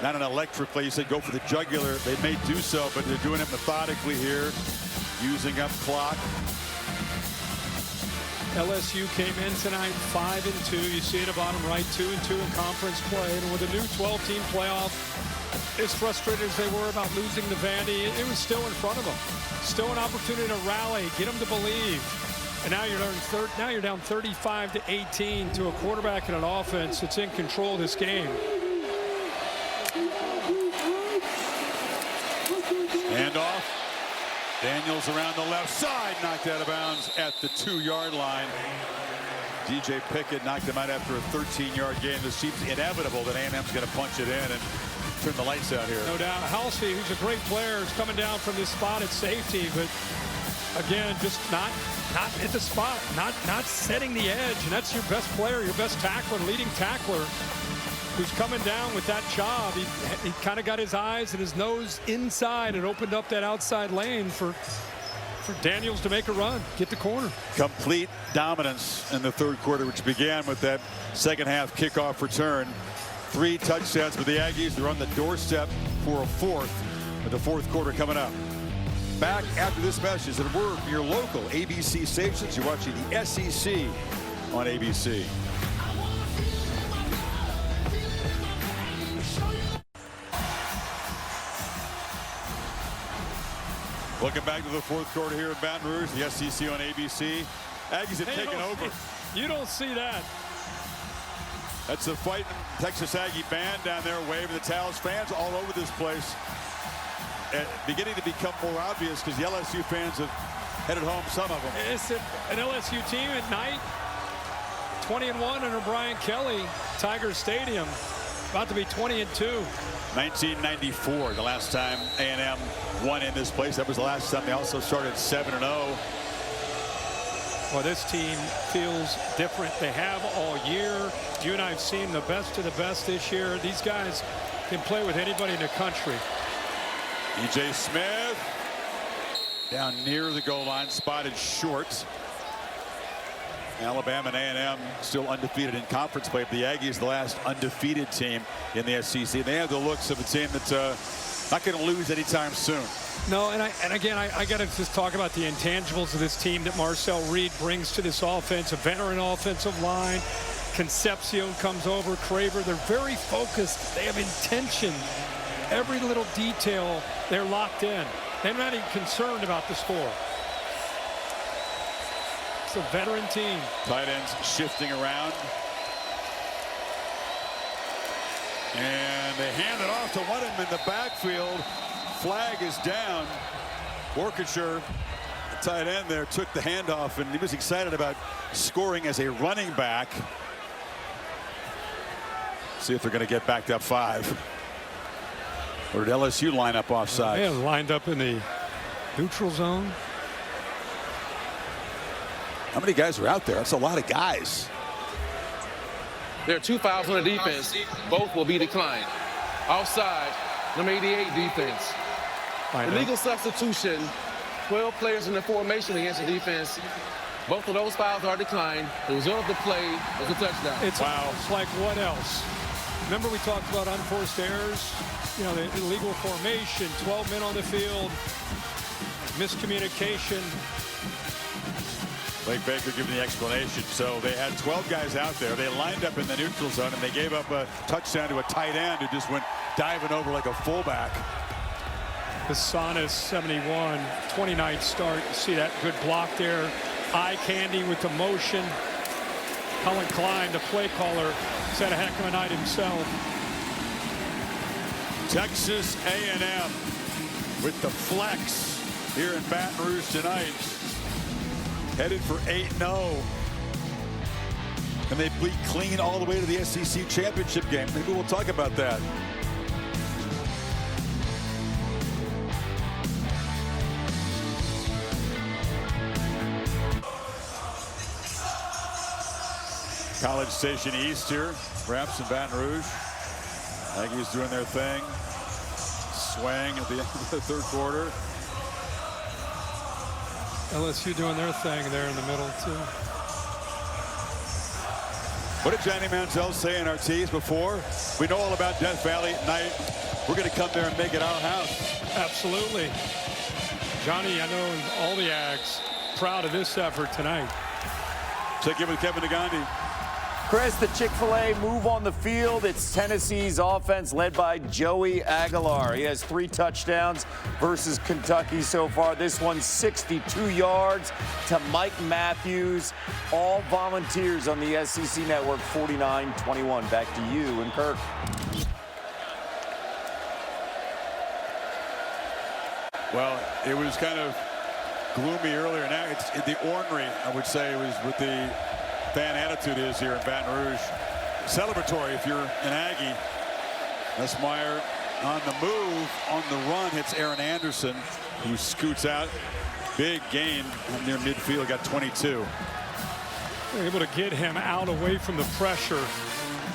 not an electric play. You said go for the jugular. They may do so, but they're doing it methodically here, using up clock. LSU came in tonight 5-2. You see at the bottom right, 2-2 in conference play. And with a new 12-team playoff, as frustrated as they were about losing to Vandy, it was still in front of them. Still an opportunity to rally, get them to believe. And now you're down 35-18 to a quarterback and an offense that's in control of this game. Handoff. Daniels around the left side, knocked out of bounds at the 2-yard line. DJ Pickett knocked him out after a 13-yard gain. This seems inevitable that A&M's going to punch it in and turn the lights out here. No doubt. Halsey, who's a great player, is coming down from this spot at safety, but again, just not at the spot, not setting the edge. And that's your best player, your best tackler, leading tackler, who's coming down with that job. He kind of got his eyes and his nose inside and opened up that outside lane for Daniels to make a run, get the corner. Complete dominance in the third quarter, which began with that second half kickoff return. 3 touchdowns for the Aggies. They're on the doorstep for a 4th, with the 4th quarter coming up. Back after this message and a word from your local ABC stations. You're watching the SEC on ABC. Welcome back to the 4th quarter here in Baton Rouge, the SEC on ABC. Aggies have taken over. You don't see that. That's the fighting Texas Aggie band down there waving the towels. Fans all over this place. Beginning to become more obvious because the LSU fans have headed home, some of them. It's an LSU team at night, 20-1 under Brian Kelly, Tiger Stadium, about to be 20-2. 1994, the last time A&M won in this place. That was the last time they also started 7-0. Well, this team feels different. They have all year. You and I have seen the best of the best this year. These guys can play with anybody in the country. E.J. Smith down near the goal line, spotted short. Alabama and A&M still undefeated in conference play. The Aggies, the last undefeated team in the SEC. They have the looks of a team that's not going to lose anytime soon. No, and again, I got to just talk about the intangibles of this team that Marcel Reed brings to this offense. A veteran offensive line. Concepcion comes over. Craver. They're very focused. They have intention. Every little detail, they're locked in. They're not even concerned about the score. It's a veteran team. Tight ends shifting around. And they hand it off to one of them in the backfield. Flag is down. Orchestra, the tight end there, took the handoff, and he was excited about scoring as a running back. See if they're going to get backed up 5. Or did LSU line up offside? Yeah, lined up in the neutral zone. How many guys are out there? That's a lot of guys. There are 2 fouls on the defense. Both will be declined. Offside, number 88 defense. Illegal substitution, 12 players in the formation against the defense. Both of those fouls are declined. The result of the play was a touchdown. It's like what else? Remember we talked about unforced errors? You know, the illegal formation, 12 men on the field, miscommunication. Blake Baker giving the explanation. So they had 12 guys out there. They lined up in the neutral zone, and they gave up a touchdown to a tight end who just went diving over like a fullback. Hassanis, 71, 29th start. You see that good block there. Eye candy with the motion. Cullen Klein, the play caller, has had a heck of a night himself. Texas A&M with the flex here in Baton Rouge tonight. Headed for 8-0. And they bleed clean all the way to the SEC championship game. Maybe we'll talk about that. College Station East here, perhaps in Baton Rouge. Aggies doing their thing. Swing at the end of the third quarter. LSU doing their thing there in the middle, too. What did Johnny Manziel say in our tease before? We know all about Death Valley at night. We're going to come there and make it our house. Absolutely. Johnny, I know all the Aggs proud of this effort tonight. Check in with Kevin Nagandi. Chris, the Chick-fil-A move on the field. It's Tennessee's offense led by Joey Aguilar. He has 3 touchdowns versus Kentucky so far. This one's 62 yards to Mike Matthews. All volunteers on the SEC Network, 49-21. Back to you and Kirk. Well, it was kind of gloomy earlier. Now it's the ornery, I would say, was with the fan attitude is here in Baton Rouge. Celebratory if you're an Aggie. Nussmeier on the move, on the run, hits Aaron Anderson, who scoots out. Big gain near midfield, got 22. They're able to get him out away from the pressure.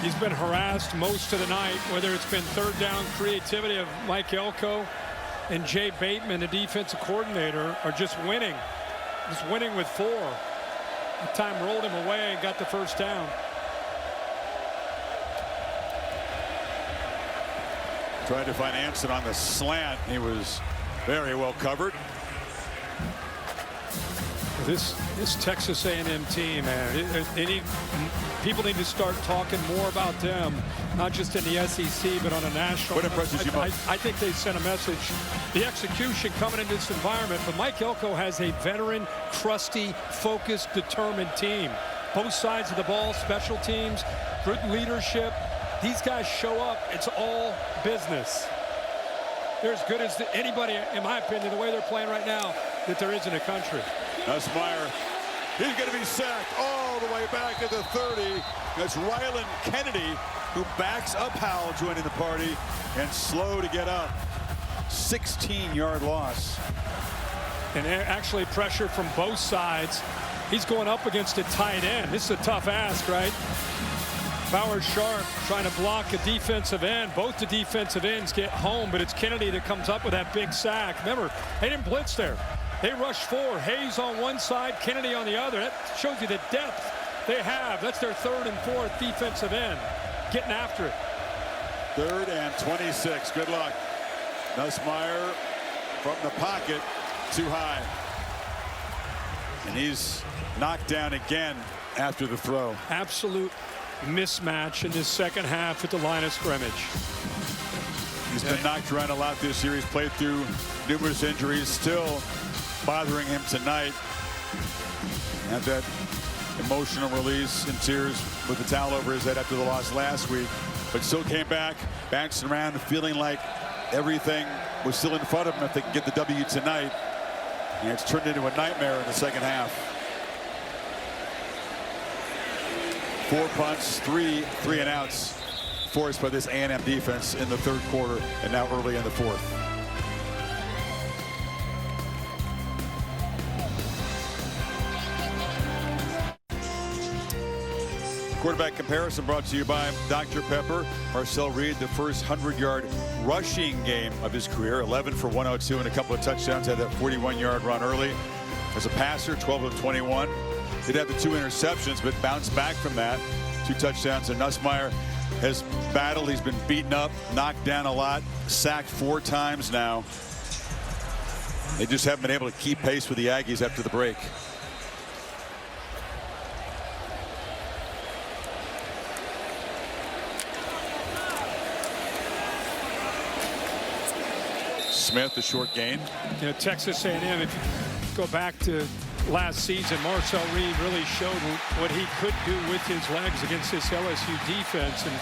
He's been harassed most of the night, whether it's been third down creativity of Mike Elko and Jay Bateman, the defensive coordinator, are just winning with 4. The time rolled him away and got the first down. Tried to find Anson on the slant. He was very well covered. This Texas A&M team, man, people need to start talking more about them, not just in the SEC, but on a national. What impresses you most? I think they sent a message. The execution coming into this environment, but Mike Elko has a veteran, crusty, focused, determined team. Both sides of the ball, special teams, good leadership. These guys show up. It's all business. They're as good as anybody, in my opinion, the way they're playing right now, that there is in the country. Nussmeier, he's going to be sacked all the way back at the 30. That's Ryland Kennedy, who backs up Howell, joining the party, and slow to get up. 16-yard loss. And actually pressure from both sides. He's going up against a tight end. This is a tough ask, right? Bowers Sharp trying to block a defensive end. Both the defensive ends get home, but it's Kennedy that comes up with that big sack. Remember, they didn't blitz there. They rushed 4. Hayes on one side, Kennedy on the other. That shows you the depth they have. That's their 3rd and 4th defensive end. Getting after it. 3rd and 26. Good luck. Nussmeier from the pocket, too high. And he's knocked down again after the throw. Absolute mismatch in this second half at the line of scrimmage. He's been knocked around a lot this year. He's played through numerous injuries, still bothering him tonight. And that emotional release and tears with the towel over his head after the loss last week, but still came back, bouncing around, feeling like everything was still in front of him if they can get the W tonight. And it's turned into a nightmare in the second half. 4 punts, 3 and outs forced by this A&M defense in the 3rd quarter and now early in the 4th. Quarterback comparison brought to you by Dr. Pepper. Marcel Reed, the first 100-yard rushing game of his career, 11 for 102 and a couple of touchdowns. Had that 41-yard run early. As a passer, 12 of 21. Did have the 2 interceptions, but bounced back from that. 2 touchdowns. And Nussmeier has battled. He's been beaten up, knocked down a lot, sacked 4 times now. They just haven't been able to keep pace with the Aggies after the break. Smith, the short gain. You know, Texas A&M, if you go back to last season, Marcel Reed really showed what he could do with his legs against this LSU defense. And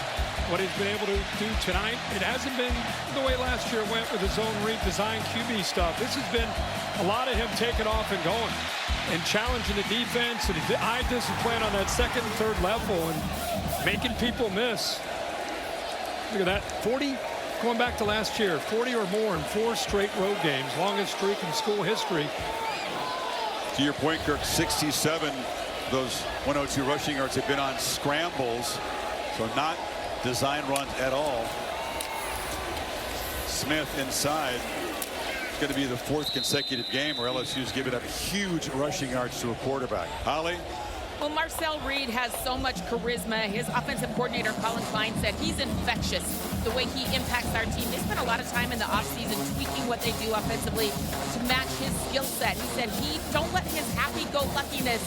what he's been able to do tonight, it hasn't been the way last year went with his own redesigned QB stuff. This has been a lot of him taking off and going and challenging the defense and eye discipline on that second and third level and making people miss. Look at that, 40, going back to last year, 40 or more in 4 straight road games, longest streak in school history. To your point, Kirk, 67 those 102 rushing yards have been on scrambles, so not design runs at all. Smith inside. It's going to be the 4th consecutive game where LSU's given up huge rushing yards to a quarterback. Holly? Well, Marcel Reed has so much charisma. His offensive coordinator, Colin Klein, said he's infectious the way he impacts our team. They spent a lot of time in the offseason tweaking what they do offensively to match his skill set. He said, don't let his happy-go-luckiness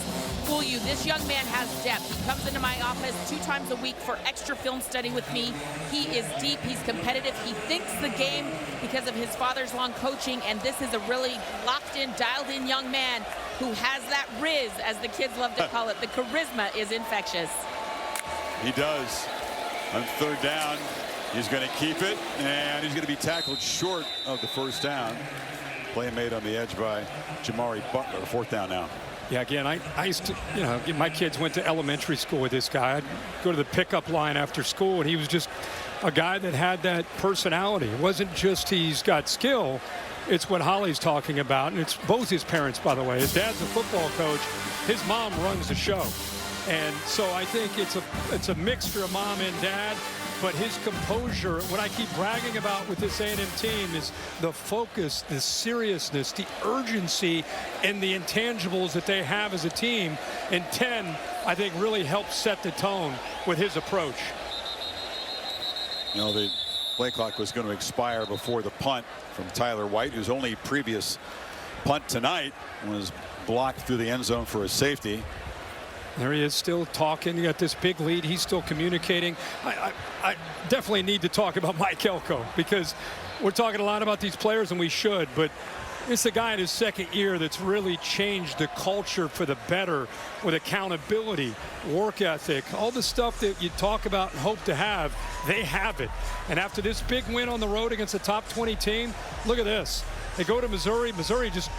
fool you. This young man has depth. He comes into my office 2 times a week for extra film study with me. He is deep. He's competitive. He thinks the game because of his father's long coaching, and this is a really locked-in, dialed-in young man who has that riz, as the kids love to call it. The charisma is infectious. He does. On 3rd down, he's going to keep it, and he's going to be tackled short of the 1st down. Play made on the edge by Jamari Butler. 4th down now. Yeah, again, I used to, you know, my kids went to elementary school with this guy. I'd go to the pickup line after school, and he was just a guy that had that personality. It wasn't just he's got skill. It's what Holly's talking about, and it's both his parents, by the way. His dad's a football coach. His mom runs the show. And so I think it's a mixture of mom and dad. But his composure, what I keep bragging about with this A&M team is the focus, the seriousness, the urgency, and the intangibles that they have as a team. And 10, I think, really helps set the tone with his approach. You know, the play clock was going to expire before the punt from Tyler White, whose only previous punt tonight was blocked through the end zone for a safety. There he is, still talking. You got this big lead. He's still communicating. I definitely need to talk about Mike Elko, because we're talking a lot about these players, and we should, but it's a guy in his 2nd year that's really changed the culture for the better with accountability, work ethic, all the stuff that you talk about and hope to have. They have it. And after this big win on the road against a top 20 team, look at this. They go to Missouri. Missouri just,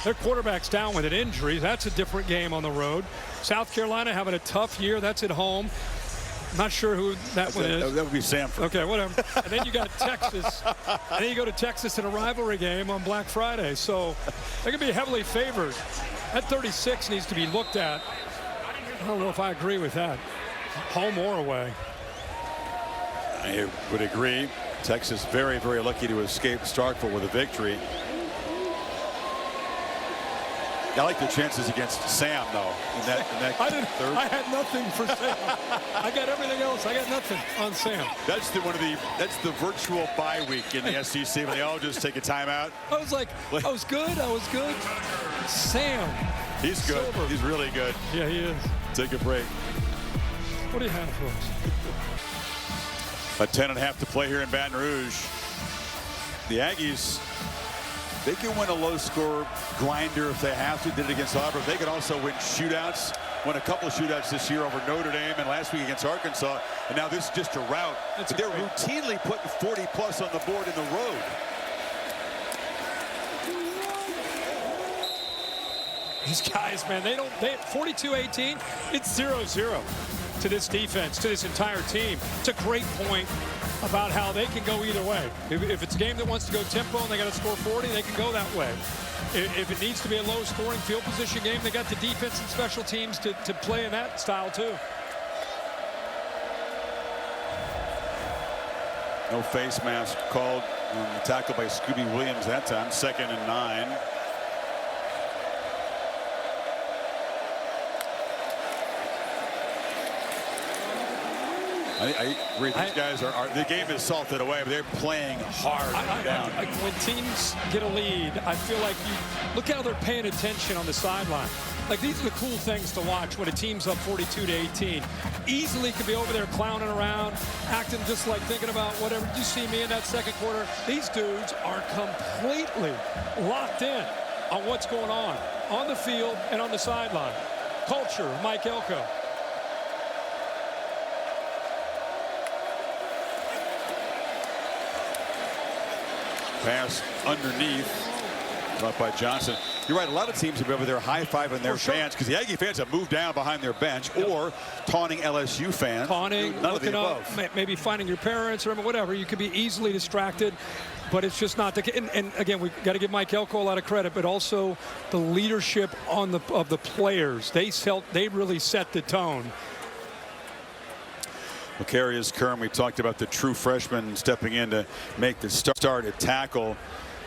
their quarterback's down with an injury. That's a different game on the road. South Carolina having a tough year. That's at home. Not sure who that one is. That would be Samford. Okay, whatever. And then you got Texas. And then you go to Texas in a rivalry game on Black Friday. So they're going to be heavily favored. That 36 needs to be looked at. I don't know if I agree with that. Home or away. I would agree. Texas very, very lucky to escape Starkville with a victory. I like their chances against Sam, though, in that third. I had nothing for Sam. I got everything else. I got nothing on Sam. That's the virtual bye week in the SEC when they all just take a timeout. I was like, I was good. Sam. He's good. Silver. He's really good. Yeah, he is. Take a break. What do you have for us? A 10.5 to play here in Baton Rouge. The Aggies, they can win a low-score grinder if they have to. Did it against Auburn. They can also win shootouts. Won a couple of shootouts this year over Notre Dame and last week against Arkansas. And now this is just a rout. But they're routinely putting 40-plus on the board in the road. These guys, man, they 42-18. It's 0-0 to this defense, to this entire team. It's a great point about how they can go either way. If it's a game that wants to go tempo and they got to score 40, they can go that way. If it needs to be a low-scoring field position game, they got the defense and special teams to play in that style too. No face mask called on the tackle by Scooby Williams that time. 2nd and 9. I agree. These guys are the game is salted away, but they're playing hard down. When teams get a lead, I feel like look how they're paying attention on the sideline. Like, these are the cool things to watch when a team's up 42-18. Easily could be over there clowning around, acting just like thinking about whatever. Did you see me in that second quarter? These dudes are completely locked in on what's going on the field and on the sideline. Culture, Mike Elko. Pass underneath. Up by Johnson. You're right, a lot of teams have been over there high-fiving their fans because the Aggie fans have moved down behind their bench or taunting LSU fans. Taunting, none of the looking up, above. maybe finding your parents or whatever. You could be easily distracted, but it's just not the case. And again, we got to give Mike Elko a lot of credit, but also the leadership of the players. They really set the tone. Macarius Kern, we talked about the true freshman stepping in to make the start at tackle.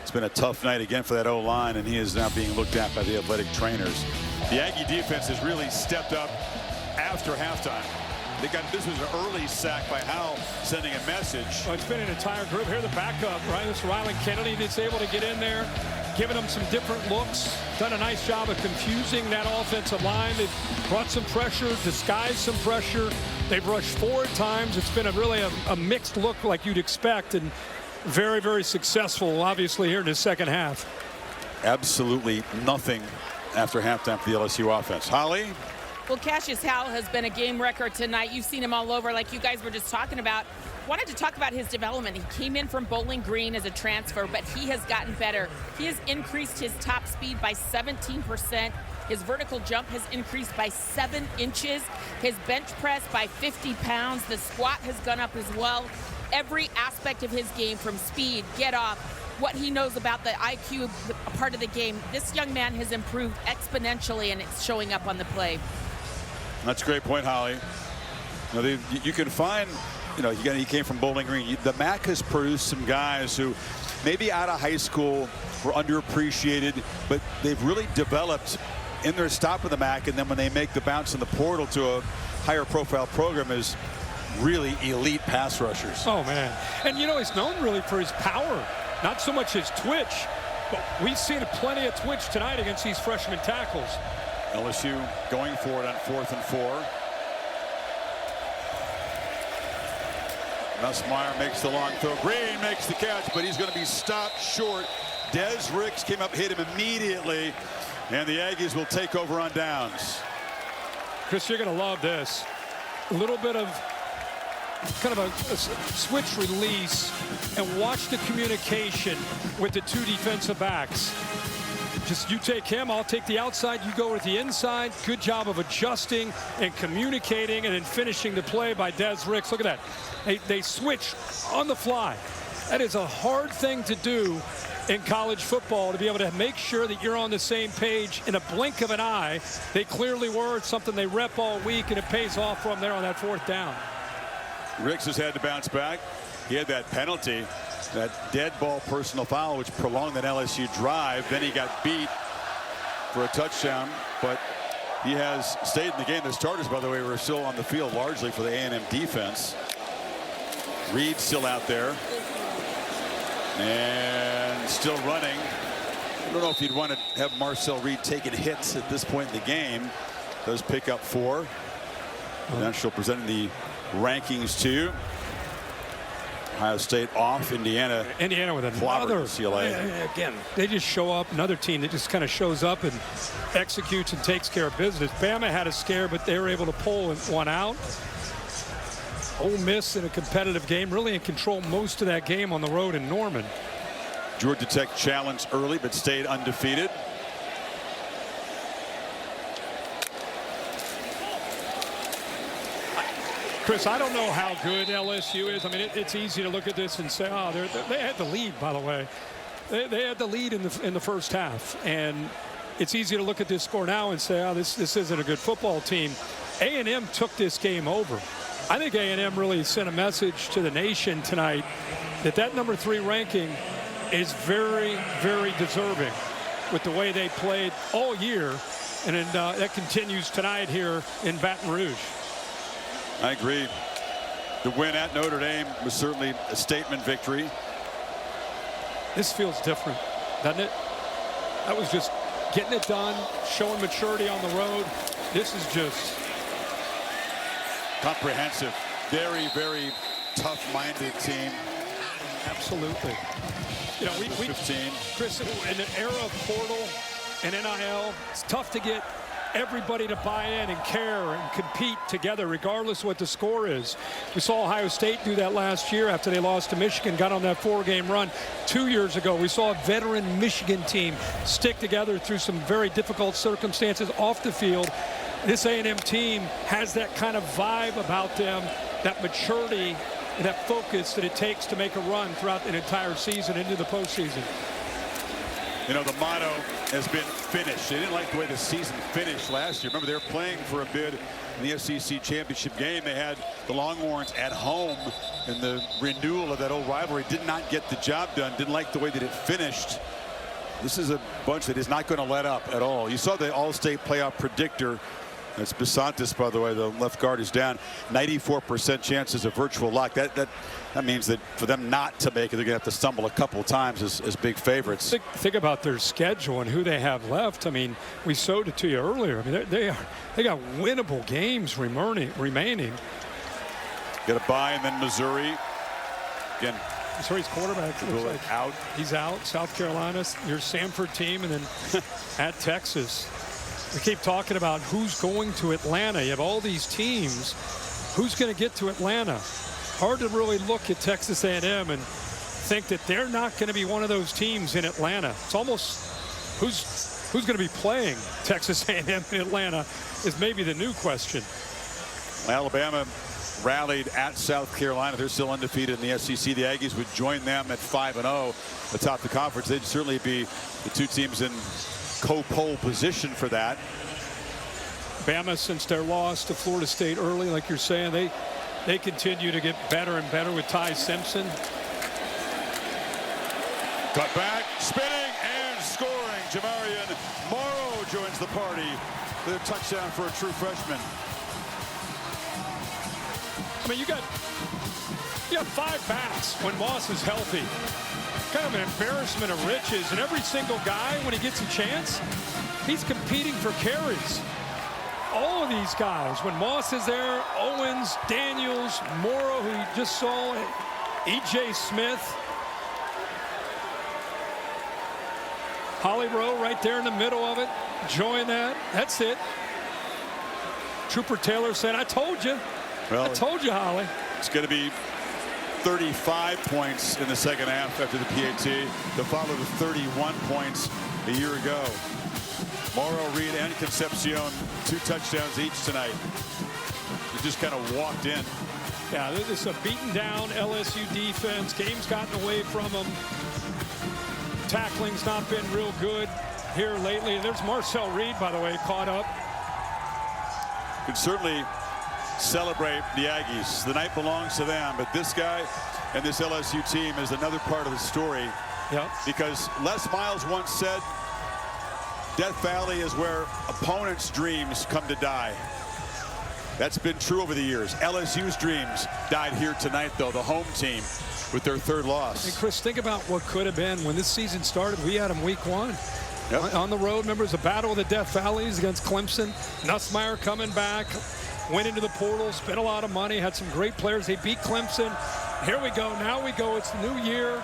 It's been a tough night again for that O-line, and he is now being looked at by the athletic trainers. The Aggie defense has really stepped up after halftime. This was an early sack by Howell, sending a message. Well, it's been an entire group. Here the backup, right? This Rylan Kennedy that's able to get in there, giving them some different looks. Done a nice job of confusing that offensive line. They've brought some pressure, disguised some pressure. They've rushed 4 times. It's been really a mixed look like you'd expect, and very, very successful, obviously, here in the second half. Absolutely nothing after halftime for the LSU offense. Holly? Well, Cassius Howell has been a game wrecker tonight. You've seen him all over, like you guys were just talking about. Wanted to talk about his development. He came in from Bowling Green as a transfer, but he has gotten better. He has increased his top speed by 17%. His vertical jump has increased by 7 inches. His bench press by 50 pounds. The squat has gone up as well. Every aspect of his game, from speed, get off, what he knows about the IQ part of the game, this young man has improved exponentially, and it's showing up on the play. That's a great point, Holly. You can find, he came from Bowling Green. The MAC has produced some guys who maybe out of high school were underappreciated, but they've really developed in their stop of the MAC, and then when they make the bounce in the portal to a higher profile program is really elite pass rushers. Oh, man. And, he's known really for his power, not so much his twitch, but we've seen plenty of twitch tonight against these freshman tackles. LSU going for it on 4th and 4. Nussmeier makes the long throw. Green makes the catch, but he's going to be stopped short. Des Ricks came up, hit him immediately, and the Aggies will take over on downs. Chris, you're going to love this. A little bit of kind of a switch release, and watch the communication with the 2 defensive backs. Just you take him, I'll take the outside, you go with the inside. Good job of adjusting and communicating and then finishing the play by Des Ricks. Look at that. They switch on the fly. That is a hard thing to do in college football, to be able to make sure that you're on the same page in a blink of an eye. They clearly were. It's something they rep all week, and it pays off from there on that 4th down. Ricks has had to bounce back. He had that penalty, that dead ball personal foul, which prolonged that LSU drive. Then he got beat for a touchdown, but he has stayed in the game. The starters, by the way, were still on the field largely for the A&M defense. Reed still out there and still running. I don't know if you'd want to have Marcel Reed taking hits at this point in the game. Does pick up 4. National presenting the rankings to Ohio State off. Indiana with another. UCLA. Again, they just show up. Another team that just kind of shows up and executes and takes care of business. Bama had a scare, but they were able to pull one out. Ole Miss in a competitive game, really in control most of that game on the road in Norman. Georgia Tech challenged early, but stayed undefeated. Chris, I don't know how good LSU is. I mean, it's easy to look at this and say, oh, they had the lead, by the way. They had the lead in the first half. And it's easy to look at this score now and say, oh, this isn't a good football team. A&M took this game over. I think A&M really sent a message to the nation tonight that number 3 ranking is very, very deserving with the way they played all year. And that continues tonight here in Baton Rouge. I agree. The win at Notre Dame was certainly a statement victory. This feels different, doesn't it? That was just getting it done, showing maturity on the road. This is just comprehensive. Very, very tough-minded team. Absolutely. You know, we 15. Chris, in an era of portal and NIL, it's tough to get everybody to buy in and care and compete together, regardless of what the score is. We saw Ohio State do that last year after they lost to Michigan, got on that 4-game run. 2 years ago, we saw a veteran Michigan team stick together through some very difficult circumstances off the field. This A&M team has that kind of vibe about them, that maturity and that focus that it takes to make a run throughout an entire season into the postseason. You know, the motto has been finish. They didn't like the way the season finished last year. Remember, they were playing for a bid in the SEC championship game. They had the Longhorns at home, and the renewal of that old rivalry did not get the job done. Didn't like the way that it finished. This is a bunch that is not going to let up at all. You saw the All-State playoff predictor. That's Besantis, by the way. The left guard is down. 94% chance is a virtual lock. That means that for them not to make it, they're going to have to stumble a couple times as big favorites. Think about their schedule and who they have left. I mean, we showed it to you earlier. I mean, they got winnable games remaining. Got a bye, and then Missouri. Again, Missouri's quarterback looks like out. He's out. South Carolina, your Samford team, and then at Texas. We keep talking about who's going to Atlanta. You have all these teams. Who's going to get to Atlanta? Hard to really look at Texas A&M and think that they're not going to be one of those teams in Atlanta. It's almost who's going to be playing Texas A&M in Atlanta is maybe the new question. Alabama rallied at South Carolina. They're still undefeated in the SEC. The Aggies would join them at 5-0 atop the conference. They'd certainly be the two teams in co-pole position for that. Bama, since their loss to Florida State early, like you're saying, they continue to get better and better with Ty Simpson. Cut back, spinning and scoring. Jamarian Morrow joins the party with a touchdown for a true freshman. I mean, you got 5 backs when Moss is healthy. Kind of an embarrassment of riches, and every single guy, when he gets a chance, he's competing for carries. All of these guys, when Moss is there, Owens, Daniels, Morrow, who you just saw, E.J. Smith, Holly Rowe right there in the middle of it, enjoying that. That's it. Trooper Taylor said, I told you. Well, I told you, Holly. It's going to be 35 points in the second half after the PAT to follow the 31 points a year ago. Morrow, Reed, and Concepcion, 2 touchdowns each tonight. He just kind of walked in. Yeah, this is a beaten down LSU defense. Game's gotten away from them. Tackling's not been real good here lately. And there's Marcel Reed, by the way, caught up. Could certainly celebrate the Aggies. The night belongs to them, but this guy and this LSU team is another part of the story. Yep. Because Les Miles once said, Death Valley is where opponents' dreams come to die. That's been true over the years. LSU's dreams died here tonight, though, the home team with their 3rd loss. Hey, Chris, think about what could have been when this season started. We had them week 1. Yep. On the road, remember, it was a battle of the Death Valleys against Clemson. Nussmeier coming back. Went into the portal, spent a lot of money, had some great players. They beat Clemson. Here we go. Now we go. It's the new year.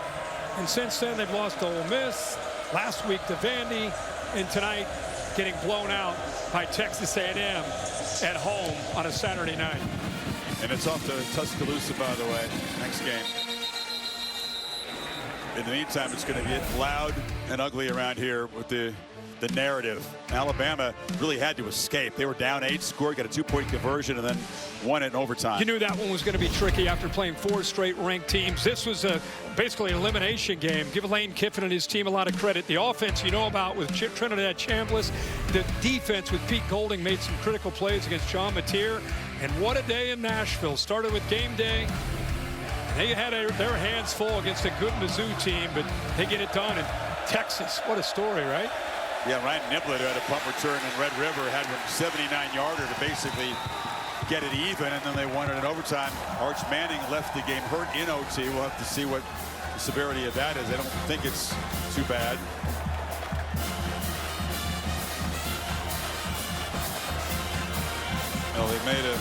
And since then, they've lost to Ole Miss. Last week to Vandy. And tonight, getting blown out by Texas A&M at home on a Saturday night. And it's off to Tuscaloosa, by the way, next game. In the meantime, it's going to get loud and ugly around here with the narrative. Alabama really had to escape. They were down 8, scored, got a 2-point conversion, and then won it in overtime. You knew that one was going to be tricky after playing 4 straight ranked teams. This was basically an elimination game. Give Lane Kiffin and his team a lot of credit. The offense you know about with Trinidad Chambliss. The defense with Pete Golding made some critical plays against John Mateer. And what a day in Nashville. Started with game day. They had their hands full against a good Mizzou team, but they get it done in Texas. What a story, right? Yeah, Ryan Niblett, who had a punt return in Red River, had a 79-yarder to basically get it even, and then they won it in overtime. Arch Manning left the game hurt in OT. We'll have to see what the severity of that is. I don't think it's too bad. Well, they made a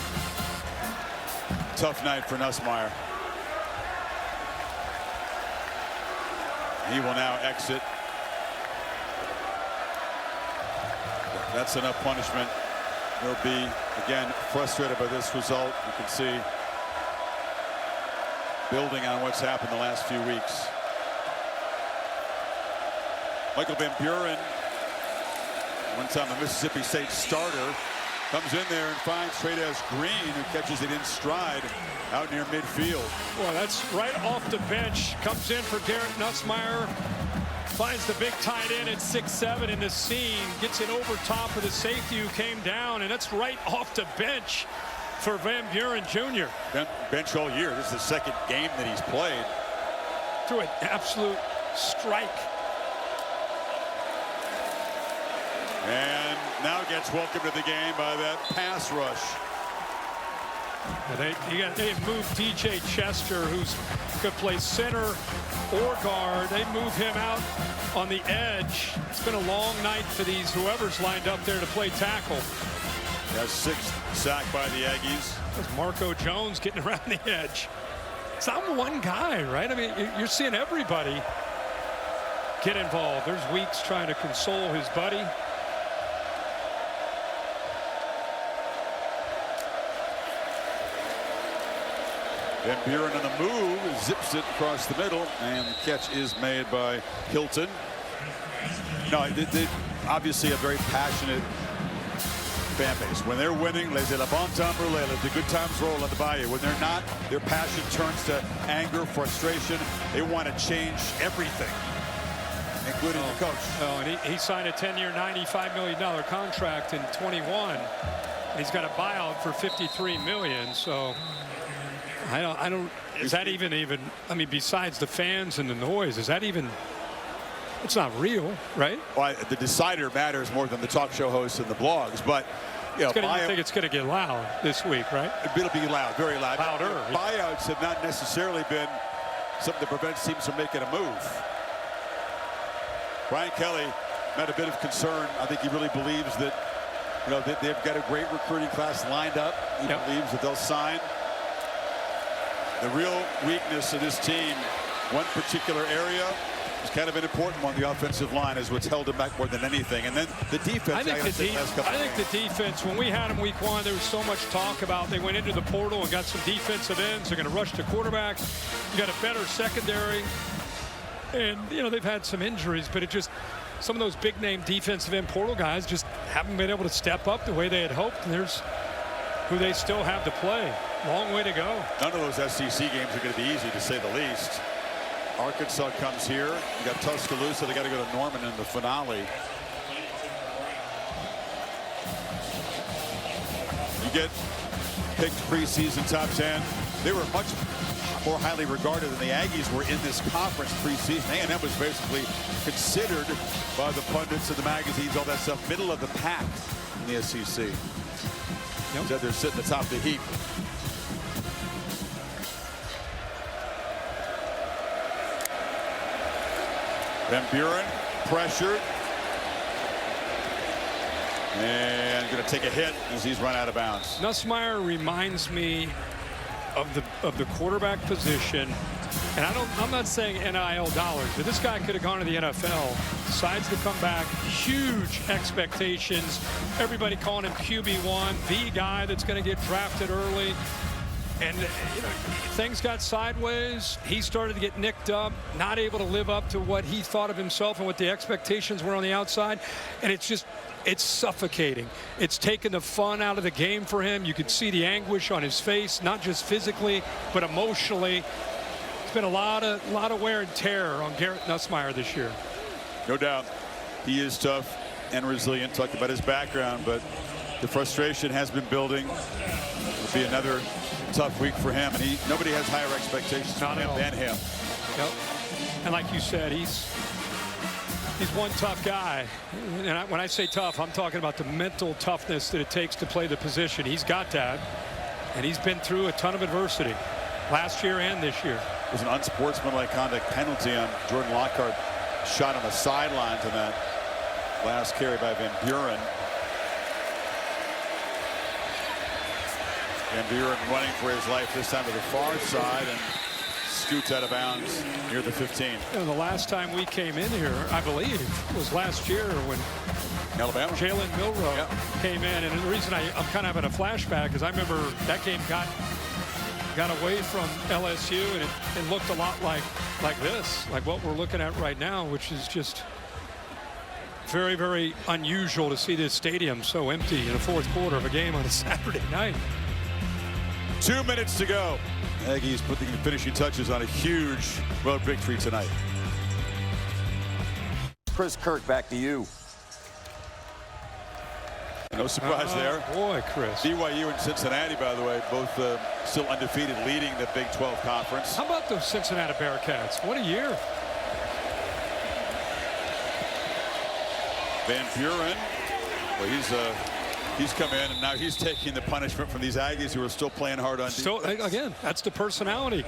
tough night for Nussmeier. He will now exit. That's enough punishment. He'll be, again, frustrated by this result. You can see building on what's happened the last few weeks. Michael Van Buren, one time a Mississippi State starter, comes in there and finds Trey'Dez Green, who catches it in stride out near midfield. Well, that's right off the bench. Comes in for Garrett Nussmeier. Finds the big tight end at 6'7" in the seam. Gets it over top of the safety who came down, and that's right off the bench for Van Buren Jr. Bench all year. This is the second game that he's played. Through an absolute strike. And now gets welcomed to the game by that pass rush. They moved DJ Chester, who's could play center or guard. They move him out on the edge. It's been a long night for these whoever's lined up there to play tackle. That's 6th sack by the Aggies. That's Marco Jones getting around the edge. It's not one guy, right? I mean, you're seeing everybody get involved. There's Weeks trying to console his buddy. Van Buren on the move, zips it across the middle, and the catch is made by Hilton. No, they obviously a very passionate fan base. When they're winning, les de la bon temps brûlée, let the good times roll on the bayou. When they're not, their passion turns to anger, frustration. They want to change everything, including the coach. Oh, and he signed a 10-year, $95 million contract in 21. And he's got a buyout for $53 million. So I don't. Is that even? I mean, besides the fans and the noise, is that even? It's not real, right? Well, the decider matters more than the talk show hosts and the blogs, but you know, I think it's going to get loud this week, right? It'll be loud, very loud. Louder. Buyouts have not necessarily been something that prevents teams from making a move. Brian Kelly had a bit of concern. I think he really believes that, you know, that they've got a great recruiting class lined up. He believes that they'll sign. The real weakness of this team, one particular area, is kind of an important one. The offensive line is what's held them back more than anything. And then the defense. I think the defense, when we had them week one, there was so much talk about they went into the portal and got some defensive ends. They're going to rush the quarterback. You got a better secondary. And, you know, they've had some injuries, but it just, some of those big name defensive end portal guys just haven't been able to step up the way they had hoped. And there's who they still have to play. Long way to go. None of those SEC games are going to be easy, to say the least. Arkansas comes here. You got Tuscaloosa. They got to go to Norman in the finale. You get picked preseason top 10. They were much more highly regarded than the Aggies were in this conference preseason. A&M was basically considered by the pundits and the magazines, all that stuff, middle of the pack in the SEC. Instead, they're sitting atop the heap. Van Buren pressured. And going to take a hit as he's run out of bounds. Nussmeier reminds me of the quarterback position. And I'm not saying NIL dollars, but this guy could have gone to the NFL. Decides to come back. Huge expectations. Everybody calling him QB1, the guy that's going to get drafted early. And you know, things got sideways. He started to get nicked up, not able to live up to what he thought of himself and what the expectations were on the outside. And it's suffocating. It's taken the fun out of the game for him. You could see the anguish on his face, not just physically, but emotionally. It's been a lot of wear and tear on Garrett Nussmeier this year. No doubt. He is tough and resilient. Talked about his background, but the frustration has been building. It'll be another tough week for him, and nobody has higher expectations from him than him. Yep. And like you said, he's one tough guy. And when I say tough, I'm talking about the mental toughness that it takes to play the position. He's got that, and he's been through a ton of adversity last year and this year. It was an unsportsmanlike conduct penalty on Jordan Lockhart, shot on the sidelines in that last carry by Van Buren. Van Buren running for his life, this time to the far side, and scoots out of bounds near the 15. You know, the last time we came in here, I believe, was last year when Alabama. Jalen Milroe came in. And the reason I'm kind of having a flashback is I remember that game got away from LSU, and it looked a lot like this, like what we're looking at right now, which is just very, very unusual to see this stadium so empty in the fourth quarter of a game on a Saturday night. 2 minutes to go. Aggies putting the finishing touches on a huge road victory tonight. Chris Kirk, back to you. No surprise there. Boy, Chris. BYU and Cincinnati, by the way, both still undefeated, leading the Big 12 conference. How about those Cincinnati Bearcats? What a year. Van Buren, well, he's come in, and now he's taking the punishment from these Aggies who are still playing hard on defense. Again, that's the personality.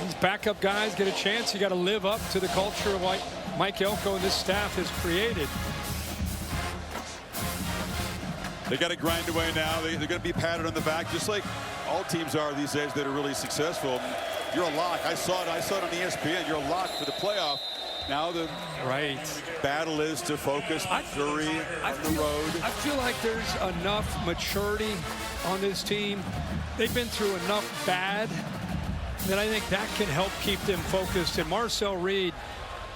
These backup guys get a chance. You got to live up to the culture of what Mike Elko and this staff has created. They got to grind away now. They're going to be patted on the back, just like all teams are these days that are really successful. You're a lock. I saw it on ESPN. You're a lock for the playoff. Now the battle is to focus Missouri on the road. I feel like there's enough maturity on this team. They've been through enough bad that I think that can help keep them focused. And Marcel Reed,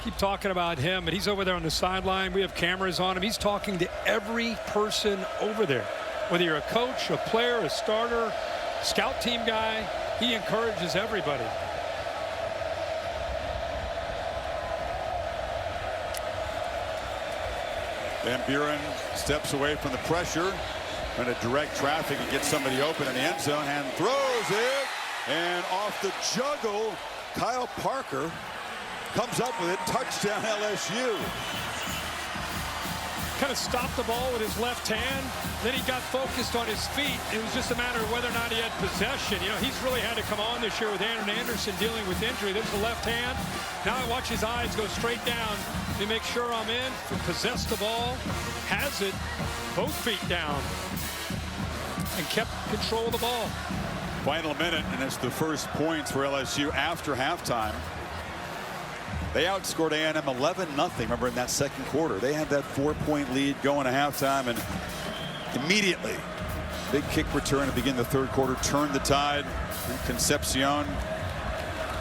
keep talking about him, and he's over there on the sideline. We have cameras on him. He's talking to every person over there. Whether you're a coach, a player, a starter, scout team guy, he encourages everybody. Van Buren steps away from the pressure, trying to direct traffic and get somebody open in the end zone, and throws it. And off the juggle, Kyle Parker comes up with it. Touchdown LSU. Kind of stopped the ball with his left hand. Then he got focused on his feet. It was just a matter of whether or not he had possession. You know, he's really had to come on this year with Aaron Anderson dealing with injury. There's the left hand. Now I watch his eyes go straight down to make sure I'm in. Possessed the ball, has it, both feet down, and kept control of the ball. Final minute, and it's the first points for LSU after halftime. They outscored A&M 11-0. Remember, in that second quarter, they had that 4-point lead going to halftime, and immediately, big kick return to begin the third quarter turned the tide. And Concepcion,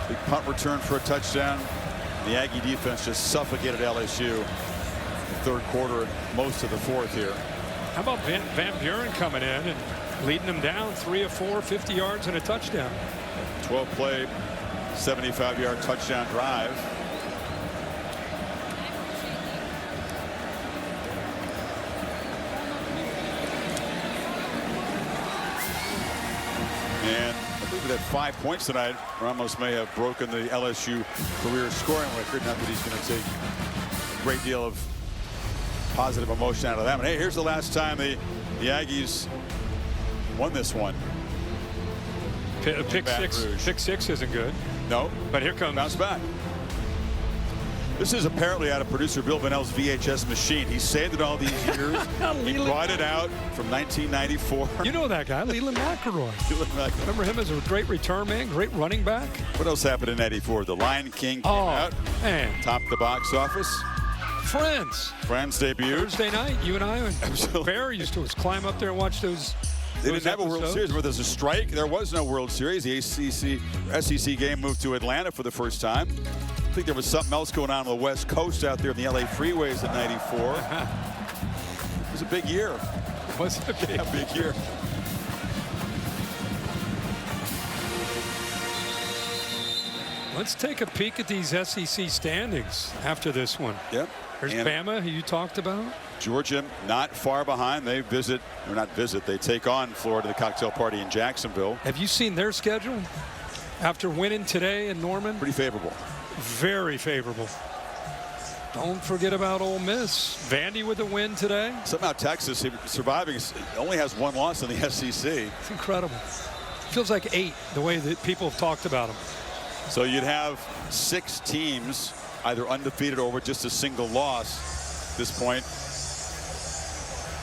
big punt return for a touchdown. The Aggie defense just suffocated LSU. The third quarter and most of the fourth here. How about Van Buren coming in and leading them down 3 of 4, 50 yards and a touchdown. 12-play, 75-yard touchdown drive. And I believe that 5 points tonight, Ramos may have broken the LSU career scoring record. Not that he's going to take a great deal of positive emotion out of that. But hey, here's the last time the Aggies won this one. Pick six isn't good. No. But here comes. Bounce back. This is apparently out of producer Bill Bonnell's VHS machine. He saved it all these years. He brought it out from 1994. You know that guy, Leland McElroy. Remember him as a great return man, great running back? What else happened in 94? The Lion King came out. Man. Topped the box office. Friends debuted. Thursday night, you and I and Bear used to climb up there and watch those. They didn't have a World Series where there's a strike. There was no World Series. The SEC game moved to Atlanta for the first time. I think there was something else going on the West Coast out there in the LA freeways in '94. It was a big year. Was it a big year? Let's take a peek at these SEC standings after this one. Yep. There's Bama, who you talked about. Georgia not far behind. They they take on Florida, the cocktail party in Jacksonville. Have you seen their schedule after winning today in Norman? Pretty favorable. Very favorable. Don't forget about Ole Miss. Vandy with a win today. Somehow Texas, surviving, only has one loss in the SEC. It's incredible. Feels like 8, the way that people have talked about them. So you'd have 6 teams either undefeated or with just a single loss at this point.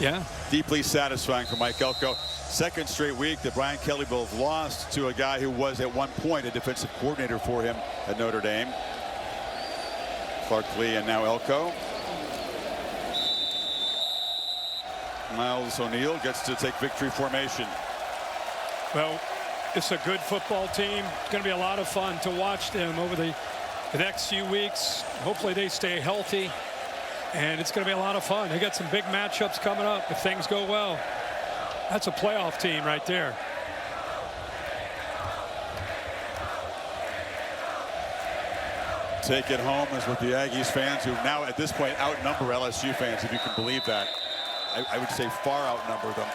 Yeah. Deeply satisfying for Mike Elko. Second straight week that Brian Kelly will have lost to a guy who was at one point a defensive coordinator for him at Notre Dame. Clark Lee and now Elko. Miles O'Neill gets to take victory formation. Well, it's a good football team. It's going to be a lot of fun to watch them over the next few weeks. Hopefully they stay healthy, and it's going to be a lot of fun. They got some big matchups coming up if things go well. That's a playoff team right there. Take it home is with the Aggies fans, who now at this point outnumber LSU fans, if you can believe that. I would say far outnumber them.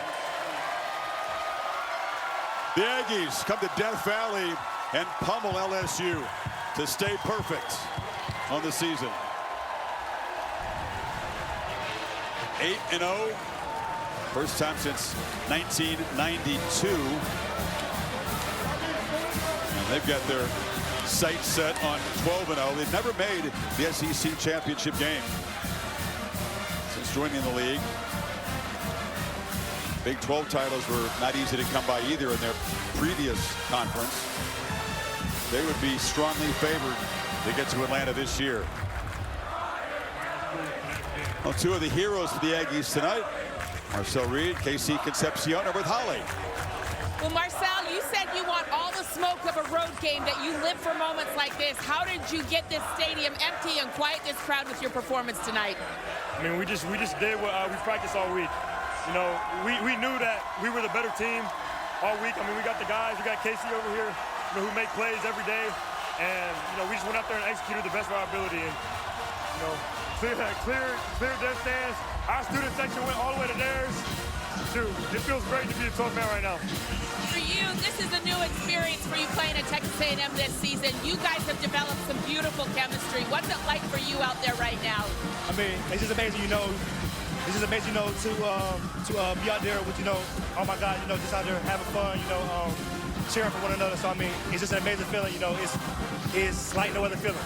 The Aggies come to Death Valley and pummel LSU to stay perfect on the season. 8-0. First time since 1992. And they've got their sights set on 12-0. They've never made the SEC championship game since joining the league. Big 12 titles were not easy to come by either in their previous conference. They would be strongly favored to get to Atlanta this year. Well, two of the heroes for the Aggies tonight, Marcel Reed, KC Concepcion, are with Holly. Well, Marcel, you said you want all the smoke of a road game, that you live for moments like this. How did you get this stadium empty and quiet this crowd with your performance tonight? I mean, we just did what we practiced all week. You know, we knew that we were the better team all week. I mean, we got the guys, we got Casey over here, you know, who make plays every day. And, you know, we just went out there and executed the best of our ability. And, you know, clear their stands. Our student section went all the way to theirs. Dude, it feels great to be a 12th man right now. For you, this is a new experience for you playing at Texas A&M this season. You guys have developed some beautiful chemistry. What's it like for you out there right now? I mean, it's just amazing, you know. It's just amazing, you know, to be out there with, you know, oh my God, you know, just out there having fun, you know, cheering for one another. So, I mean, it's just an amazing feeling, you know. It's like no other feeling.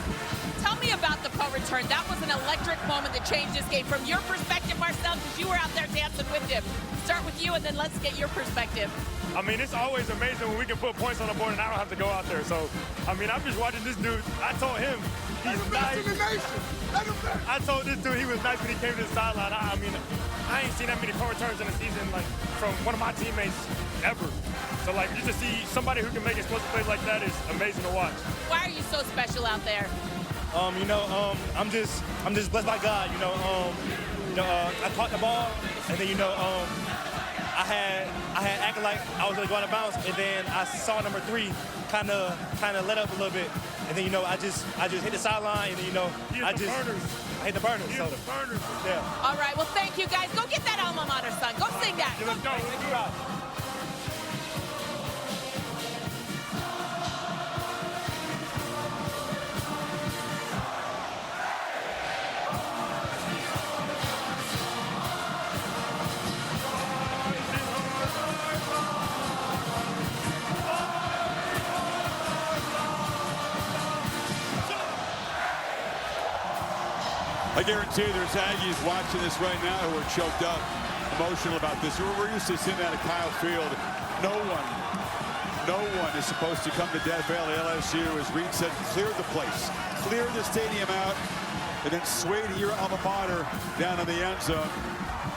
Tell me about the punt return. That was an electric moment that changed this game. From your perspective, Marcel, because you were out there dancing with him. Start with you, and then let's get your perspective. I mean, it's always amazing when we can put points on the board and I don't have to go out there. So, I mean, I'm just watching this dude. I told him he's nice. I told this dude he was nice when he came to the sideline. I mean, I ain't seen that many punt returns in a season, like, from one of my teammates ever. So, like, just to see somebody who can make explosive plays like that is amazing to watch. Why are you so special out there? You know, I'm just blessed by God. You know, I caught the ball, and then, you know, I had acted like I was going to go out of bounds, and then I saw number 3 kind of let up a little bit, and then, you know, I just hit the sideline, and then, you know, I hit the burners. Yeah. All right, well, thank you, guys. Go get that alma mater, son. Go sing that. Yeah, let's go. I guarantee there's Aggies watching this right now who are choked up, emotional about this. We're used to seeing that at Kyle Field. No one is supposed to come to Death Valley. LSU, as Reed said, clear the place, clear the stadium out, and then sway to your alma mater down in the end zone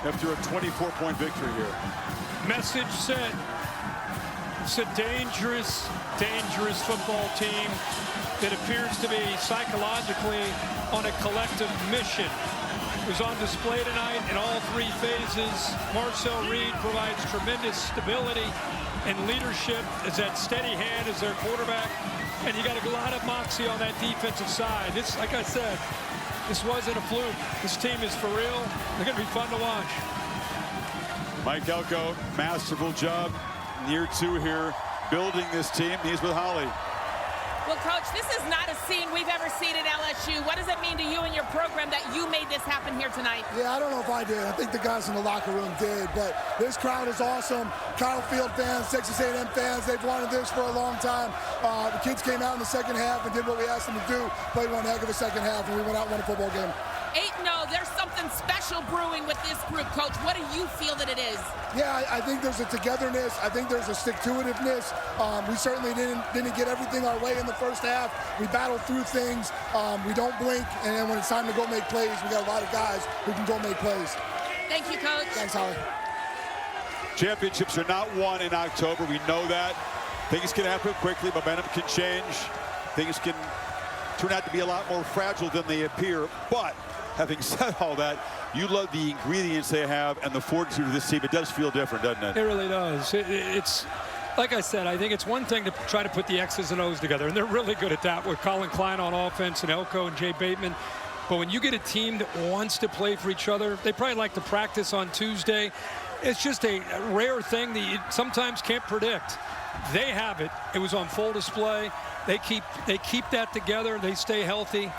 after a 24-point victory here. Message sent. It's a dangerous football team that appears to be psychologically on a collective mission. It was on display tonight in all 3 phases. Marcel Reed provides tremendous stability and leadership as that steady hand as their quarterback. And you got a lot of moxie on that defensive side. This, like I said, this wasn't a fluke. This team is for real. They're going to be fun to watch. Mike Elko, masterful job, year 2 here, building this team. He's with Holly. Well, Coach, this is not a scene we've ever seen at LSU. What does it mean to you and your program that you made this happen here tonight? Yeah, I don't know if I did. I think the guys in the locker room did. But this crowd is awesome. Kyle Field fans, Texas A&M fans, they've wanted this for a long time. The kids came out in the second half and did what we asked them to do. Played one heck of a second half, and we went out and won a football game. 8-0, there's something something special brewing with this group, Coach. What do you feel that it is? Yeah, I think there's a togetherness. I think there's a stick-to-itiveness. We certainly didn't get everything our way in the first half. We battled through things. We don't blink, and then when it's time to go make plays, we got a lot of guys who can go make plays. Thank you, Coach. Thanks, Holly. Championships are not won in October. We know that. Things can happen quickly. Momentum can change. Things can turn out to be a lot more fragile than they appear. But having said all that, you love the ingredients they have and the fortitude of this team. It does feel different, doesn't it? It really does. It's like I said, I think it's one thing to try to put the X's and O's together, and they're really good at that with Colin Klein on offense and Elko and Jay Bateman. But when you get a team that wants to play for each other, they probably like to practice on Tuesday. It's just a rare thing that you sometimes can't predict. They have it. It was on full display. They keep that together. They stay healthy.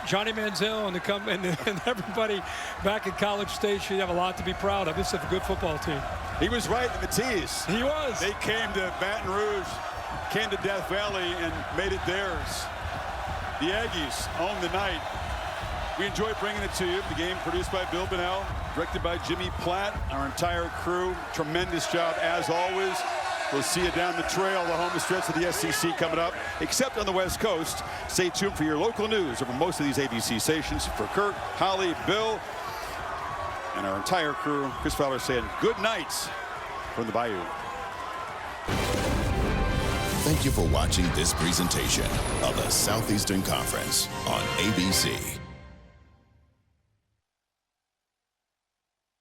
Johnny Manziel and everybody back at College Station, you have a lot to be proud of. This is a good football team. He was right in the tease. He was. They came to Baton Rouge, came to Death Valley, and made it theirs. The Aggies own the night. We enjoy bringing it to you. The game produced by Bill Bonnell, directed by Jimmy Platt, our entire crew. Tremendous job as always. We'll see you down the trail, the home stretch of the SEC coming up, except on the West Coast. Stay tuned for your local news over most of these ABC stations. For Kurt, Holly, Bill, and our entire crew, Chris Fowler saying good night from the Bayou. Thank you for watching this presentation of the Southeastern Conference on ABC.